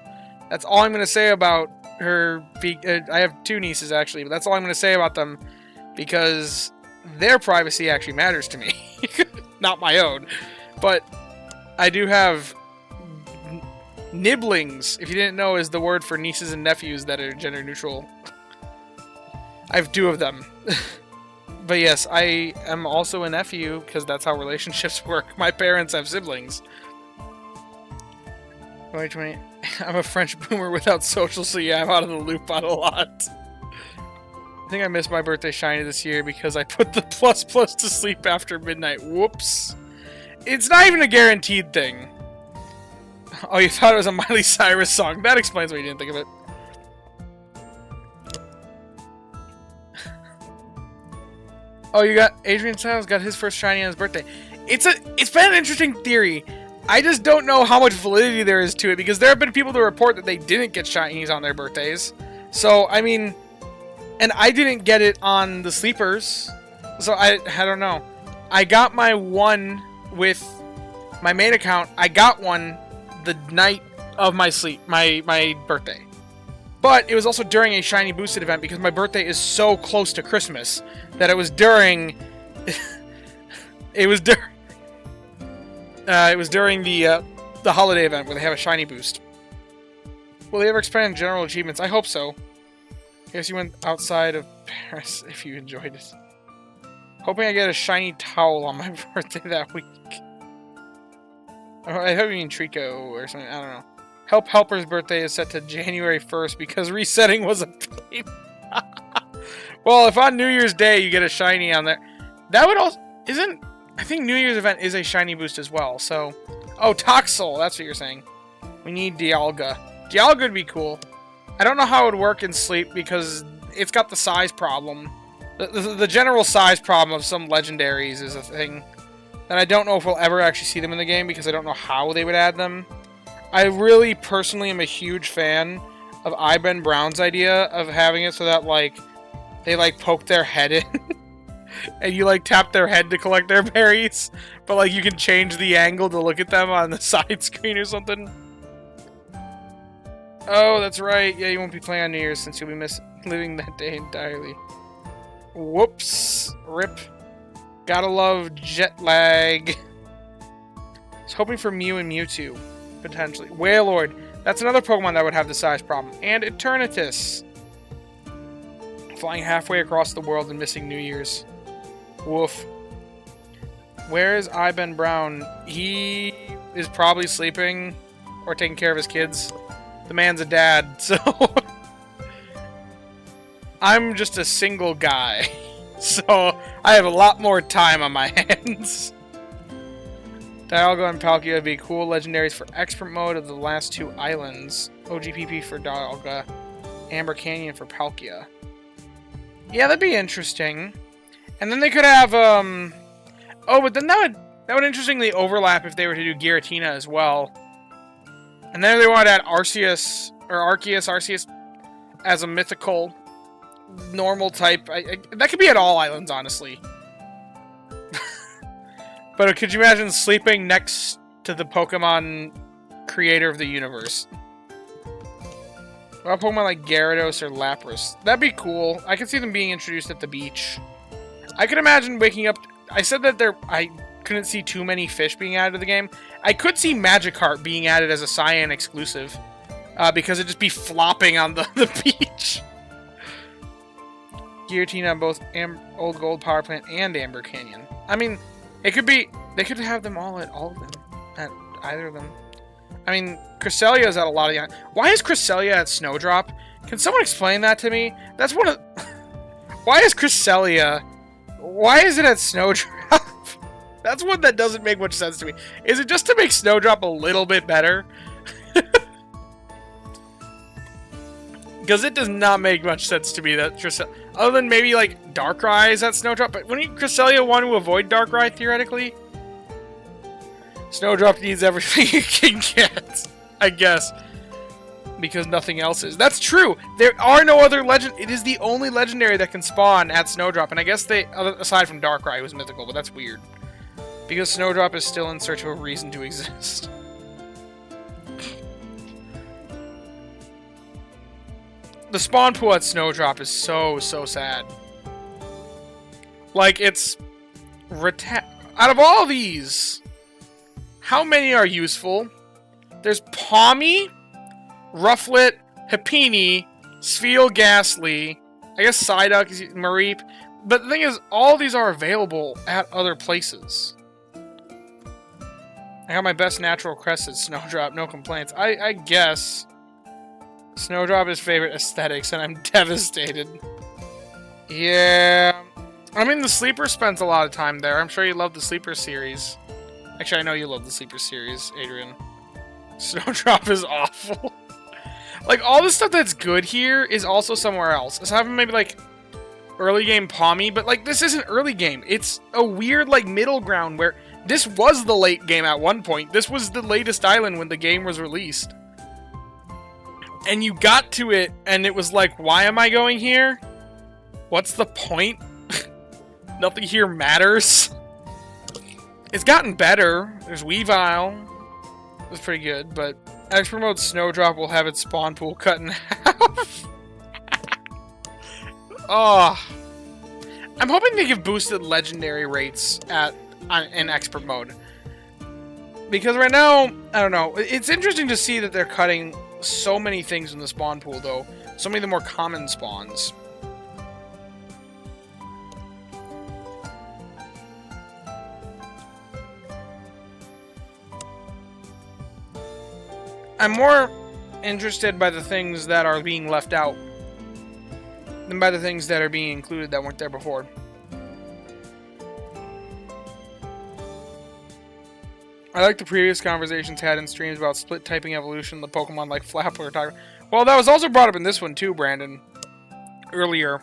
That's all I'm going to say about her. I have 2 nieces, actually, but that's all I'm going to say about them, because their privacy actually matters to me. Not my own. But I do have nibblings, if you didn't know, is the word for nieces and nephews that are gender neutral. I have 2 of them. But yes, I am also a nephew, because that's how relationships work. My parents have siblings. Wait. I'm a French boomer without social, so yeah, I'm out of the loop on a lot. I think I missed my birthday shiny this year because I put the plus to sleep after midnight. Whoops. It's not even a guaranteed thing. Oh, you thought it was a Miley Cyrus song. That explains why you didn't think of it. Oh, you got Adrian Styles got his first shiny on his birthday. It's been an interesting theory. I just don't know how much validity there is to it, because there have been people to report that they didn't get shinies on their birthdays. So, I mean, and I didn't get it on the sleepers. So I don't know. I got my one with my main account. I got one the night of my my birthday. But it was also during a shiny boosted event, because my birthday is so close to Christmas that it was during it was during the holiday event where they have a shiny boost. Will they ever expand general achievements? I hope so. I guess you went outside of Paris if you enjoyed it. Hoping I get a shiny towel on my birthday that week. I hope you mean Trico or something. I don't know. Helper's birthday is set to January 1st because resetting was a pain. Well, if on New Year's Day you get a shiny on there, that would also... I think New Year's event is a shiny boost as well, so... Oh, Toxel, that's what you're saying. We need Dialga. Dialga would be cool. I don't know how it would work in Sleep because it's got the size problem. The general size problem of some legendaries is a thing. And I don't know if we'll ever actually see them in the game because I don't know how they would add them. I really, personally, am a huge fan of Iben Brown's idea of having it so that, like, they like poke their head in. And you like tap their head to collect their berries. But like you can change the angle to look at them on the side screen or something. Oh, that's right. Yeah, you won't be playing on New Year's since you'll be living that day entirely. Whoops. Rip. Gotta love jet lag. I was hoping for Mew and Mewtwo, potentially. Wailord. That's another Pokemon that would have the size problem. And Eternatus. Flying halfway across the world and missing New Year's. Woof. Where is Iben Brown? He is probably sleeping or taking care of his kids. The man's a dad, so... I'm just a single guy. So, I have a lot more time on my hands. Dialga and Palkia would be cool legendaries for expert mode of the last two islands. OGPP for Dialga. Amber Canyon for Palkia. Yeah, that'd be interesting. And then they could have, oh, but then that would interestingly overlap if they were to do Giratina as well. And then if they wanted to add Arceus, or Arceus as a mythical, normal type. That could be at all islands, honestly. But could you imagine sleeping next to the Pokemon creator of the universe? What about Pokemon like Gyarados or Lapras? That'd be cool. I could see them being introduced at the beach. I could imagine waking up... I said that I couldn't see too many fish being added to the game. I could see Magikarp being added as a Cyan exclusive. Because it'd just be flopping on the beach. Giratina on both Old Gold Power Plant and Amber Canyon. I mean, it could be... They could have them all at all of them. At either of them. I mean, Cresselia's at a lot of... Why is Cresselia at Snowdrop? Can someone explain that to me? That's one of... Why is Cresselia... Why is it at Snowdrop? That's one that doesn't make much sense to me. Is it just to make Snowdrop a little bit better? Because it does not make much sense to me that Cresselia... Other than maybe, like, Darkrai is at Snowdrop. But wouldn't Cresselia want to avoid Darkrai, theoretically? Snowdrop needs everything it can get, I guess. Because nothing else is. That's true! There are no other legend... It is the only legendary that can spawn at Snowdrop. And I guess they... Aside from Darkrai, was mythical, but that's weird. Because Snowdrop is still in search of a reason to exist. The spawn pool at Snowdrop is so sad. Like, it's... Out of all these... How many are useful? There's Pawmi, Rufflet, Happiny, Spheal Ghastly, I guess Psyduck, Mareep. But the thing is, all these are available at other places. I got my best natural crest at Snowdrop, no complaints. I guess Snowdrop is favorite aesthetics, and I'm devastated. Yeah. I mean, the Sleeper spends a lot of time there. I'm sure you love the Sleeper series. Actually, I know you love the Sleeper series, Adrian. Snowdrop is awful. Like, all the stuff that's good here is also somewhere else. So having maybe, like, early game Pawmi, but, like, this isn't early game. It's a weird, like, middle ground where this was the late game at one point. This was the latest island when the game was released. And you got to it, and it was like, why am I going here? What's the point? Nothing here matters. It's gotten better. There's Weavile. That's pretty good, but Expert Mode Snowdrop will have its spawn pool cut in half. Oh. I'm hoping they give boosted legendary rates in Expert Mode. Because right now, I don't know. It's interesting to see that they're cutting so many things in the spawn pool, though. So many of the more common spawns. I'm more interested by the things that are being left out than by the things that are being included that weren't there before. I like the previous conversations had in streams about split typing evolution, the Pokemon like Flapple or Tiger. Well, that was also brought up in this one too, Brandon. Earlier.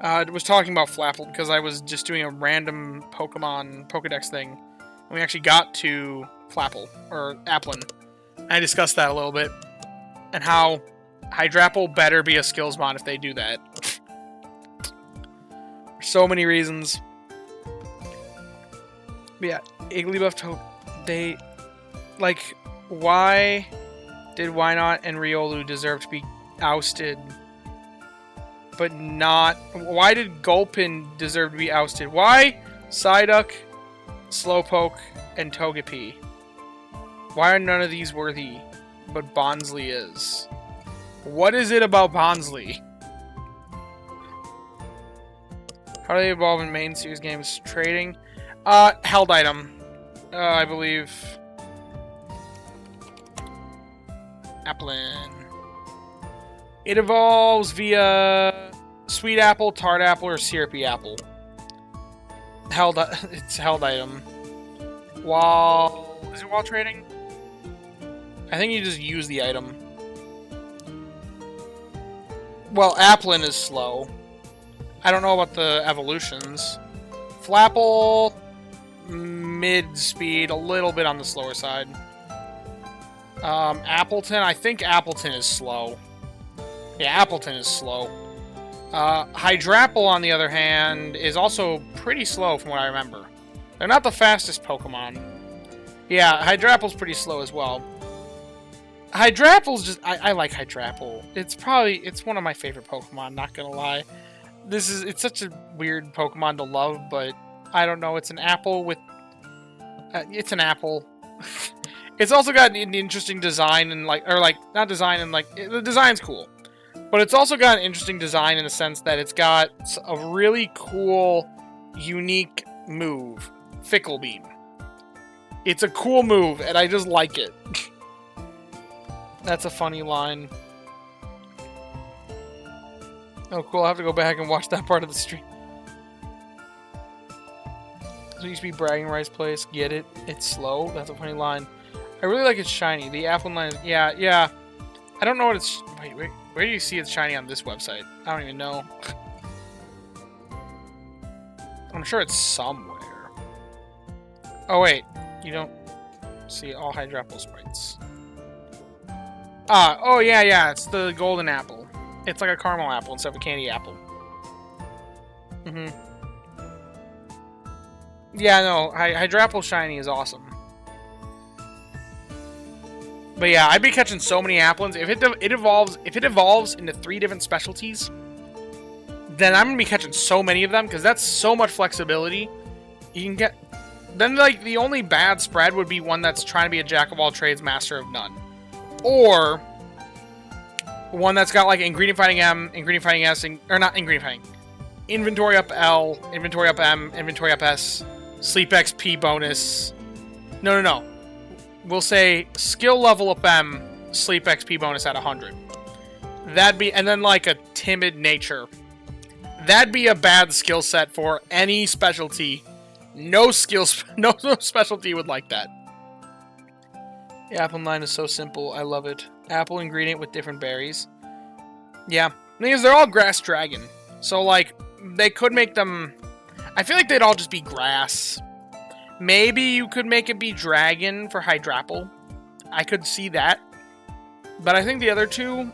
It was talking about Flapple because I was just doing a random Pokemon Pokedex thing. And we actually got to Flapple, or Applin. I discussed that a little bit. And how Hydrapple better be a skills mod if they do that. so many reasons. But yeah, Igglybuff, they... Like, why did Wynaut and Riolu deserve to be ousted? But not... Why did Gulpin deserve to be ousted? Why Psyduck, Slowpoke, and Togepi? Why are none of these worthy, but Bonsly is? What is it about Bonsly? How do they evolve in main series games? Trading? Held item. I believe. Applin. It evolves via sweet apple, tart apple, or syrupy apple. It's held item. Is it while trading? I think you just use the item. Well, Applin is slow. I don't know about the evolutions. Flapple, mid-speed, a little bit on the slower side. Appleton, I think Appleton is slow. Yeah, Appleton is slow. Hydrapple, on the other hand, is also pretty slow from what I remember. They're not the fastest Pokemon. Yeah, Hydrapple's pretty slow as well. Hydrapple's just... I like Hydrapple. It's one of my favorite Pokemon, not gonna lie. It's such a weird Pokemon to love, but I don't know, it's an apple with... it's an apple. It's also got an interesting design and not design and the design's cool. But it's also got an interesting design in the sense that it's got a really cool, unique move. Fickle Beam. It's a cool move, and I just like it. That's a funny line. Oh, cool. I'll have to go back and watch that part of the stream. So it used to be bragging rights place. Get it? It's slow. That's a funny line. I really like it's shiny. The Applin line is... Yeah. I don't know what it's... Wait. Where do you see it's shiny on this website? I don't even know. I'm sure it's somewhere. Oh, wait. You don't see all Hydrapple sprites. Oh, yeah. It's the golden apple. It's like a caramel apple instead of a candy apple. Yeah, no. Hydrapple shiny is awesome. But yeah, I'd be catching so many Applins. If it evolves into 3 different specialties, then I'm gonna be catching so many of them because that's so much flexibility. You can get. Then the only bad spread would be one that's trying to be a jack of all trades, master of none, or one that's got like ingredient fighting M, ingredient fighting S, or not ingredient fighting. Inventory up L, inventory up M, inventory up S, sleep XP bonus. No. We'll say skill level up M, sleep XP bonus at 100. And then like a timid nature. That'd be a bad skill set for any specialty. No specialty would like that. The Applin line is so simple. I love it. Apple ingredient with different berries. Yeah. The thing is, they're all grass dragon. So like, they could make them... I feel like they'd all just be grass. Maybe you could make it be dragon for Hydrapple. I could see that. But I think the other two,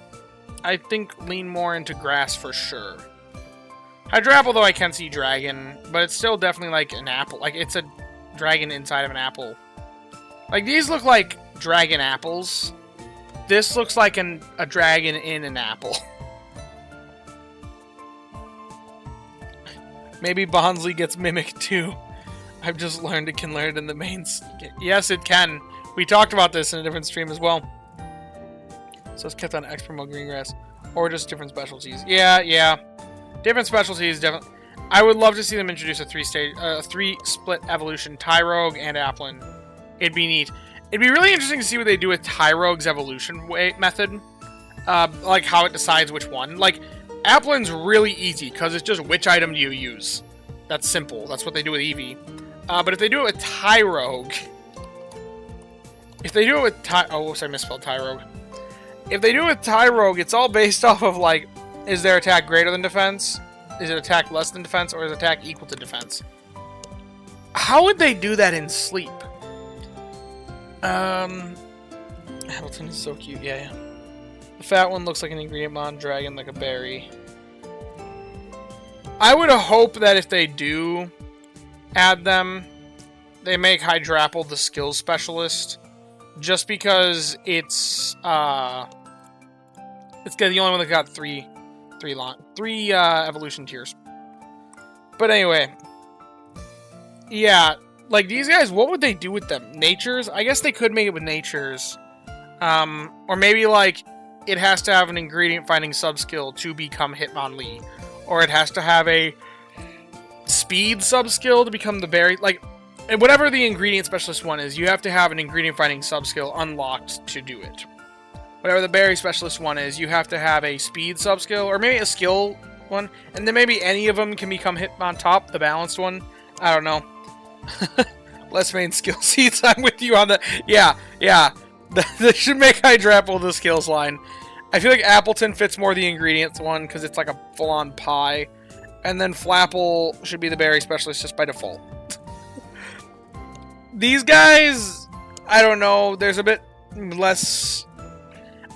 I think lean more into grass for sure. Hydrapple, though, I can see dragon, but it's still definitely like an apple. Like, it's a dragon inside of an apple. Like, these look like dragon apples. This looks like a dragon in an apple. Maybe Bonsly gets mimicked too. I've just learned it can learn it in the mains. Yes, it can. We talked about this in a different stream as well. So it's kept on X promo green grass. Or just different specialties. Yeah. Different specialties, definitely. I would love to see them introduce a 3-split evolution. Tyrogue and Applin. It'd be neat. It'd be really interesting to see what they do with Tyrogue's evolution method. Like how it decides which one. Like, Applin's really easy, because it's just which item do you use. That's simple. That's what they do with Eevee. But if they do it with Tyrogue... Oh, I misspelled Tyrogue. If they do it with Tyrogue, it's all based off of, like, is their attack greater than defense? Is it attack less than defense? Or is attack equal to defense? How would they do that in Sleep? Hamilton is so cute. Yeah. The fat one looks like an ingredient mon dragon, like a berry. I would hope that if they do add them, they make Hydrapple the skills specialist, just because it's the only one that got three evolution tiers. But anyway, yeah, like these guys, what would they do with them? Natures? I guess they could make it with natures, or maybe like it has to have an ingredient finding subskill to become Hitmonlee, or it has to have a speed subskill to become the berry. Like, and whatever the ingredient specialist one is, you have to have an ingredient finding subskill unlocked to do it. Whatever the berry specialist one is, you have to have a speed subskill, or maybe a skill one, and then maybe any of them can become Hitmontop, the balanced one. I don't know. Less main skill seats. I'm with you on that. Yeah. They should make Hydrapple the skills line. I feel like Appleton fits more the ingredients one because it's like a full-on pie, and then Flapple should be the berry specialist just by default. These guys, I don't know. There's a bit less.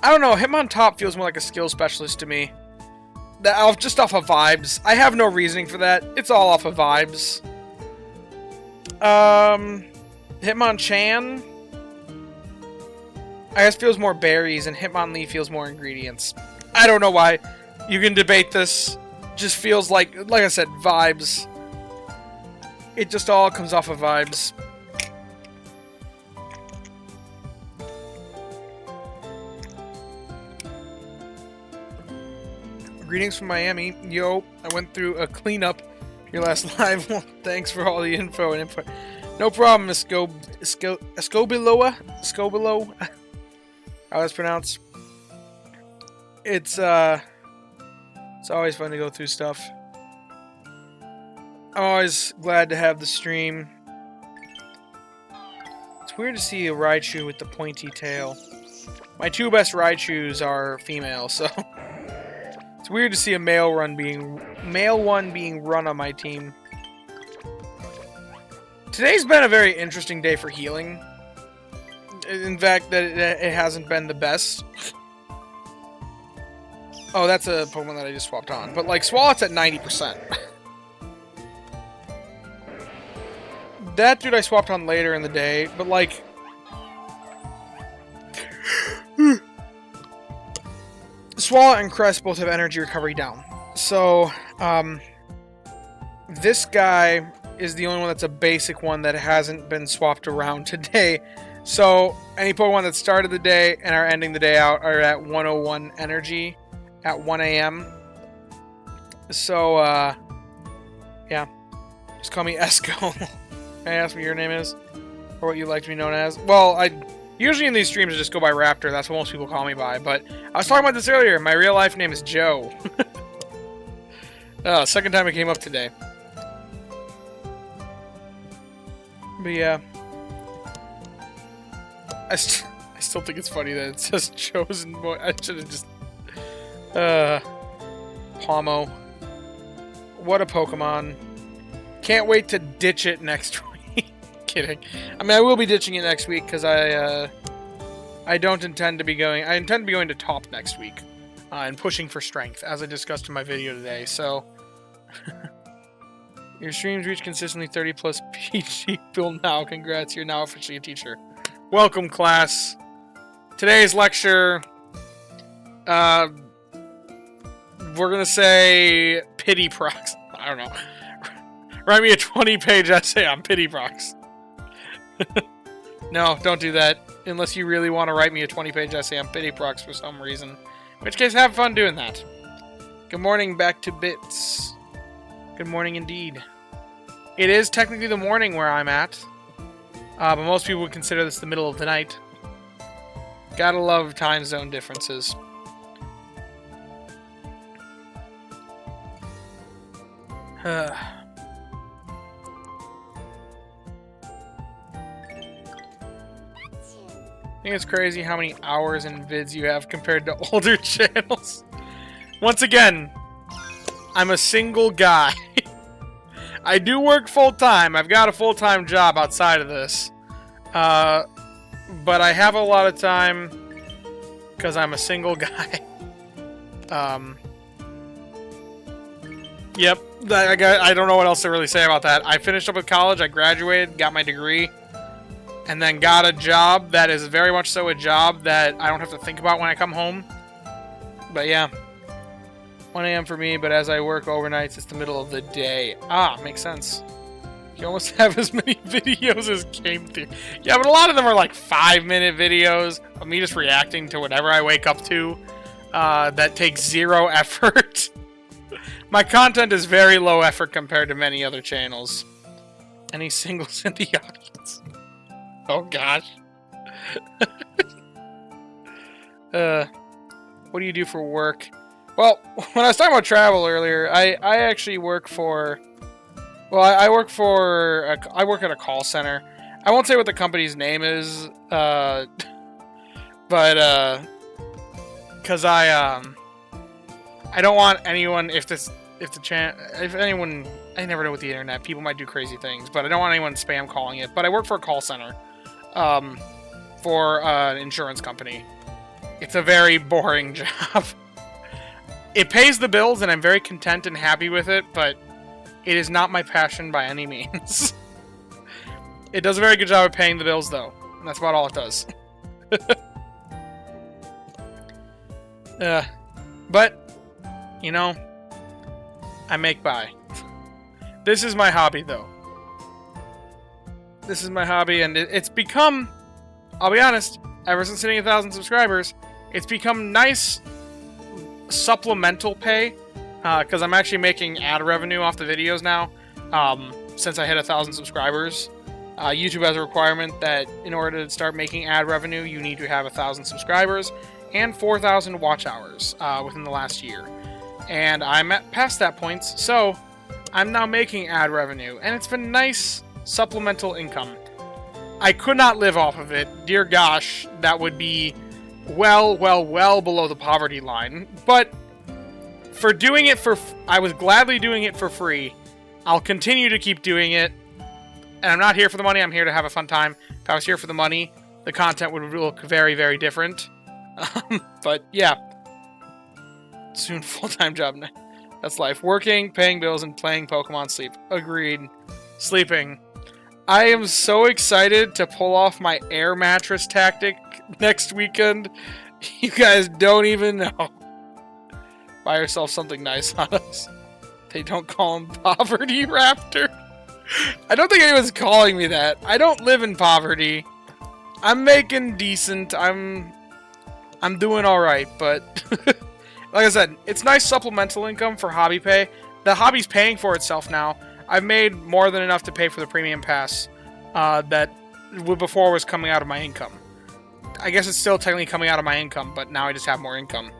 I don't know. Hitmontop feels more like a skill specialist to me. Just off of vibes. I have no reasoning for that. It's all off of vibes. Hitmonchan, I guess, feels more berries, and Hitmonlee feels more ingredients. I don't know why. You can debate this. Just feels like I said, vibes. It just all comes off of vibes. Greetings from Miami. Yo, I went through a cleanup your last live. Well, thanks for all the info and input. No problem, Escobiloa? How that's pronounced. It's always fun to go through stuff. I'm always glad to have the stream. It's weird to see a Raichu with the pointy tail. My two best Raichus are female, so it's weird to see a male one being run on my team. Today's been a very interesting day for healing. In fact, that it hasn't been the best. Oh, that's a Pokemon that I just swapped on. But, like, Swalot's at 90%. That dude I swapped on later in the day, but, like... Swalot and Crest both have energy recovery down. So, this guy is the only one that's a basic one that hasn't been swapped around today. So, any Pokemon that started the day and are ending the day out are at 101 energy at 1 a.m. So, yeah. Just call me Esco. Can I ask what your name is? Or what you like to be known as? Well, usually in these streams I just go by Raptor. That's what most people call me by. But I was talking about this earlier. My real life name is Joe. Second time it came up today. But yeah. I still think it's funny that it says chosen boy. I should have just... Pomo. What a Pokemon. Can't wait to ditch it next week. Kidding. I mean, I will be ditching it next week because I don't intend to be going... I intend to be going to top next week. And pushing for strength, as I discussed in my video today, so... Your streams reach consistently 30 plus PG build now. Congrats, you're now officially a teacher. Welcome, class. Today's lecture, we're gonna say pity procs. I don't know. Write me a 20-page essay on pity procs. No, don't do that. Unless you really want to write me a 20-page essay on pity procs for some reason. In which case, have fun doing that. Good morning, back to bits. Good morning indeed. It is technically the morning where I'm at. But most people would consider this the middle of the night. Gotta love time zone differences. I think it's crazy how many hours in vids you have compared to older channels. Once again, I'm a single guy. I do work full-time. I've got a full-time job outside of this. But I have a lot of time because I'm a single guy. Yep. I don't know what else to really say about that. I finished up with college. I graduated, got my degree, and then got a job that is very much so a job that I don't have to think about when I come home. But yeah. 1 a.m. for me, but as I work overnights, it's the middle of the day. Ah, makes sense. You almost have as many videos as came through. Yeah, but a lot of them are like 5-minute videos of me just reacting to whatever I wake up to. That takes 0 effort. My content is very low effort compared to many other channels. Any singles in the audience? Oh gosh. What do you do for work? Well, when I was talking about travel earlier, I actually work for... Well, I work at a call center. I won't say what the company's name is, but because I don't want anyone, I never know with the internet, people might do crazy things, but I don't want anyone spam calling it. But I work for a call center, for an insurance company. It's a very boring job. It pays the bills, and I'm very content and happy with it, but it is not my passion by any means. It does a very good job of paying the bills, though. And that's about all it does. But, you know, I make by. This is my hobby, though. This is my hobby, and it's become, I'll be honest, ever since hitting 1,000 subscribers, it's become nice supplemental pay, because I'm actually making ad revenue off the videos now, since I hit 1,000 subscribers. YouTube has a requirement that in order to start making ad revenue, you need to have 1,000 subscribers and 4,000 watch hours within the last year. And I'm past that point, so I'm now making ad revenue, and it's been nice supplemental income. I could not live off of it. Dear gosh, that would be well below the poverty line. But for doing it I was gladly doing it for free. I'll continue to keep doing it. And I'm not here for the money, I'm here to have a fun time. If I was here for the money, the content would look very, very different. But yeah. Soon full-time job. That's life. Working, paying bills, and playing Pokemon Sleep. Agreed. Sleeping. I am so excited to pull off my air mattress tactic next weekend. You guys don't even know. Buy yourself something nice on us. They don't call him Poverty Raptor. I don't think anyone's calling me that. I don't live in poverty. I'm making decent. I'm doing alright, but like I said, it's nice supplemental income for hobby pay. The hobby's paying for itself now. I've made more than enough to pay for the premium pass that before was coming out of my income. I guess it's still technically coming out of my income, but now I just have more income.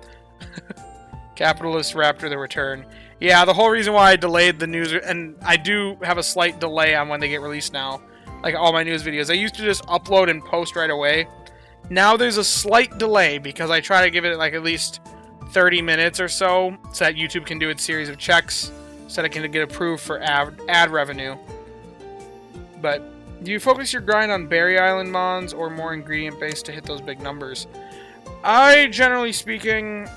Capitalist Raptor, the return. Yeah, the whole reason why I delayed the news, and I do have a slight delay on when they get released now, like all my news videos. I used to just upload and post right away. Now there's a slight delay because I try to give it like at least 30 minutes or so that YouTube can do its series of checks so that it can get approved for ad revenue. But do you focus your grind on Berry Island mons or more ingredient based to hit those big numbers? Generally speaking,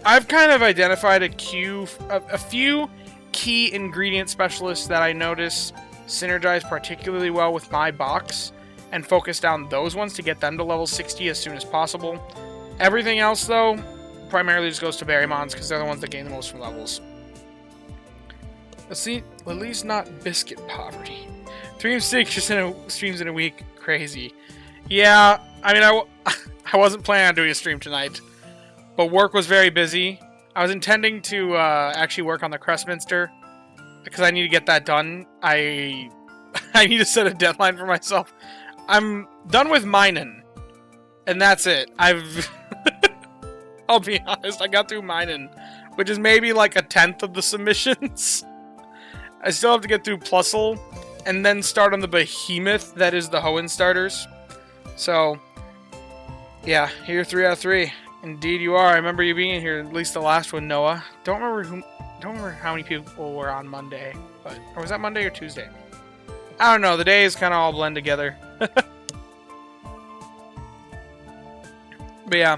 I've kind of identified a few key ingredient specialists that I notice synergize particularly well with my box, and focus down those ones to get them to level 60 as soon as possible. Everything else, though, primarily just goes to Berry mons because they're the ones that gain the most from levels. Let's see, at least not biscuit poverty. 3 of 6 streams in a week, crazy. Yeah, I mean, I wasn't planning on doing a stream tonight, but work was very busy. I was intending to actually work on the Crestminster because I need to get that done. I need to set a deadline for myself. I'm done with mining, and that's it. I'll be honest, I got through mining, which is maybe like 1/10 of the submissions. I still have to get through Plusle, and then start on the behemoth that is the Hoenn starters. So, yeah, you're 3 out of 3. Indeed you are. I remember you being here, at least the last one, Noah. Don't remember how many people were on Monday, or was that Monday or Tuesday? I don't know, the days kind of all blend together. But yeah.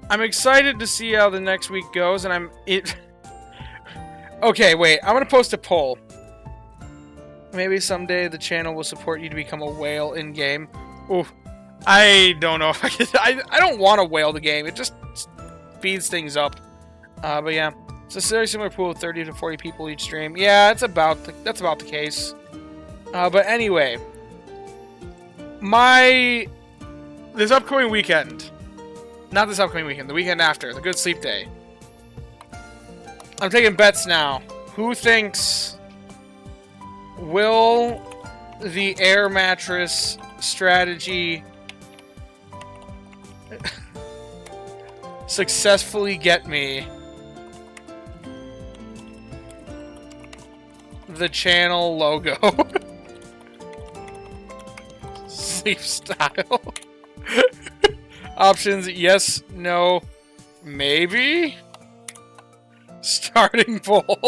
I'm excited to see how the next week goes, and Okay, wait. I'm gonna post a poll. Maybe someday the channel will support you to become a whale in game. Ooh, I don't know if I can. I don't want to whale the game. It just speeds things up. But yeah, it's a very similar pool of 30 to 40 people each stream. Yeah, that's about the case. But anyway, this upcoming weekend, not this upcoming weekend, the weekend after, the Good Sleep Day. I'm taking bets now. Who thinks will the air mattress strategy successfully get me the channel logo? Sleep style. Options: yes, no, maybe. Starting poll.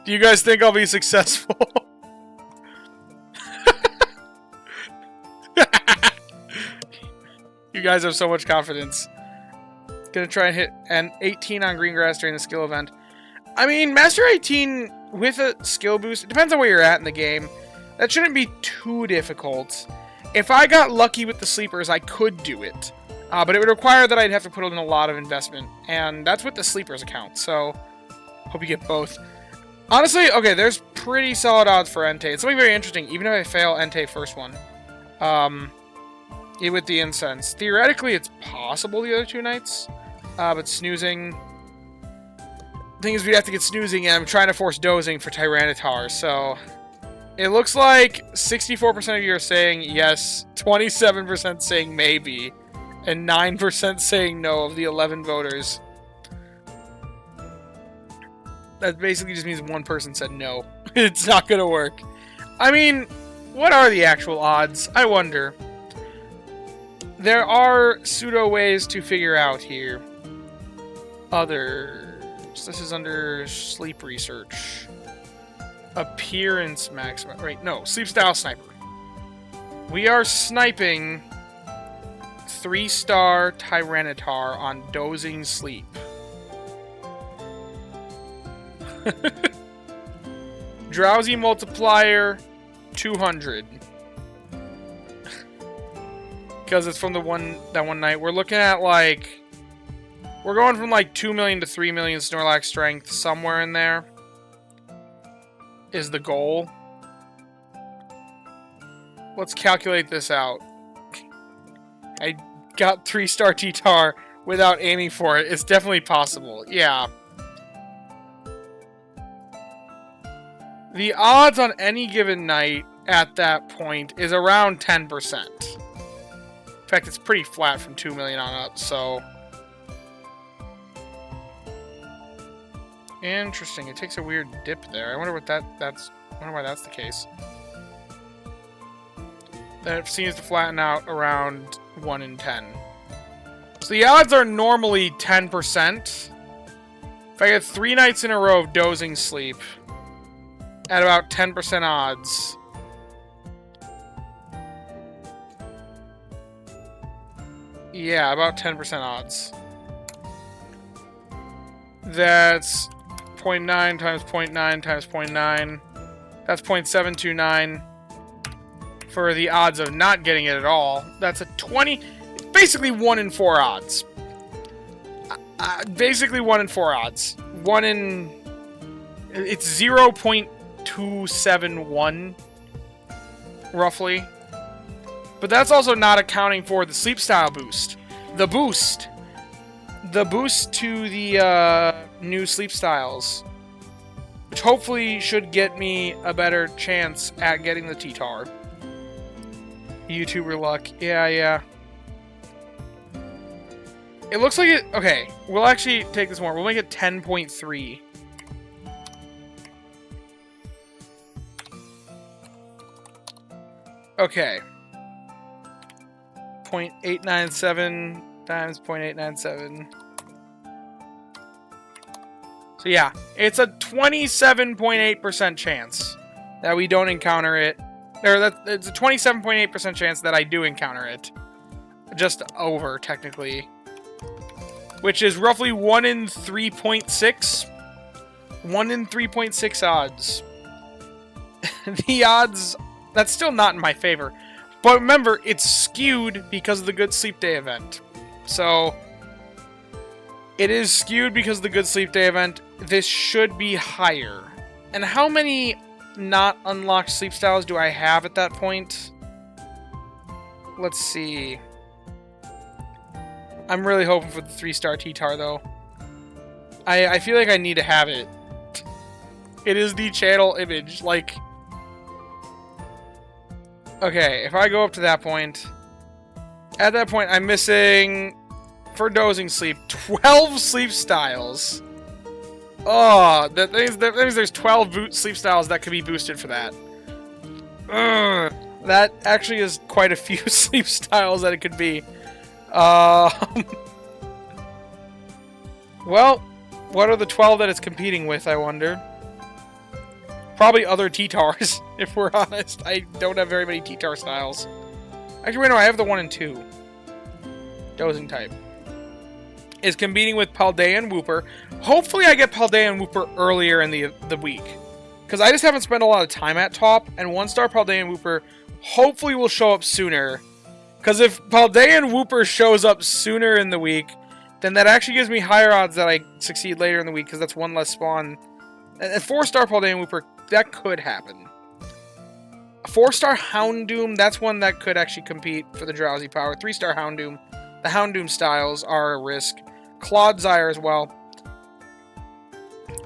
Do you guys think I'll be successful? You guys have so much confidence. Gonna try and hit an 18 on green grass during the skill event. I mean, Master 18 with a skill boost, it depends on where you're at in the game. That shouldn't be too difficult. If I got lucky with the sleepers, I could do it. But it would require that I'd have to put in a lot of investment. And that's with the sleepers account, so hope you get both. Honestly, okay, there's pretty solid odds for Entei. It's something very interesting, even if I fail Entei first one. With the incense. Theoretically, it's possible the other 2 nights. But snoozing... The thing is, we'd have to get snoozing, and I'm trying to force dozing for Tyranitar, so... It looks like 64% of you are saying yes, 27% saying maybe, and 9% saying no of the 11 voters. That basically just means one person said no. It's not gonna work. I mean, what are the actual odds? I wonder. There are pseudo ways to figure out here. Others. This is under sleep research. Appearance maximum. Right, no. Sleep style sniper. We are sniping 3-star Tyranitar on dozing sleep. Drowsy multiplier 200. Because it's from that one night. We're looking at like, we're going from like 2 million to 3 million Snorlax strength, somewhere in there is the goal. Let's calculate this out. I got 3-star T-Tar without aiming for it. It's definitely possible. Yeah. The odds on any given night at that point is around 10%. In fact, it's pretty flat from 2 million on up, so... Interesting. It takes a weird dip there. I wonder what I wonder why that's the case. Then it seems to flatten out around 1 in 10. So the odds are normally 10%. If I get 3 nights in a row of dozing sleep, at about 10% odds. Yeah, about 10% odds. That's 0.9 times 0.9 times 0.9. That's 0.729 for the odds of not getting it at all. That's a 20... It's basically 1 in 4 odds. Basically 1 in 4 odds. 1 in... It's 0.271, roughly. But that's also not accounting for the sleep style boost. The boost to the new sleep styles, which hopefully should get me a better chance at getting the T-Tar. YouTuber luck. Yeah. It looks like it... Okay, we'll actually take this more. We'll make it 10.3. Okay. 0.897 times 0.897. So yeah, it's a 27.8% chance that we don't encounter it. Or it's a 27.8% chance that I do encounter it. Just over, technically. Which is roughly 1 in 3.6. 1 in 3.6 odds. The odds... That's still not in my favor. But remember, it's skewed because of the Good Sleep Day event. So... It is skewed because of the Good Sleep Day event. This should be higher. And how many not unlocked sleep styles do I have at that point? Let's see. I'm really hoping for the 3-star T-Tar, though. I feel like I need to have it. It is the channel image. Like... Okay, if I go up to that point... At that point, I'm missing... For dozing sleep, 12 sleep styles. Oh, that means there's 12 sleep styles that could be boosted for that. That actually is quite a few sleep styles that it could be. Well, what are the 12 that it's competing with, I wonder? Probably other T-Tars, if we're honest. I don't have very many T-Tar styles. Actually, wait, no, I have the 1 and 2. Dozing type. Is competing with Paldean Wooper. Hopefully I get Paldean Wooper earlier in the week. Because I just haven't spent a lot of time at top, and 1-star Paldean Wooper hopefully will show up sooner. Because if Paldean Wooper shows up sooner in the week, then that actually gives me higher odds that I succeed later in the week, because that's 1 less spawn. And 4-star Paldean Wooper, that could happen. A 4-star Houndoom, that's one that could actually compete for the Drowsy Power. 3-star Houndoom, the Houndoom styles are a risk. Clodsire as well.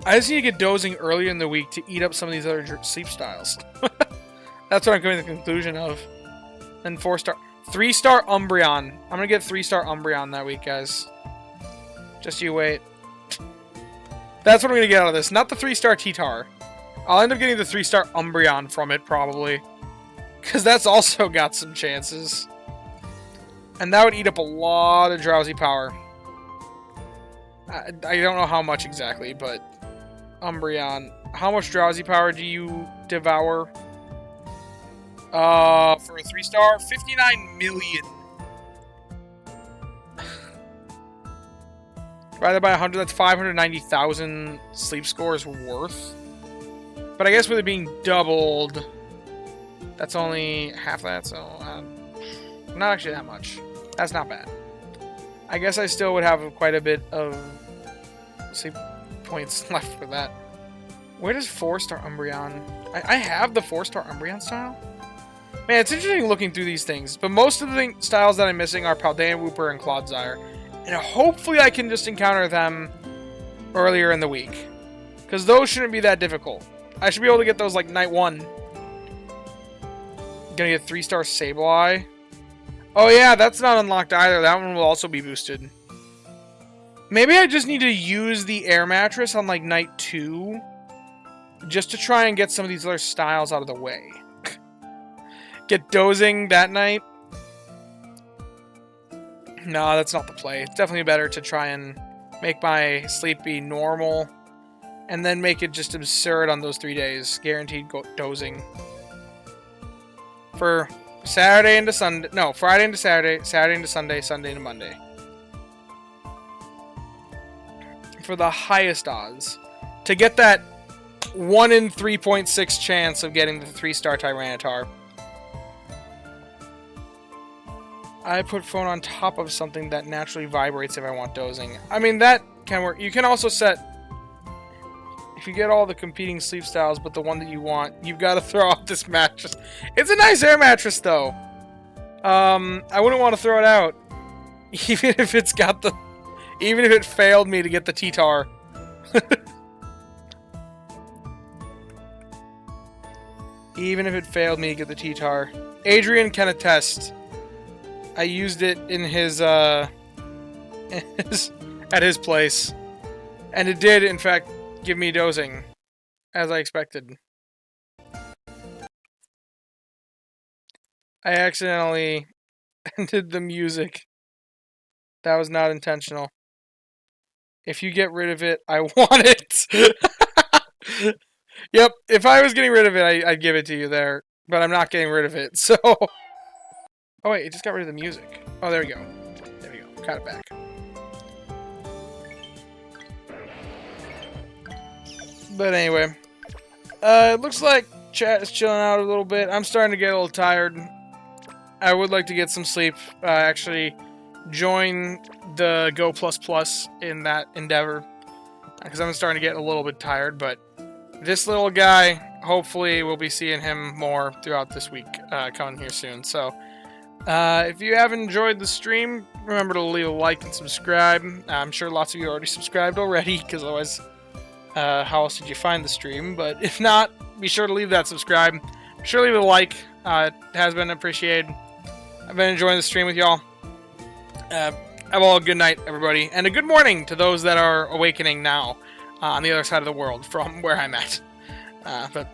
I just need to get dozing earlier in the week to eat up some of these other sleep styles. That's what I'm coming to the conclusion of. Then 4-star... 3-star Umbreon. I'm gonna get 3-star Umbreon that week, guys. Just you wait. That's what I'm gonna get out of this. Not the 3-star T-Tar. I'll end up getting the 3-star Umbreon from it, probably. Because that's also got some chances. And that would eat up a lot of drowsy power. I don't know how much exactly, but... Umbreon. How much drowsy power do you devour? For a 3-star? 59 million. Divided by 100, that's 590,000 sleep scores worth. But I guess with it being doubled, that's only half that, so... not actually that much. That's not bad. I guess I still would have quite a bit of sleep points left for that. Where does 4-star Umbreon... I have the 4-star Umbreon style? Man, it's interesting looking through these things, but most of the styles that I'm missing are Paldean Wooper and Clodsire. And hopefully I can just encounter them earlier in the week. Because those shouldn't be that difficult. I should be able to get those like night 1. Gonna get 3-star Sableye. Oh yeah, that's not unlocked either. That one will also be boosted. Maybe I just need to use the air mattress on like night 2. Just to try and get some of these other styles out of the way. Get dozing that night. No, that's not the play. It's definitely better to try and make my sleep be normal. And then make it just absurd on those 3 days. Guaranteed dozing. For Saturday into Sunday. No, Friday into Saturday. Saturday into Sunday. Sunday into Monday. For the highest odds. To get that 1 in 3.6 chance of getting the 3-star Tyranitar. I put phone on top of something that naturally vibrates if I want dozing. I mean, that can work. You can also set... If you get all the competing sleep styles, but the one that you want, you've got to throw out this mattress. It's a nice air mattress, though. I wouldn't want to throw it out. Even if it's got the... Even if it failed me to get the T-Tar. Even if it failed me to get the T-Tar. Adrian can attest. I used it in his, at his place. And it did, in fact, give me dozing. As I expected. I accidentally ended the music. That was not intentional. If you get rid of it, I want it! Yep, if I was getting rid of it, I'd give it to you there. But I'm not getting rid of it, so... Oh wait, it just got rid of the music. Oh, there we go. There we go. Got it back. But anyway, it looks like chat is chilling out a little bit. I'm starting to get a little tired. I would like to get some sleep. Actually, join the Go++ in that endeavor, because I'm starting to get a little bit tired. But this little guy, hopefully, we'll be seeing him more throughout this week, coming here soon. So, if you have enjoyed the stream, remember to leave a like and subscribe. I'm sure lots of you already subscribed already, because otherwise, how else did you find the stream? But if not, be sure to leave that subscribe. Be sure to leave a like. It has been appreciated. I've been enjoying the stream with y'all. Have all a good night, everybody, and a good morning to those that are awakening now on the other side of the world from where I'm at. But